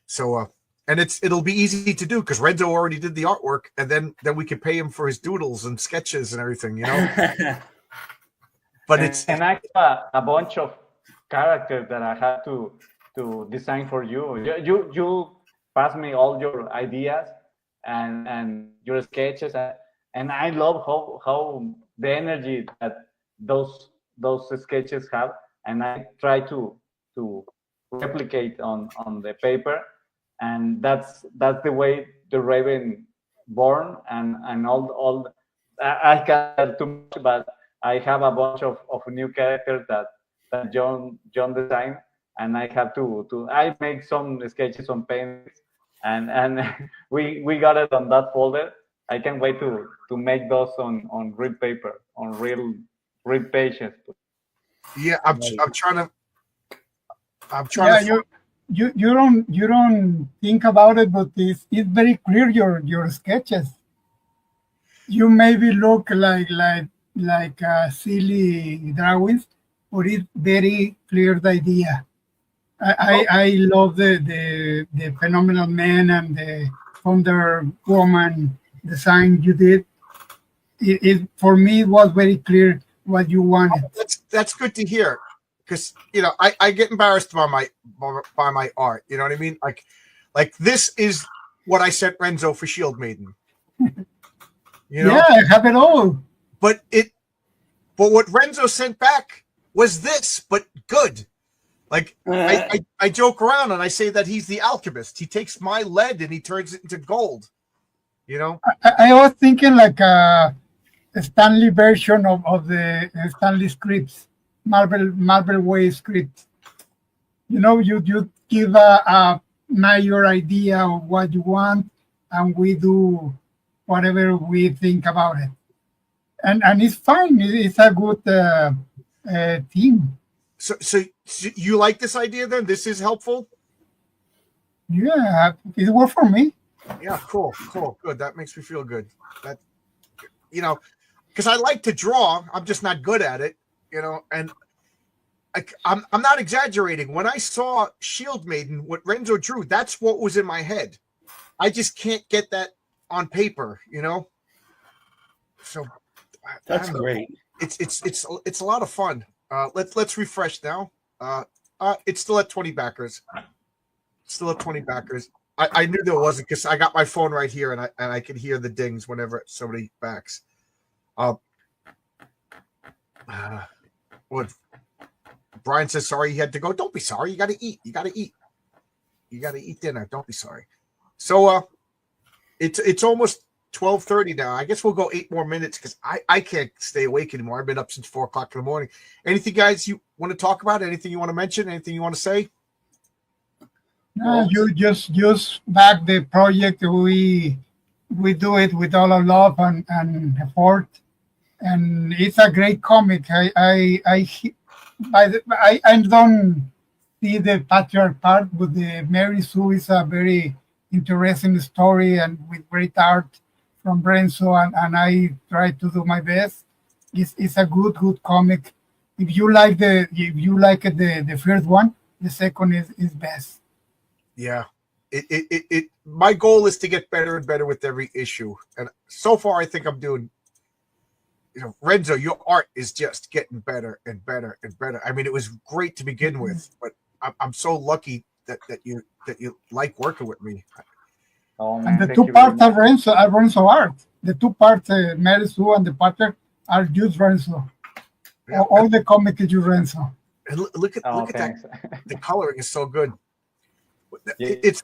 So and it'll be easy to do because Renzo already did the artwork, and then we can pay him for his doodles and sketches and everything, you know. But and I have a bunch of characters that I have to design for you. You pass me all your ideas and your sketches. And I love how the energy that those sketches have, and I try to replicate on the paper, and that's the way the Raven born and all. I can't tell too much, but I have a bunch of new characters that John designed, and I have to I make some sketches on paintings, and we got it on that folder. I can't wait to make those on real paper, on real pages. Yeah, I'm trying to. Yeah, you don't think about it, but it's very clear your sketches. You maybe look like silly drawings, but it's very clear the idea. I love the phenomenal man and the Wonder Woman design you did. It for me it was very clear what you wanted. That's good to hear, because I get embarrassed by my art. You know what I mean? Like this is what I sent Renzo for Shield Maiden. Yeah, I have it all. But what Renzo sent back was this, but good. Like I joke around and I say that he's the alchemist. He takes my lead and he turns it into gold. I was thinking like a Stanley version of the Stanley scripts, Marvel way scripts. You give a major idea of what you want, and we do whatever we think about it, and it's fine. It's a good team. So you like this idea then? This is helpful? Yeah, it worked for me. Yeah, cool, good. That makes me feel good. That because I like to draw, I'm just not good at it, and I'm not exaggerating. When I saw Shield Maiden, what Renzo drew, that's what was in my head. I just can't get that on paper, So That's great. It's a lot of fun. Let's refresh now. It's still at 20 backers. I knew there wasn't, because I got my phone right here and I could hear the dings whenever somebody backs. What? Brian says sorry he had to go. Don't be sorry. You got to eat. You got to eat dinner. Don't be sorry. So it's almost 12:30 now. I guess we'll go 8 more minutes because I can't stay awake anymore. I've been up since 4 o'clock in the morning. Anything, guys, you want to talk about? Anything you want to mention? Anything you want to say? No, you just back the project. We do it with all our love and effort, and it's a great comic. I don't see the patriarch part, but the Mary Sue is a very interesting story and with great art from Renzo, and I try to do my best. It's a good comic. If you like the first one, the second is best. Yeah. It my goal is to get better and better with every issue. And so far I think I'm doing, Renzo, your art is just getting better and better and better. I mean, it was great to begin with, but I'm so lucky that you like working with me. Oh, man, And the thank two you very parts much. are Renzo art. The two parts, Mary Sue and the Patrick, are just Renzo. Yeah. All the comic is just Renzo. And look at Thanks. that. The coloring is so good. Yeah. It's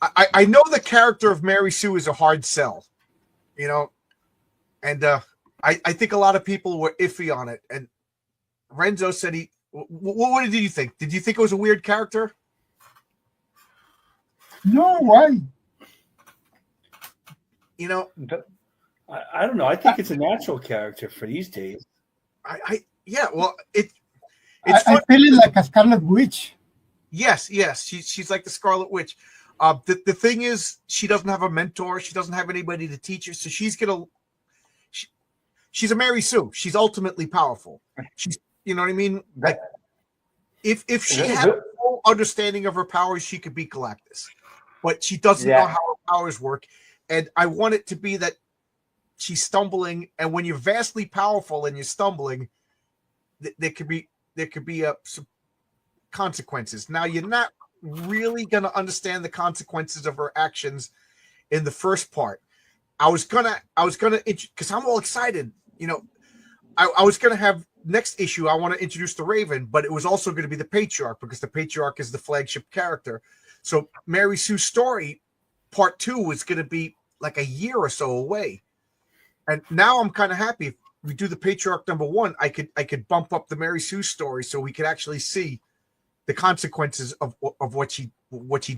I know the character of Mary Sue is a hard sell, and I think a lot of people were iffy on it. And Renzo said what did you think? Did you think it was a weird character? No, why? I don't know. I think it's a natural character for these days. Yeah, well, it's I feel it like a Scarlet Witch. Yes, she's like the Scarlet Witch. The thing is, she doesn't have a mentor. She doesn't have anybody to teach her. So she's a Mary Sue. She's ultimately powerful. She's, you know what I mean? Like, if she had a full understanding of her powers, she could be Galactus. But she doesn't know how her powers work. And I want it to be that she's stumbling. And when you're vastly powerful and you're stumbling, there could be some consequences. Now, you're not really going to understand the consequences of her actions in the first part. I was gonna because I'm all excited. I was gonna have next issue. I want to introduce the Raven, but it was also going to be the Patriarch, because the Patriarch is the flagship character. So Mary Sue's story, part 2, was going to be like a year or so away. And now I'm kind of happy. we do the Patriarch #1, I could bump up the Mary Sue story so we could actually see the consequences of what she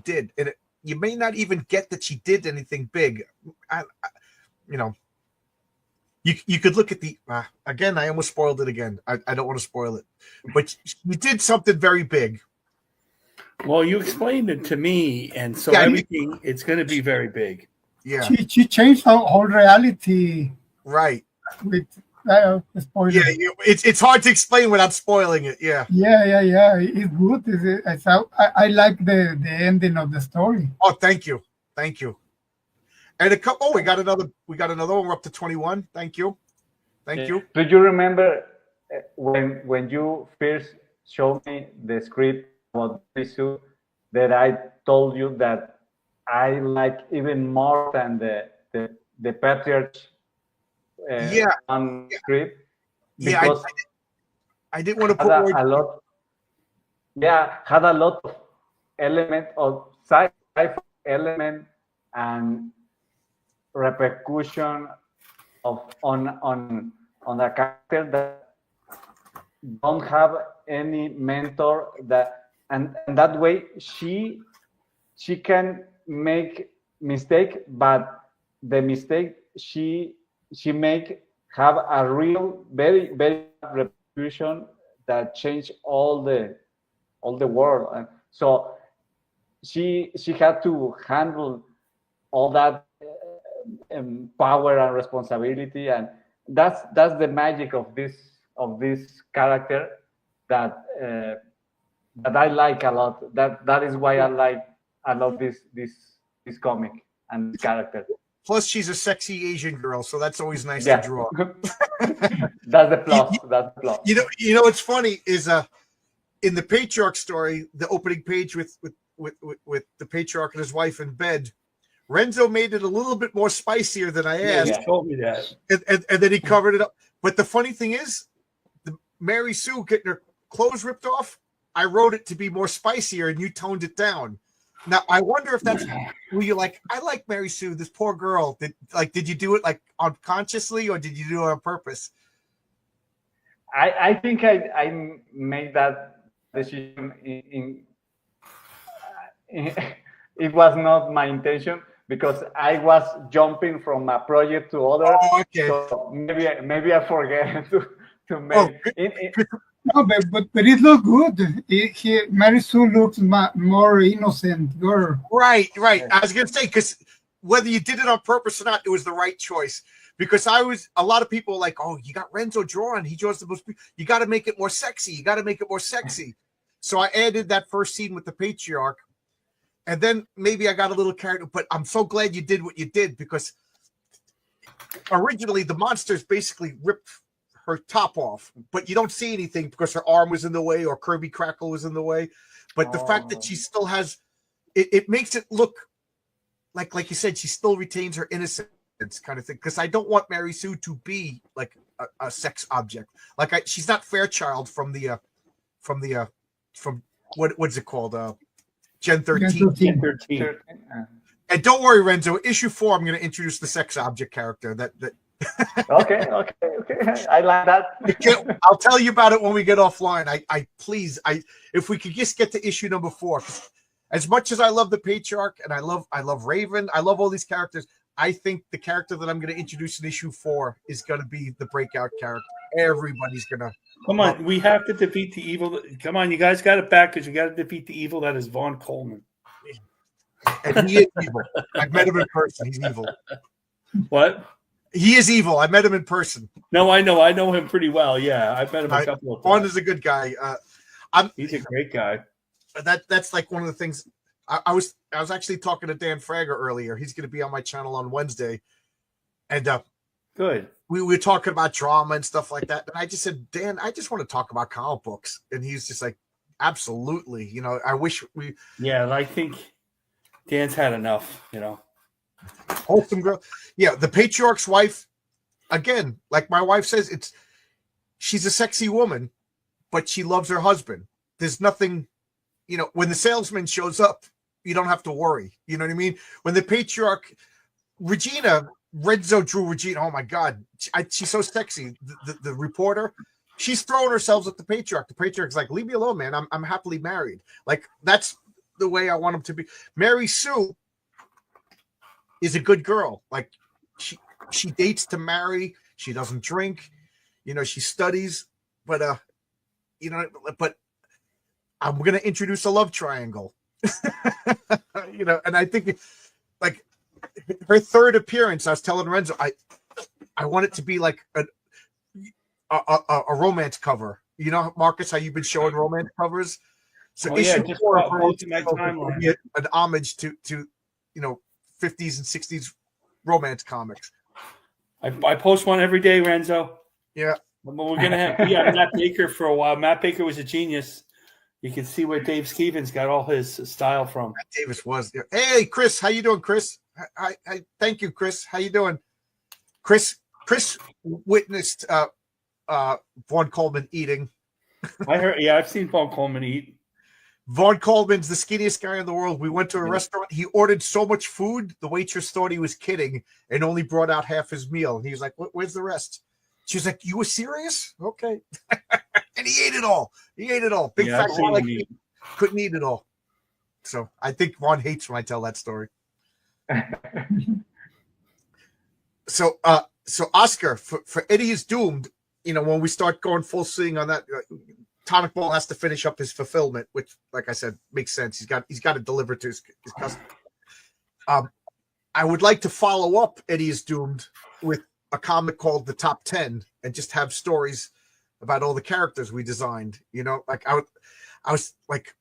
did. And you may not even get that she did anything big. You could look at the again. I almost spoiled it again. I don't want to spoil it, but she did something very big. Well, you explained it to me, and so Yeah, everything it's going to be very big. Yeah, She changed the whole reality right. with spoiler. Yeah, it's hard to explain without spoiling it. Yeah. Yeah. It's good. I like the ending of the story. Oh, thank you. And a couple. Oh, we got another one. We're up to 21. Thank you. Do you remember when you first showed me the script about Sue, that I told you that I like even more than the Patriarch on script? Because I didn't want to had put a lot. Yeah, had a lot of element of sci-fi element and repercussion on a character that don't have any mentor, and that way she can make mistake, but the mistake she make have a real very very repercussion that change all the world. And so she had to handle all that power and responsibility, and that's the magic of this character that I like a lot. That is why I love this comic and this character. Plus, she's a sexy Asian girl, so that's always nice Yeah. to draw. That's the plus. That's the plus. You know what's funny is in the Patriarch story, the opening page with the Patriarch and his wife in bed, Renzo made it a little bit more spicier than I asked. You told me that. And then he covered it up. But the funny thing is, the Mary Sue getting her clothes ripped off, I wrote it to be more spicier, and you toned it down. Now I wonder if that's where you're like, I like Mary Sue, this poor girl. Did you do it like unconsciously, or did you do it on purpose? I think I made that decision it was not my intention, because I was jumping from a project to other. Oh, okay. So maybe I forget to make No, but it looks good. Mary Sue looks more innocent girl. Right. I was gonna say, because whether you did it on purpose or not, it was the right choice. Because a lot of people were like, oh, you got Renzo drawn. He draws the most. You got to make it more sexy. So I added that first scene with the Patriarch, and then maybe I got a little carried. But I'm so glad you did what you did, because originally the monsters basically ripped her top off, but you don't see anything because her arm was in the way, or Kirby Crackle was in the way. But the fact that she still has it makes it look like you said, she still retains her innocence kind of thing. Because I don't want Mary Sue to be like a sex object. She's not Fairchild from what's it called? Gen 13. Gen 13. And don't worry, Renzo. Issue 4, I'm going to introduce the sex object character. That Okay. I like that. I'll tell you about it when we get offline. Please, if we could just get to issue number 4. As much as I love the Patriarch and I love Raven, I love all these characters. I think the character that I'm going to introduce in issue 4 is going to be the breakout character. Everybody's going to. Come on, we have to defeat the evil. Come on, you guys got it back, because you got to defeat the evil that is Vaughn Coleman. And he is evil. I've met him in person. He's evil. What? He is evil. I met him in person. No, I know him pretty well. Yeah, I've met him a couple of times. Vaughn is a good guy. He's a great guy. That's like one of the things. I was actually talking to Dan Frager earlier. He's going to be on my channel on Wednesday, and Good. We were talking about drama and stuff like that. And I just said, Dan, I just want to talk about comic books, and he's just like, absolutely. You know, I wish we. Yeah, I think Dan's had enough. You know. Wholesome girl. Yeah, the Patriarch's wife, again, like my wife says, she's a sexy woman, but she loves her husband. There's nothing, when the salesman shows up, you don't have to worry. You know what I mean? When the Patriarch, Regina Renzo drew Regina. Oh my God, she's so sexy. The reporter, she's throwing herself at the patriarch. The patriarch's like, leave me alone, man. I'm happily married. Like, that's the way I want him to be. Mary Sue is a good girl. Like, she dates to marry. She doesn't drink. She studies. But but I'm gonna introduce a love triangle. And I think like her third appearance, I was telling Renzo, I want it to be like a romance cover. Marcus, how you've been showing romance covers. So issue just 4 of her posting my timeline. be an homage to 50s and 60s romance comics. I post one every day, Renzo. Yeah. We're gonna have Matt Baker for a while. Matt Baker was a genius. You can see where Dave Stevens got all his style from. Davis was. Hey, Chris, how you doing, Chris? I thank you, Chris. How you doing? Chris witnessed Vaughn Coleman eating. I heard. Yeah, I've seen Vaughn Coleman eat. Vaughn Coleman's the skinniest guy in the world. We went to a restaurant. He ordered so much food, the waitress thought he was kidding and only brought out half his meal. And he was like, where's the rest? She was like, you were serious? Okay. And he ate it all. Big fat guy like me couldn't eat it all. So I think Vaughn hates when I tell that story. So Oscar, for Eddie is Doomed, when we start going full swing on that, Tonic Ball has to finish up his fulfillment, which, like I said, makes sense. He's got to deliver to his customer. I would like to follow up Eddie is Doomed with a comic called The Top 10 and just have stories about all the characters we designed. Like I was like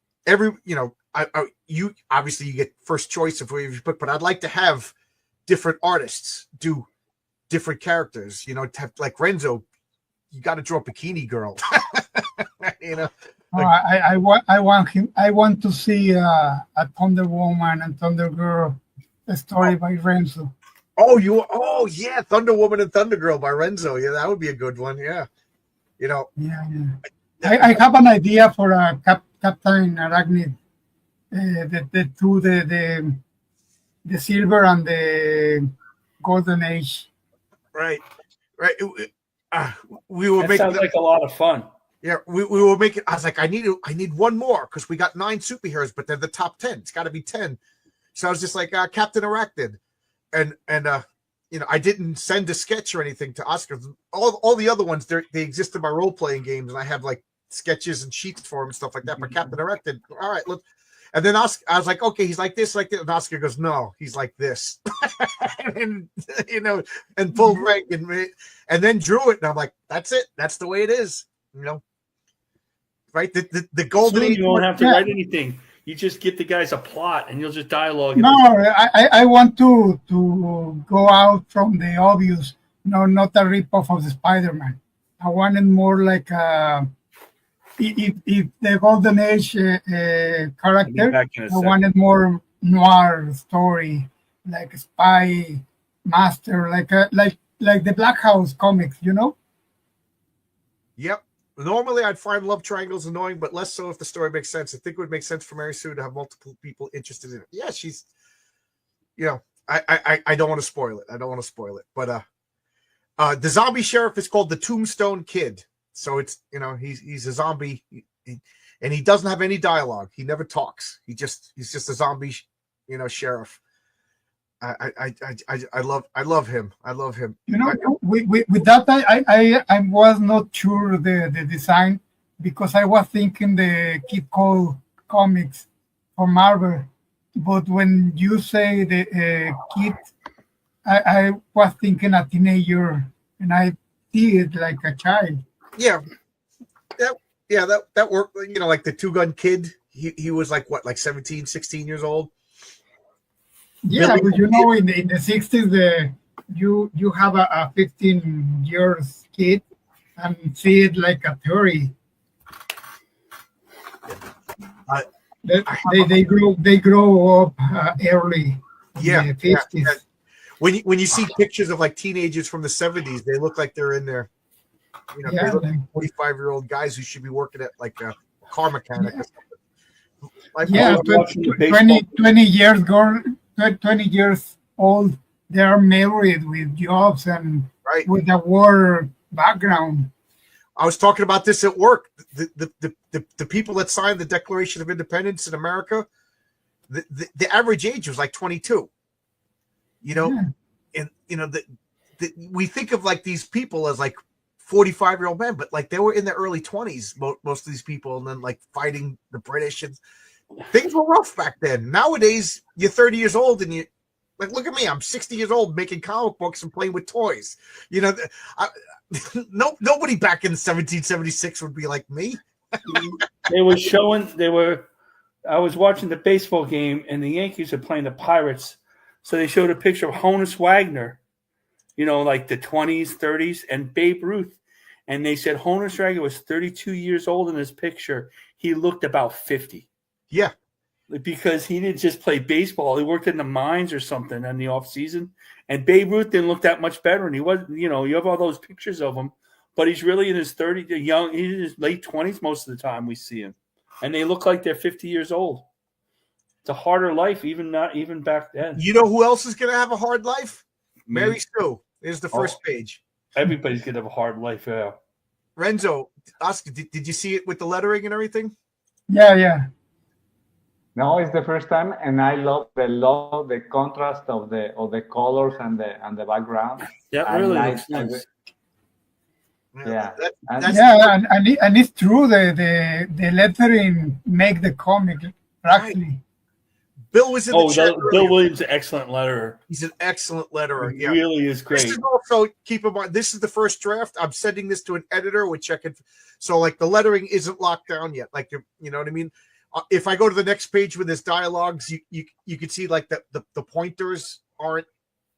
you obviously you get first choice of where you put, but I'd like to have different artists do different characters. To have, like Renzo, you got to draw Bikini Girl. I want him. I want to see a Thunder Woman and Thunder Girl, a story by Renzo. Oh yeah, Thunder Woman and Thunder Girl by Renzo. Yeah, that would be a good one. Yeah, Yeah. I have an idea for a Captain Arachnid. The Silver and the Golden Age. Right. We were making sounds like a lot of fun. Yeah, we were making. I was like, I need one more because we got 9 superheroes, but they're the top 10. It's got to be 10. So I was just like, Captain Arachnid. And I didn't send a sketch or anything to Oscar. All the other ones, they exist in my role playing games, and I have like sketches and sheets for him and stuff like that. But Captain Arachnid, all right, look. And then Oscar, I was like, okay, he's like this, like that. And Oscar goes, no, he's like this, and pulled rank and then drew it, and I'm like, that's it, that's the way it is, right? The golden age. You won't have to write anything. You just get the guys a plot, and you'll just dialogue. No, I want to go out from the obvious. No, not a ripoff of the Spider-Man. I wanted more like if the Golden Age character. I wanted more noir story, like a spy master, like the Black House comics, Yep. Normally, I'd find love triangles annoying, but less so if the story makes sense. I think it would make sense for Mary Sue to have multiple people interested in it. Yeah, she's, I don't want to spoil it. But the zombie sheriff is called the Tombstone Kid. So it's, he's a zombie, and he doesn't have any dialogue. He never talks. He's just a zombie, sheriff. I love him. With that, I was not sure the design, because I was thinking the Kid Cole comics for Marvel, but when you say the kid, I was thinking a teenager, and I see it like a child. Yeah, that worked. Like the Two Gun Kid, he was like what, like 17, 16 years old. Yeah, but in the 60s, you have a 15 years kid and see it like a theory. They grow up early. Yeah, in the 50s. Yeah. When you see pictures of like teenagers from the 70s, they look like they're in their, they look like 45-year-old guys who should be working at like a car mechanic. Yeah, 20 years ago. 20 years old they are married with jobs and Right. with a war background. I was talking about this at work. The people that signed the Declaration of Independence in America, the average age was like 22. You know, Yeah. and you know we think of like these people as like 45-year-old men, but like they were in their early 20s, most of these people, and then like fighting the British, and things were rough back then. Nowadays, you're 30 years old and you like, look at me, I'm 60 years old making comic books and playing with toys. You know, nobody back in 1776 would be like me. I was watching the baseball game and the Yankees are playing the Pirates. So they showed a picture of Honus Wagner, like the 20s, 30s, and Babe Ruth. And they said Honus Wagner was 32 years old in this picture. He looked about 50. Yeah. Because he didn't just play baseball. He worked in the mines or something in the off season. And Babe Ruth didn't look that much better. And he wasn't, you have all those pictures of him, but he's really in his 30s, he's in his late 20s most of the time we see him. And they look like they're 50 years old. It's a harder life, even back then. You know who else is going to have a hard life? Mary Sue. There's the first page. Everybody's going to have a hard life, yeah. Renzo, Oscar, did you see it with the lettering and everything? Yeah. No, it's the first time, and I love the contrast of the colors and the background. That really looks nice. Yeah, and it's true. The lettering make the comic actually. Bill was in the chat. Bill Williams, an excellent letterer. He's an excellent letterer. He really is great. This is also, keep in mind, this is the first draft. I'm sending this to an editor. We're checking. So, like, the lettering isn't locked down yet. Like, you know what I mean? If I go to the next page with his dialogues, you can see, like, the pointers aren't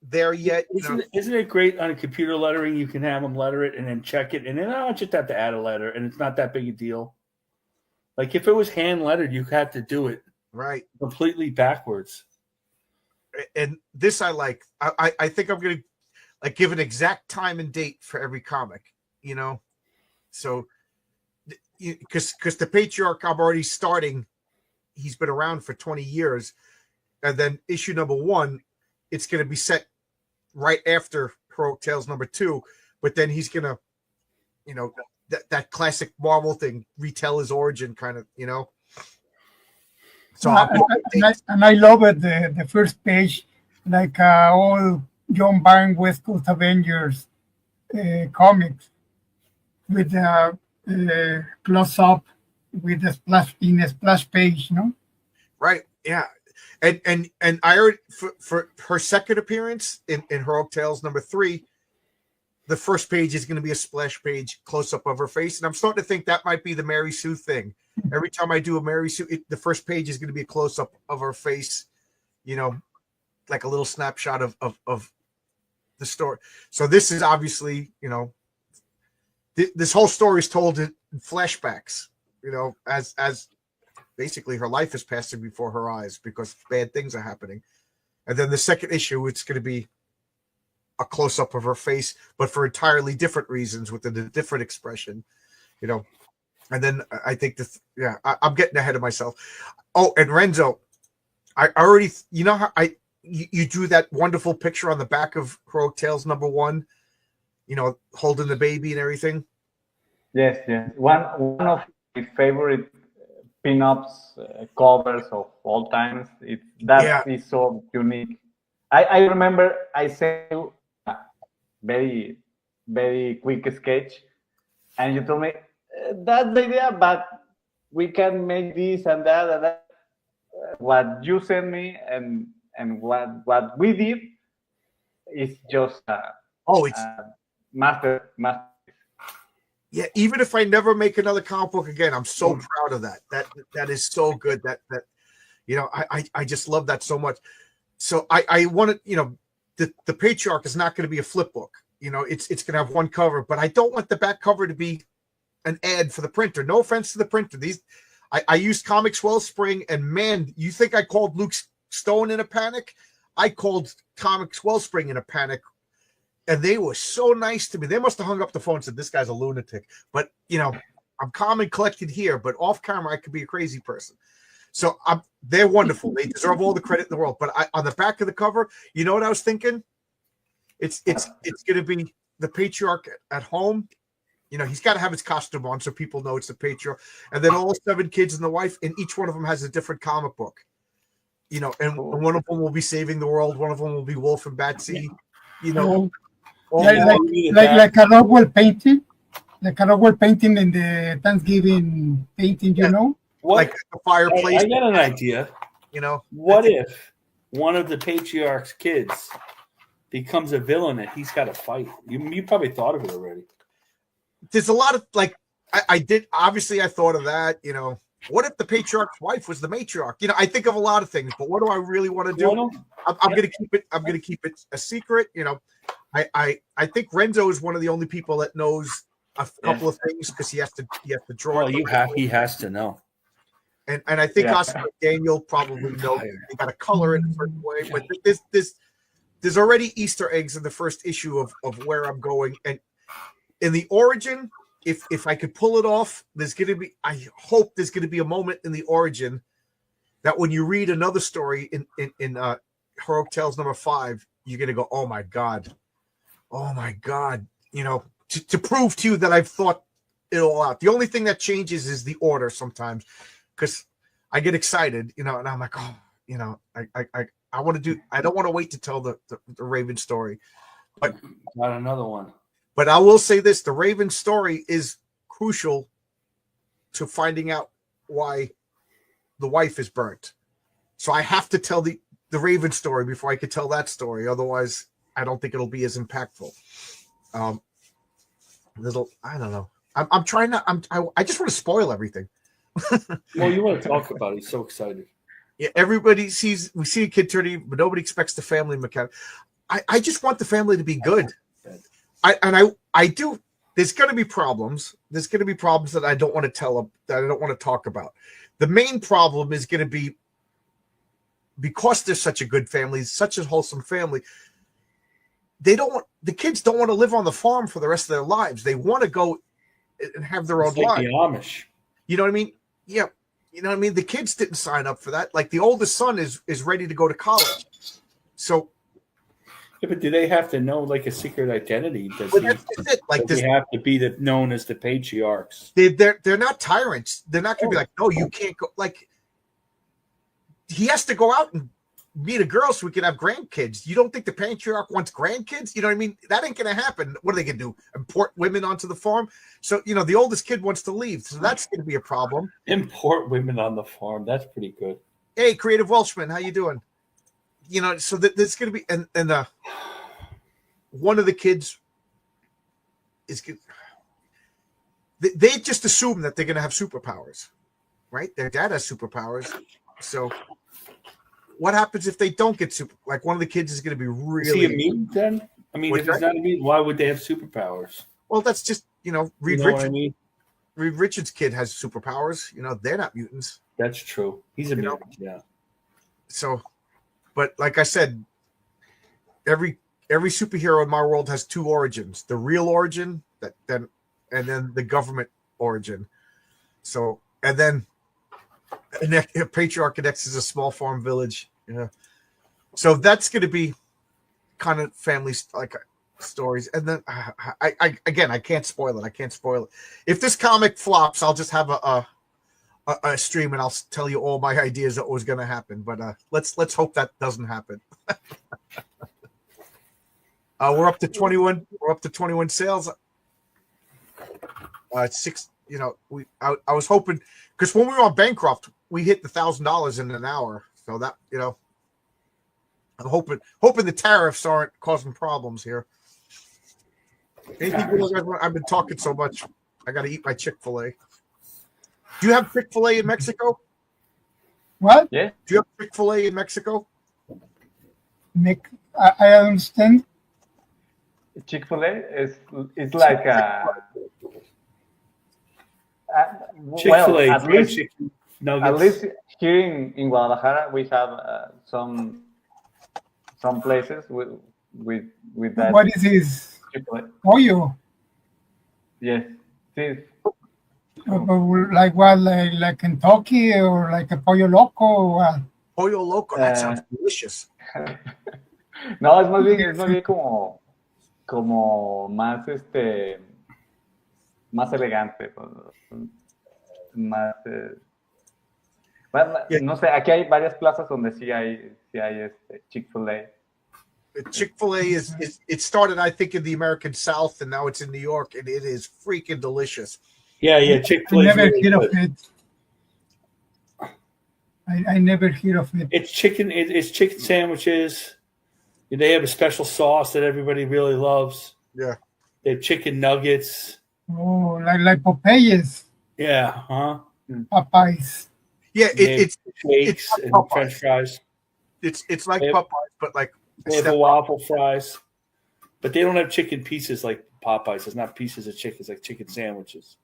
there yet. Isn't it great on a computer lettering? You can have them letter it and then check it. And then I just have to add a letter, and it's not that big a deal. Like, if it was hand lettered, you have to do it. Right. Completely backwards. And this I like. I think I'm going to give an exact time and date for every comic, So, because the Patriarch, I'm already starting. He's been around for 20 years. And then issue number 1, it's going to be set right after Heroic Tales number 2. But then he's going to, that classic Marvel thing, retell his origin kind of, So and I love it, the first page, like all John Byrne West Coast Avengers comics with the close up with the splash page, Right. Yeah. And I heard for her second appearance in Heroic Tales number 3, the first page is going to be a splash page close up of her face. And I'm starting to think that might be the Mary Sue thing. Every time I do a Mary Sue, the first page is going to be a close up of her face, like a little snapshot of the story. So this is obviously, this whole story is told in flashbacks, as basically her life is passing before her eyes because bad things are happening. And then the second issue, it's going to be a close up of her face, but for entirely different reasons with a different expression, And then I think I'm getting ahead of myself. Oh, and Renzo, I already, how you drew that wonderful picture on the back of Heroic Tales number 1, holding the baby and everything. Yes. One of my favorite pin-ups covers of all times. Is so unique. I remember I sent you a very, very quick sketch, and you told me, that's the idea, but we can make this and that and that. What you sent me and what we did is just it's master. Yeah, even if I never make another comic book again, I'm so proud of that. That is so good. That I just love that so much. So I wanted, the Patriarch is not going to be a flip book. It's going to have one cover, but I don't want the back cover to be an ad for the printer. No offense to the printer. I used Comics Wellspring, and man, you think I called Luke Stone in a panic? I called Comics Wellspring in a panic, and they were so nice to me. They must have hung up the phone and said, this guy's a lunatic. But, I'm calm and collected here, but off camera, I could be a crazy person. So they're wonderful. They deserve all the credit in the world. But on the back of the cover, you know what I was thinking? It's going to be the patriarch at home. He's got to have his costume on so people know it's the patriarch. And then all 7 kids and the wife, and each one of them has a different comic book. And one of them will be saving the world. One of them will be Wolf and Batsy. Like a Rockwell painting, like a Rockwell painting in the Thanksgiving painting, What? Like the fireplace. I got an idea. What if one of the patriarch's kids becomes a villain that he's got to fight? You probably thought of it already. There's a lot of I did. Obviously, I thought of that. What if the patriarch's wife was the matriarch? I think of a lot of things, but what do I really want to do? I'm going to keep it. I'm going to keep it a secret. I think Renzo is one of the only people that knows a couple of things because he has to draw. Well, he has to know. And I think Oscar and Daniel probably know they got to color it a certain way. But there's already Easter eggs in the first issue of where I'm going, and in the origin. If I could pull it off, I hope there's going to be a moment in the origin that when you read another story in Heroic Tales number 5, you're going to go, oh my God, to prove to you that I've thought it all out. The only thing that changes is the order sometimes, because I get excited, and I'm like, I want to do. I don't want to wait to tell the Raven story, but got another one. But I will say this: the Raven story is crucial to finding out why the wife is burnt. So I have to tell the Raven story before I could tell that story. Otherwise, I don't think it'll be as impactful. I don't know. I'm trying to. I just want to spoil everything. Well, you want to talk about it. He's so excited. Yeah, we see a kid turning, but nobody expects the family mechanic. I just want the family to be good. I do. There's going to be problems. There's going to be problems that I don't want to tell them, that I don't want to talk about. The main problem is going to be because they're such a good family, such a wholesome family. The kids don't want to live on the farm for the rest of their lives. They want to go and have their own life. The Amish. You know what I mean? Yeah. You know what I mean? The kids didn't sign up for that. Like the oldest son is ready to go to college. So. Yeah, but do they have to know like a secret identity? Does it. Like they have to be known as the patriarchs? They're not tyrants. They're not going to be like, no, you can't go. Like he has to go out and meet a girl so we can have grandkids. You don't think the patriarch wants grandkids? You know what I mean? That ain't going to happen. What are they going to do? Import women onto the farm? So the oldest kid wants to leave, so that's going to be a problem. Import women on the farm. That's pretty good. Hey, Creative Welshman, how you doing? So there's going to be and one of the kids is good. They just assume that they're going to have superpowers, right? Their dad has superpowers. So what happens if they don't get like one of the kids is going to be really. Is he a mutant then? I mean, if he's not a mutant, why would they have superpowers? Well, that's just Reed Richards. I mean? Reed Richards' kid has superpowers. They're not mutants. That's true. He's a mutant. Yeah. So, but like I said, every superhero in my world has 2 origins: the real origin, and then the government origin. So, and then a patriarch connects is a small farm village. So that's going to be kind of family stories. And then I can't spoil it. If this comic flops, I'll just have a stream and I'll tell you all my ideas that was going to happen. But let's hope that doesn't happen. We're up to 21. We're up to 21 sales. 6. I was hoping because when we were on Bancroft, we hit the $1,000 in an hour. So that I'm hoping the tariffs aren't causing problems here. I've been talking so much. I got to eat my Chick-fil-A. Do you have Chick-fil-A in Mexico? What? Yeah. Do you have Chick-fil-A in Mexico? I understand. Chick-fil-A is like Chick-fil-A. At least here in Guadalajara, we have some places with that. What is this? Chick-fil-A. Pollo. Yes. This. Like what? Like Kentucky or like a Pollo Loco? Or what? Pollo Loco. That sounds delicious. No, es más bien como como más más elegante, más bueno, Yeah. no sé, aquí hay varias plazas donde sí hay Chick-fil-A. Chick-fil-A is it started, I think, in the American South, and now it's in New York, and it is freaking delicious. Yeah, I Chick-fil-A is never really heard good. of it. I never heard of it. It's chicken. It's chicken sandwiches. They have a special sauce that everybody really loves. Yeah. They have chicken nuggets. Oh, like Popeyes, Yeah, huh? Popeyes. Yeah, They have it's shakes like and Popeyes. French fries. It's like They have- Popeyes, but like a They have step a up. waffle fries, but they don't have chicken pieces like Popeyes. It's not pieces of chicken. It's like chicken sandwiches.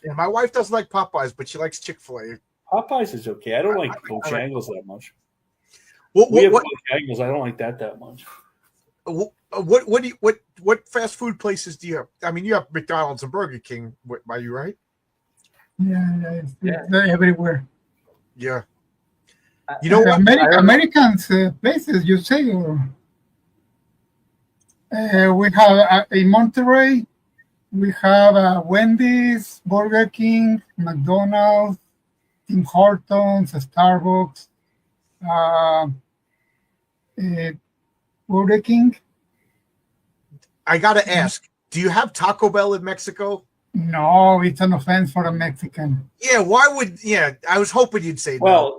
Yeah, my wife doesn't like Popeyes, but she likes Chick-fil-A. Popeyes is okay. I don't like I like Bojangles that much. What We have what Bojangles. I don't like that much. what fast food places do you have? I mean, you have McDonald's and Burger King by you, right? Yeah, it's everywhere. Yeah. You know what? Americans places, you say, or we have in Monterey, we have Wendy's, Burger King, McDonald's, Tim Hortons, Starbucks, Burger King. I gotta ask, do you have Taco Bell in Mexico? No, it's an offense for a Mexican. Yeah, why would I was hoping you'd say Well,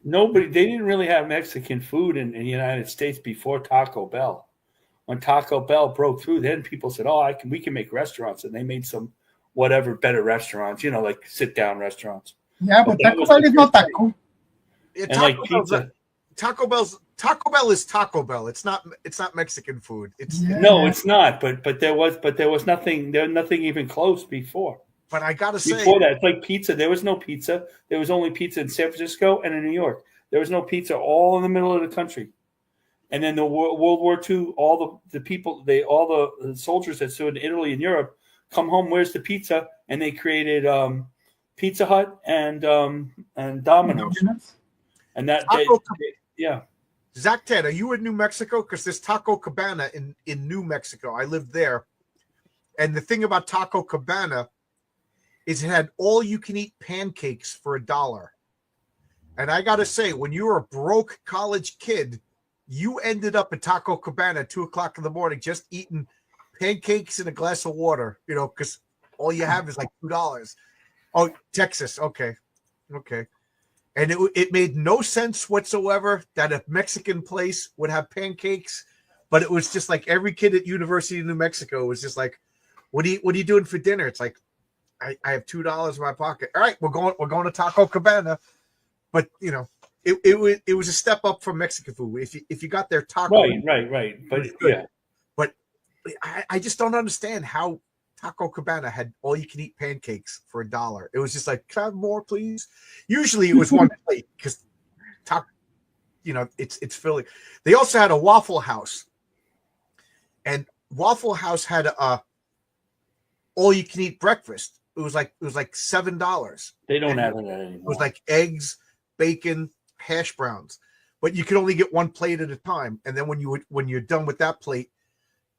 they didn't really have Mexican food in the United States before Taco Bell. When Taco Bell broke through, then people said, "Oh, we can make restaurants," and they made some whatever better restaurants, like sit down restaurants. Yeah, but Taco Bell is not taco. no. Yeah, And like pizza. Taco Bell is Taco Bell. It's not Mexican food. It's Yeah. No, it's not. But there was nothing even close before. but I gotta say Before that, it's like pizza. There was no pizza. There was only pizza in San Francisco and in New York. There was no pizza all in the middle of the country. And then the World War II, all the people, all the soldiers that stood in Italy and Europe come home. Where's the pizza? And they created Pizza Hut and Domino's. And yeah. Zach Ted, are you in New Mexico? Because there's Taco Cabana in New Mexico. I lived there. And the thing about Taco Cabana is it had all you can eat pancakes for $1. And I gotta say, when you were a broke college kid, you ended up at Taco Cabana at 2:00 in the morning just eating pancakes and a glass of water, because all you have is like $2. Oh, Texas. Okay. And it made no sense whatsoever that a Mexican place would have pancakes, but it was just like every kid at University of New Mexico was just like, what are you doing for dinner? It's like, I have $2 in my pocket. All right, we're going to Taco Cabana. But it was a step up from Mexican food. If you got their taco, right. But yeah, but I just don't understand how Taco Cabana had all you can eat pancakes for $1. It was just like, can I have more, please? Usually it was one plate because it's filling. They also had a Waffle House, and Waffle House had a all you can eat breakfast. It was like $7. They don't have that anymore. It was like eggs, bacon, hash browns, but you could only get one plate at a time. And then when you're done with that plate,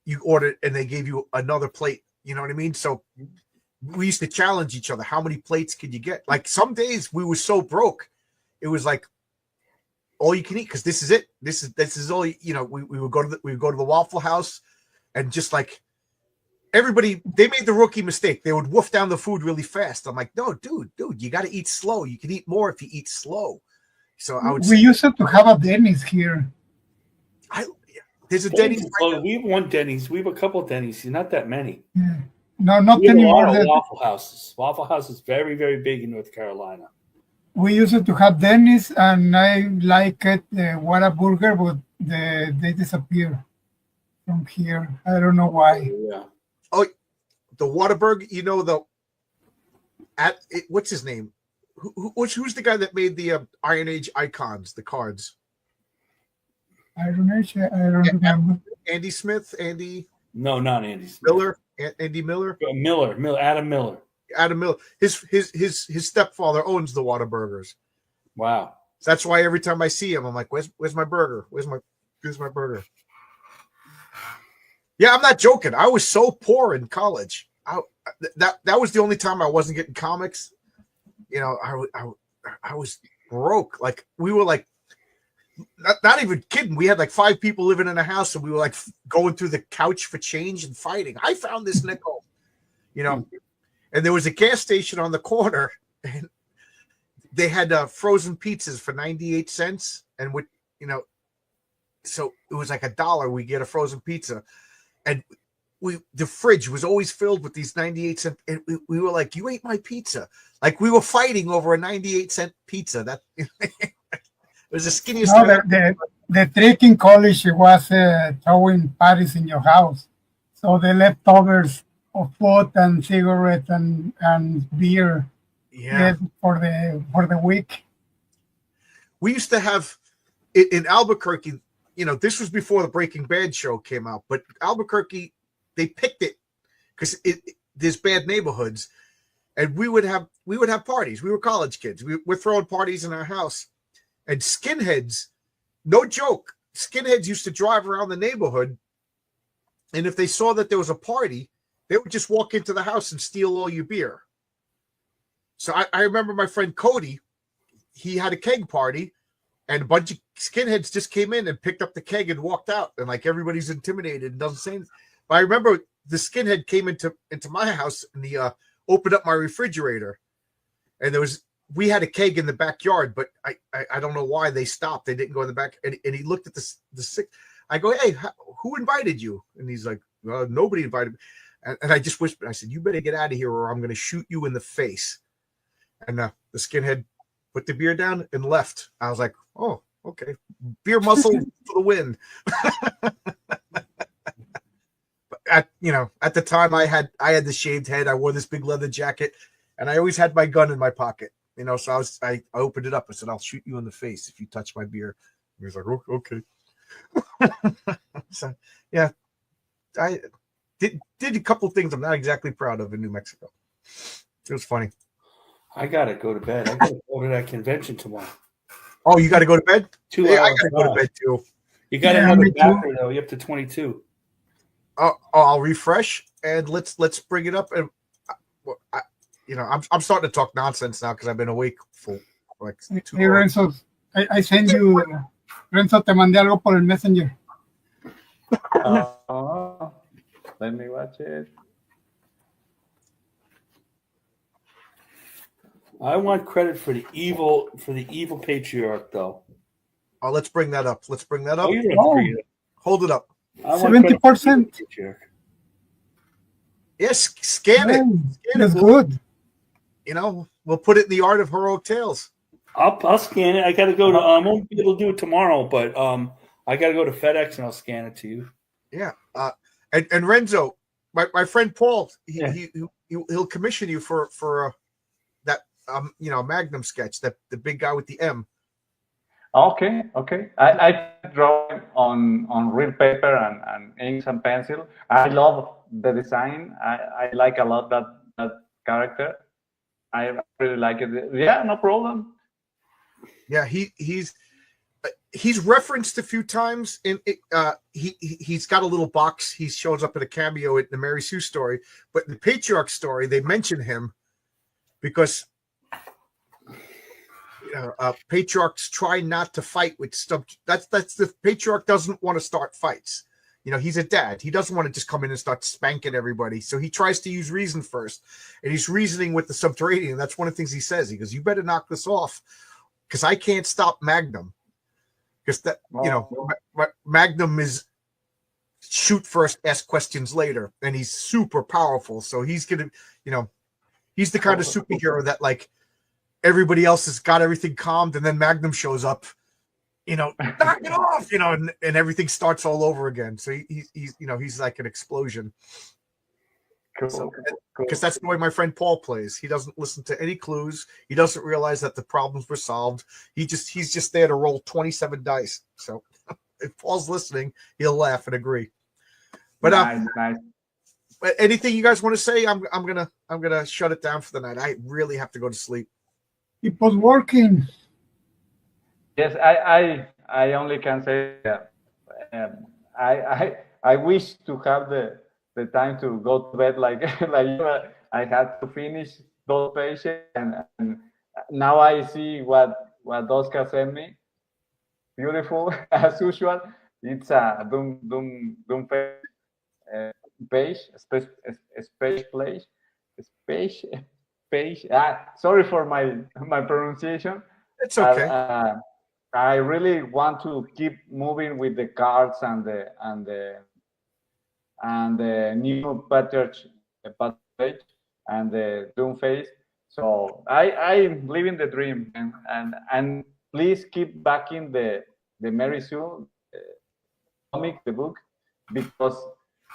you order it and they gave you another plate. You know what I mean? So we used to challenge each other. How many plates could you get? Like some days we were so broke, it was like all you can eat because this is it. This is all. We would go to the Waffle House, and just like everybody, they made the rookie mistake. They would woof down the food really fast. I'm like, no, dude, you got to eat slow. You can eat more if you eat slow. So I would. We used to have a Denny's here. There's a Denny's. We have one Denny's. We have a couple of Denny's. Not that many. Yeah. No, not we have anymore. A lot of Waffle Houses. Waffle House is very, very big in North Carolina. We used to have Denny's, and I like it. Whataburger, but they disappear from here. I don't know why. Yeah. Oh, the Whataburger. What's his name? Who's the guy that made the Iron Age icons, the cards? I don't remember. Andy Smith, Andy. No, not Andy Smith. Miller, Andy Miller. Adam Miller. Adam Miller. His stepfather owns the Whataburgers. Wow. So that's why every time I see him, I'm like, where's my burger? Where's my burger? Yeah, I'm not joking. I was so poor in college. That was the only time I wasn't getting comics. You know, I was broke. Like we were like not even kidding. We had like 5 people living in a house, and we were like going through the couch for change and fighting. I found this nickel, you know, and there was a gas station on the corner, and they had frozen pizzas for 98 cents, and with you know, so it was like $1. We get a frozen pizza, and the fridge was always filled with these 98 cent, and we were like, you ate my pizza. Like we were fighting over a 98-cent pizza. That it was the skinniest. No, the trick in college was throwing parties in your house. So the leftovers of food and cigarettes and beer for the week. We used to have in Albuquerque, you know, this was before the Breaking Bad show came out, but Albuquerque, they picked it because there's bad neighborhoods, and we would have parties. We were college kids. We're throwing parties in our house, and skinheads, no joke, skinheads used to drive around the neighborhood, and if they saw that there was a party, they would just walk into the house and steal all your beer. So I remember my friend Cody, he had a keg party, and a bunch of skinheads just came in and picked up the keg and walked out, and like everybody's intimidated and doesn't say anything. But I remember the skinhead came into my house, and he opened up my refrigerator, and we had a keg in the backyard, but I don't know why they stopped. They didn't go in the back, and he looked at the sick. I go, hey, who invited you? And he's like, nobody invited me. And I just whispered, I said, you better get out of here, or I'm going to shoot you in the face. And the skinhead put the beer down and left. I was like, oh, okay, beer muscle for the win. At the time, I had the shaved head. I wore this big leather jacket, and I always had my gun in my pocket. You know, so I opened it up. I said, I'll shoot you in the face if you touch my beer. He was like, oh, okay. So yeah, I did a couple of things I'm not exactly proud of in New Mexico. It was funny. I gotta go to bed. I gotta go to that convention tomorrow. Oh, you got to go to bed? 2 hours. I got to go to bed too. You got another backer though. You're up to 22. Oh, I'll refresh and let's bring it up. And I'm starting to talk nonsense now because I've been awake for like 2 Hey, hours. Renzo, I send you. Renzo, te mandé algo por el Messenger. Let me watch it. I want credit for the evil patriarch though. Oh, let's bring that up. Oh, you don't have to bring it up. Hold it up. 70%. Yes, scan it. That's good. You know, we'll put it in the Art of Heroic Tales. I'll scan it. I got to go to. I won't be able to do it tomorrow, but I got to go to FedEx and I'll scan it to you. Yeah. And Renzo, my friend Paul, he'll commission you for that Magnum sketch, that the big guy with the M. Okay. I draw on real paper and inks and pencil. I love the design. I like a lot that character. I really like it. Yeah, no problem. Yeah, he's referenced a few times in he's got a little box. He shows up in a cameo in the Mary Sue story, but in the Patriarch story they mention him because patriarchs try not to fight with stuff. That's the patriarch doesn't want to start fights. You know, he's a dad. He doesn't want to just come in and start spanking everybody. So he tries to use reason first, and he's reasoning with the subterranean. That's one of the things he says. He goes, "You better knock this off, because I can't stop Magnum." Because Magnum is shoot first, ask questions later, and he's super powerful. So he's gonna, he's the kind of superhero that like everybody else has got everything calmed, and then Magnum shows up, knock it off, and everything starts all over again. So he's like an explosion. Cool. Because that's the way my friend Paul plays. He doesn't listen to any clues. He doesn't realize that the problems were solved. He's just there to roll 27 dice. So if Paul's listening, he'll laugh and agree. But nice. But anything you guys want to say? I'm gonna shut it down for the night. I really have to go to sleep. It was working. Yes, I only can say I wish to have the time to go to bed like like you. I had to finish those pages, and now I see what Oscar sent me. Beautiful as usual. It's a Doom page, space page. Sorry for my pronunciation. It's okay. I really want to keep moving with the cards and the new patch page and the Doom face. So I'm living the dream, and please keep backing the Mary Sue comic, the book, because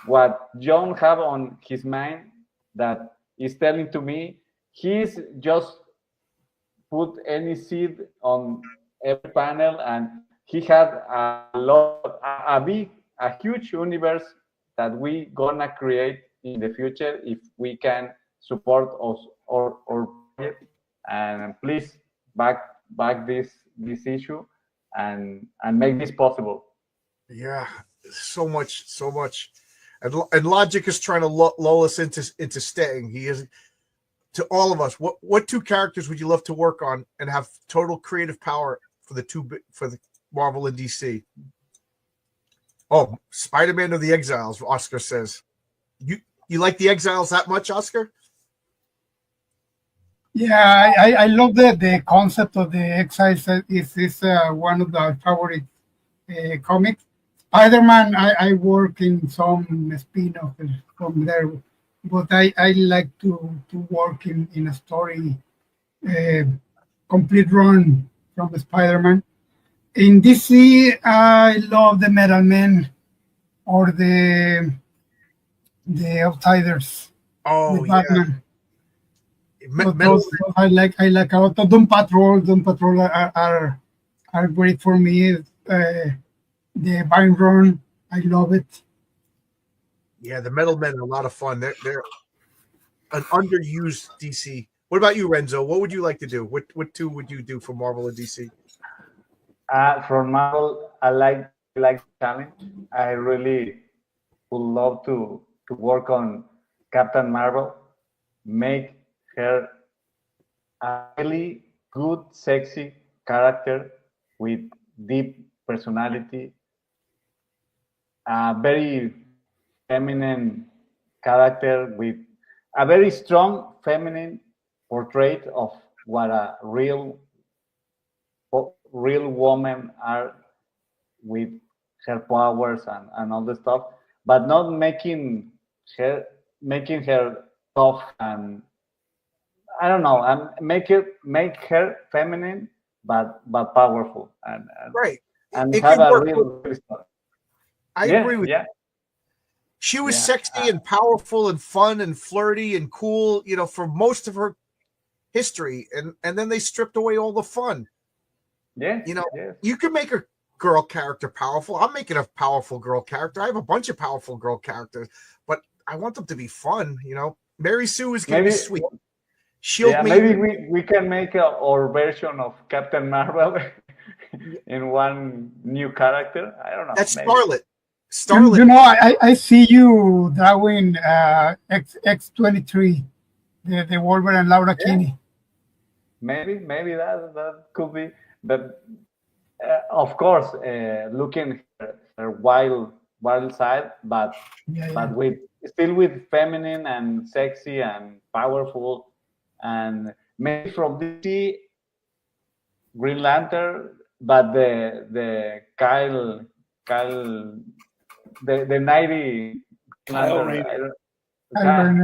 what John have on his mind that is telling to me, he's just put any seed on every panel, and he had a huge universe that we gonna create in the future if we can support us or project. And please back this issue and make this possible. Yeah, so much, and Logic is trying to lull us into staying. He is to all of us. What two characters would you love to work on and have total creative power for the Marvel and DC? Oh, Spider-Man or the Exiles? Oscar says. You like the Exiles that much, Oscar? Yeah, I love the concept of the Exiles. Is one of the favorite comics. Spider-Man, I work in some spin-off from there, but I like to work in a story, complete run from Spider-Man. In DC, I love the Metal Men or the Outsiders Oh with yeah, Batman. Metal. Those I like a lot. Doom Patrol are great for me. The Byron, I love it. Yeah, the Metal Men are a lot of fun. They're an underused DC. What about you, Renzo? What would you like to do? What two would you do for Marvel and DC? From Marvel, I like challenge. I really would love to work on Captain Marvel, make her a really good, sexy character with deep personality, a very feminine character with a very strong feminine portrait of what a real woman are with her powers and all the stuff, but not making her tough and I don't know, and make her feminine but powerful Right. and It have could a work. real story. I agree with you. Yeah. She was Yeah. sexy and powerful and fun and flirty and cool, for most of her history, and then they stripped away all the fun. Yes. You can make a girl character powerful. I'm making a powerful girl character. I have a bunch of powerful girl characters, but I want them to be fun. Mary Sue is going to be sweet. Maybe we can make our version of Captain Marvel in one new character. I don't know. That's maybe. Starlet. I see you drawing X-23, the Wolverine and Laura Kinney. Maybe that could be, but of course, looking her wild side, but still with feminine and sexy and powerful, and maybe from DC Green Lantern, but the Kyle the 90 Kyle Lantern, Rayner.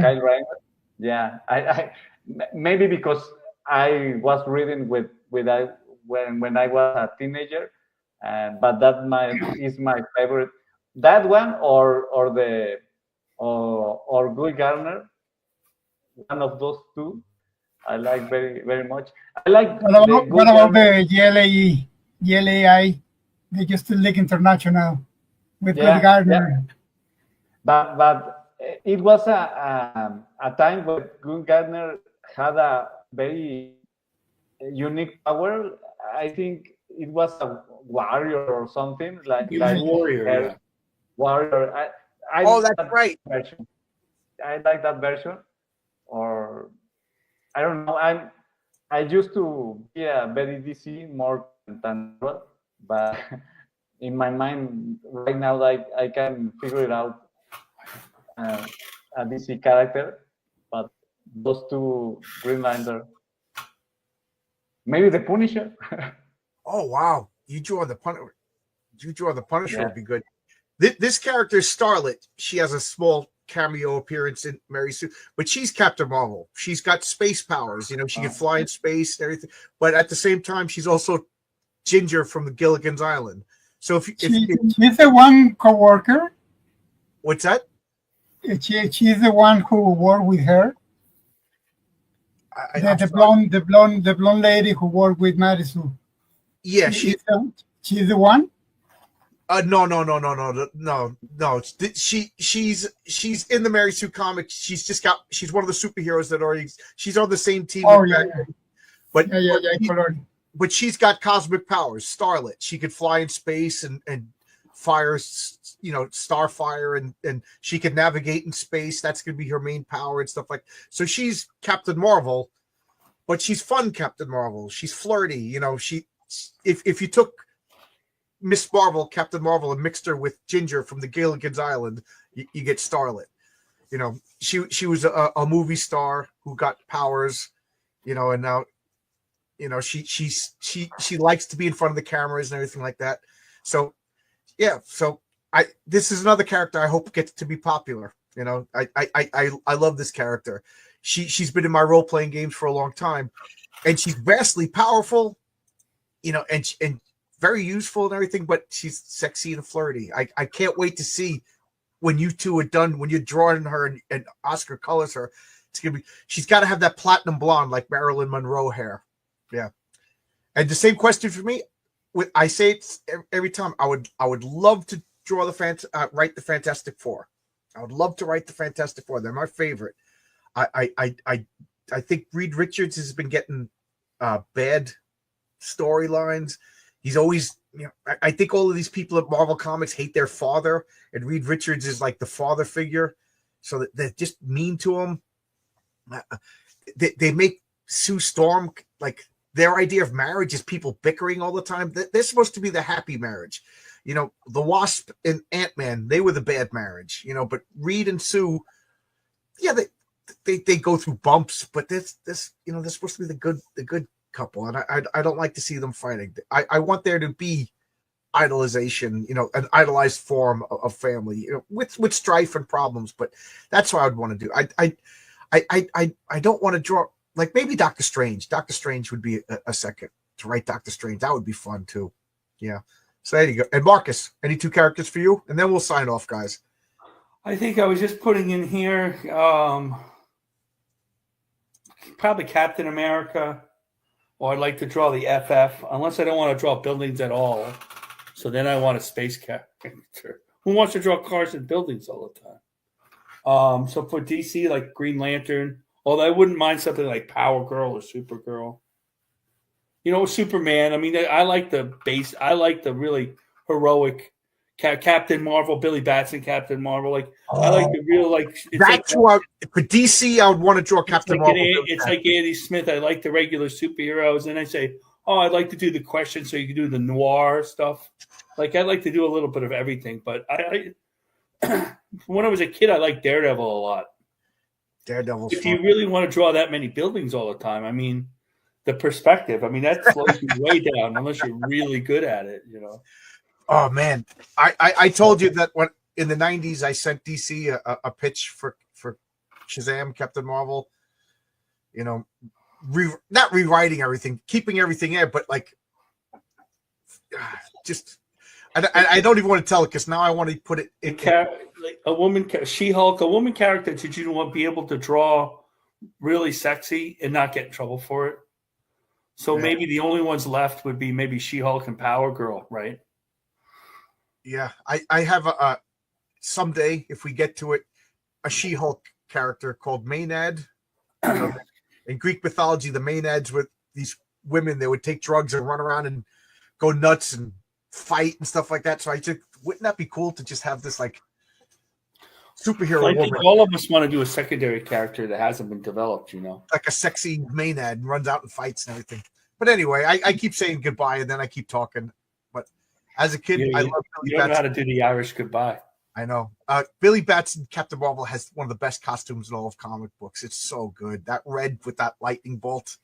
Kyle Rayner. Yeah, I maybe because I was reading with when I was a teenager, but is my favorite. That one or Guy Gardner, one of those two, I like very very much. I like what about the GLAI, the Justice League International with Guy Gardner? Yeah. But it was a time when Guy Gardner had a very unique power. I think it was a warrior or something like He was a warrior. warrior. I Oh, like that's that right. version. I like that version. Or I don't know. I used to be a very DC more than Marvel, but in my mind right now, like I can figure it out uh, a DC character, but those two Green Lantern, maybe the Punisher. Oh wow, you draw the Punisher Yeah. would be good. This character is Starlet. She has a small cameo appearance in Mary Sue, but she's Captain Marvel. She's got space powers. You know, she can Oh. fly in space and everything. But at the same time, she's also Ginger from the Gilligan's Island. So She's the one co-worker. what's that? She's the one who worked with her. I'm The sorry. blonde lady who worked with Marisu. Yeah, She's the one. No. She's in the Mary Sue comics. She's one of the superheroes that already. She's on the same team. Oh with yeah, Mary, but color. but she's got cosmic powers. Starlet. She could fly in space and fire, starfire, and she could navigate in space. That's going to be her main power and stuff like. So she's Captain Marvel, but she's fun Captain Marvel. She's flirty. You know, if you took Miss Marvel, Captain Marvel, and mixed her with Ginger from the Gilligan's Island, you get Starlet. You know, she was a movie star who got powers. You know, and now, you know, she likes to be in front of the cameras and everything like that. So, yeah. So this is another character I hope gets to be popular. You know, I love this character. She's been in my role playing games for a long time, and she's vastly powerful. You know, and very useful and everything, but she's sexy and flirty. I can't wait to see when you two are done, when you're drawing her and Oscar colors her. She's got to have that platinum blonde like Marilyn Monroe hair. Yeah. And the same question for me. I say it every time. I would love to draw write the Fantastic Four. I would love to write the Fantastic Four. They're my favorite. I think Reed Richards has been getting bad storylines. He's always, you know, I think all of these people at Marvel Comics hate their father, and Reed Richards is like the father figure, so that they're just mean to him. They make Sue Storm, like, their idea of marriage is people bickering all the time. They're supposed to be the happy marriage. You know, the Wasp and Ant-Man, they were the bad marriage, you know, but Reed and Sue, yeah, they go through bumps, but this you know, they're supposed to be the good couple, and I don't like to see them fighting. I want there to be idolization, you know, an idolized form of family, you know, with strife and problems. But that's what I would want to do. I don't want to draw, like, maybe Doctor Strange. Doctor Strange would be a second to write Doctor Strange. That would be fun too. Yeah. So there you go. And Marcus, any two characters for you, and then we'll sign off, guys. I think I was just putting in here probably Captain America, or I'd like to draw the FF, unless I don't want to draw buildings at all. So then I want a space character. Who wants to draw cars and buildings all the time? So for DC, like Green Lantern, although I wouldn't mind something like Power Girl or Supergirl. You know, Superman. I mean, I like the base. I like the really heroic Captain Marvel, Billy Batson, Captain Marvel. Like, I like the real, like, it's That's like, for DC. I would want to draw Captain Marvel. It's like Andy Smith. I like the regular superheroes, and I say, oh, I'd like to do the question, so you can do the noir stuff. Like, I'd like to do a little bit of everything. But I when I was a kid, I liked Daredevil a lot. Daredevil's If fun. you really want to draw that many buildings all the time, I mean, the perspective. I mean, that slows you way down unless you're really good at it. You know. Oh man, I told you that when in the '90s I sent DC a pitch for Shazam, Captain Marvel. You know, not rewriting everything, keeping everything in, but like, just I don't even want to tell it because now I want to put it in. Like a woman, She-Hulk, a woman character that you want to be able to draw really sexy and not get in trouble for it. So maybe the only ones left would be maybe She-Hulk and Power Girl, right? Yeah, I have a someday, if we get to it, a She-Hulk character called Maenad. You know, in Greek mythology, the Maenads were these women. They would take drugs and run around and go nuts and fight and stuff like that. So I just wouldn't that be cool to just have this like superhero I think woman, all of us want to do a secondary character that hasn't been developed, you know. like a sexy Maynard, and runs out and fights and everything. But anyway, I keep saying goodbye and then I keep talking. But as a kid, I love Billy You don't know how Batson. to do the Irish goodbye. I know. Billy Batson, Captain Marvel, has one of the best costumes in all of comic books. It's so good. That red with that lightning bolt.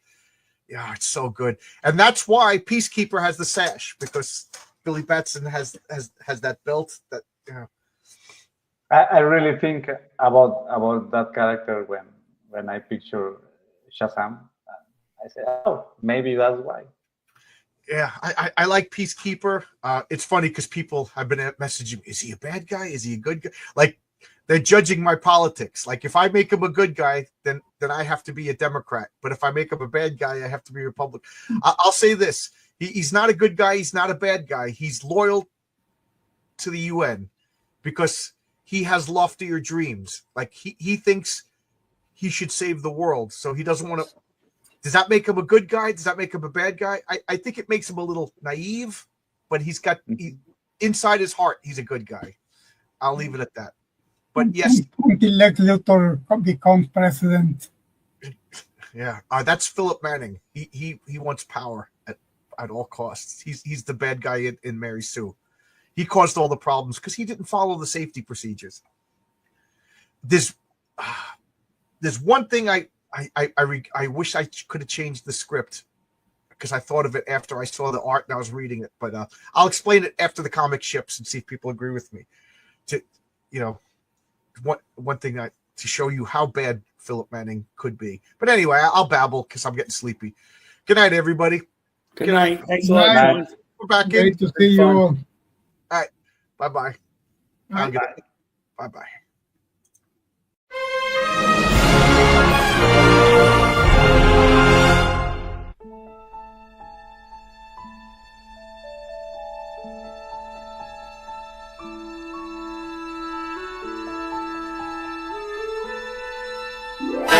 Yeah, it's so good. And that's why Peacekeeper has the sash, because Billy Batson has that belt that, you know. I really think about that character when I picture Shazam. I say, oh, maybe that's why. Yeah, I like Peacekeeper. It's funny because people have been messaging, is he a bad guy? Is he a good guy? Like, they're judging my politics. Like, if I make him a good guy, then I have to be a Democrat. But if I make him a bad guy, I have to be a Republican. I'll say this. He's not a good guy. He's not a bad guy. He's loyal to the UN because he has loftier dreams. Like, he thinks he should save the world. So he doesn't want to. Does that make him a good guy? Does that make him a bad guy? I think it makes him a little naive, but inside his heart, he's a good guy. I'll leave it at that. But yes, until Lex Luthor becomes president. yeah, that's Philip Manning. He wants power at all costs. He's the bad guy in Mary Sue. He caused all the problems because he didn't follow the safety procedures. There's one thing I wish I could have changed the script because I thought of it after I saw the art and I was reading it. But I'll explain it after the comic ships and see if people agree with me. One thing to show you how bad Philip Manning could be. But anyway, I'll babble because I'm getting sleepy. Good night, everybody. Good night. Thanks a Good lot, night. John. We're back Great in. to see you all. All right. Bye-bye. Bye. Bye-bye. You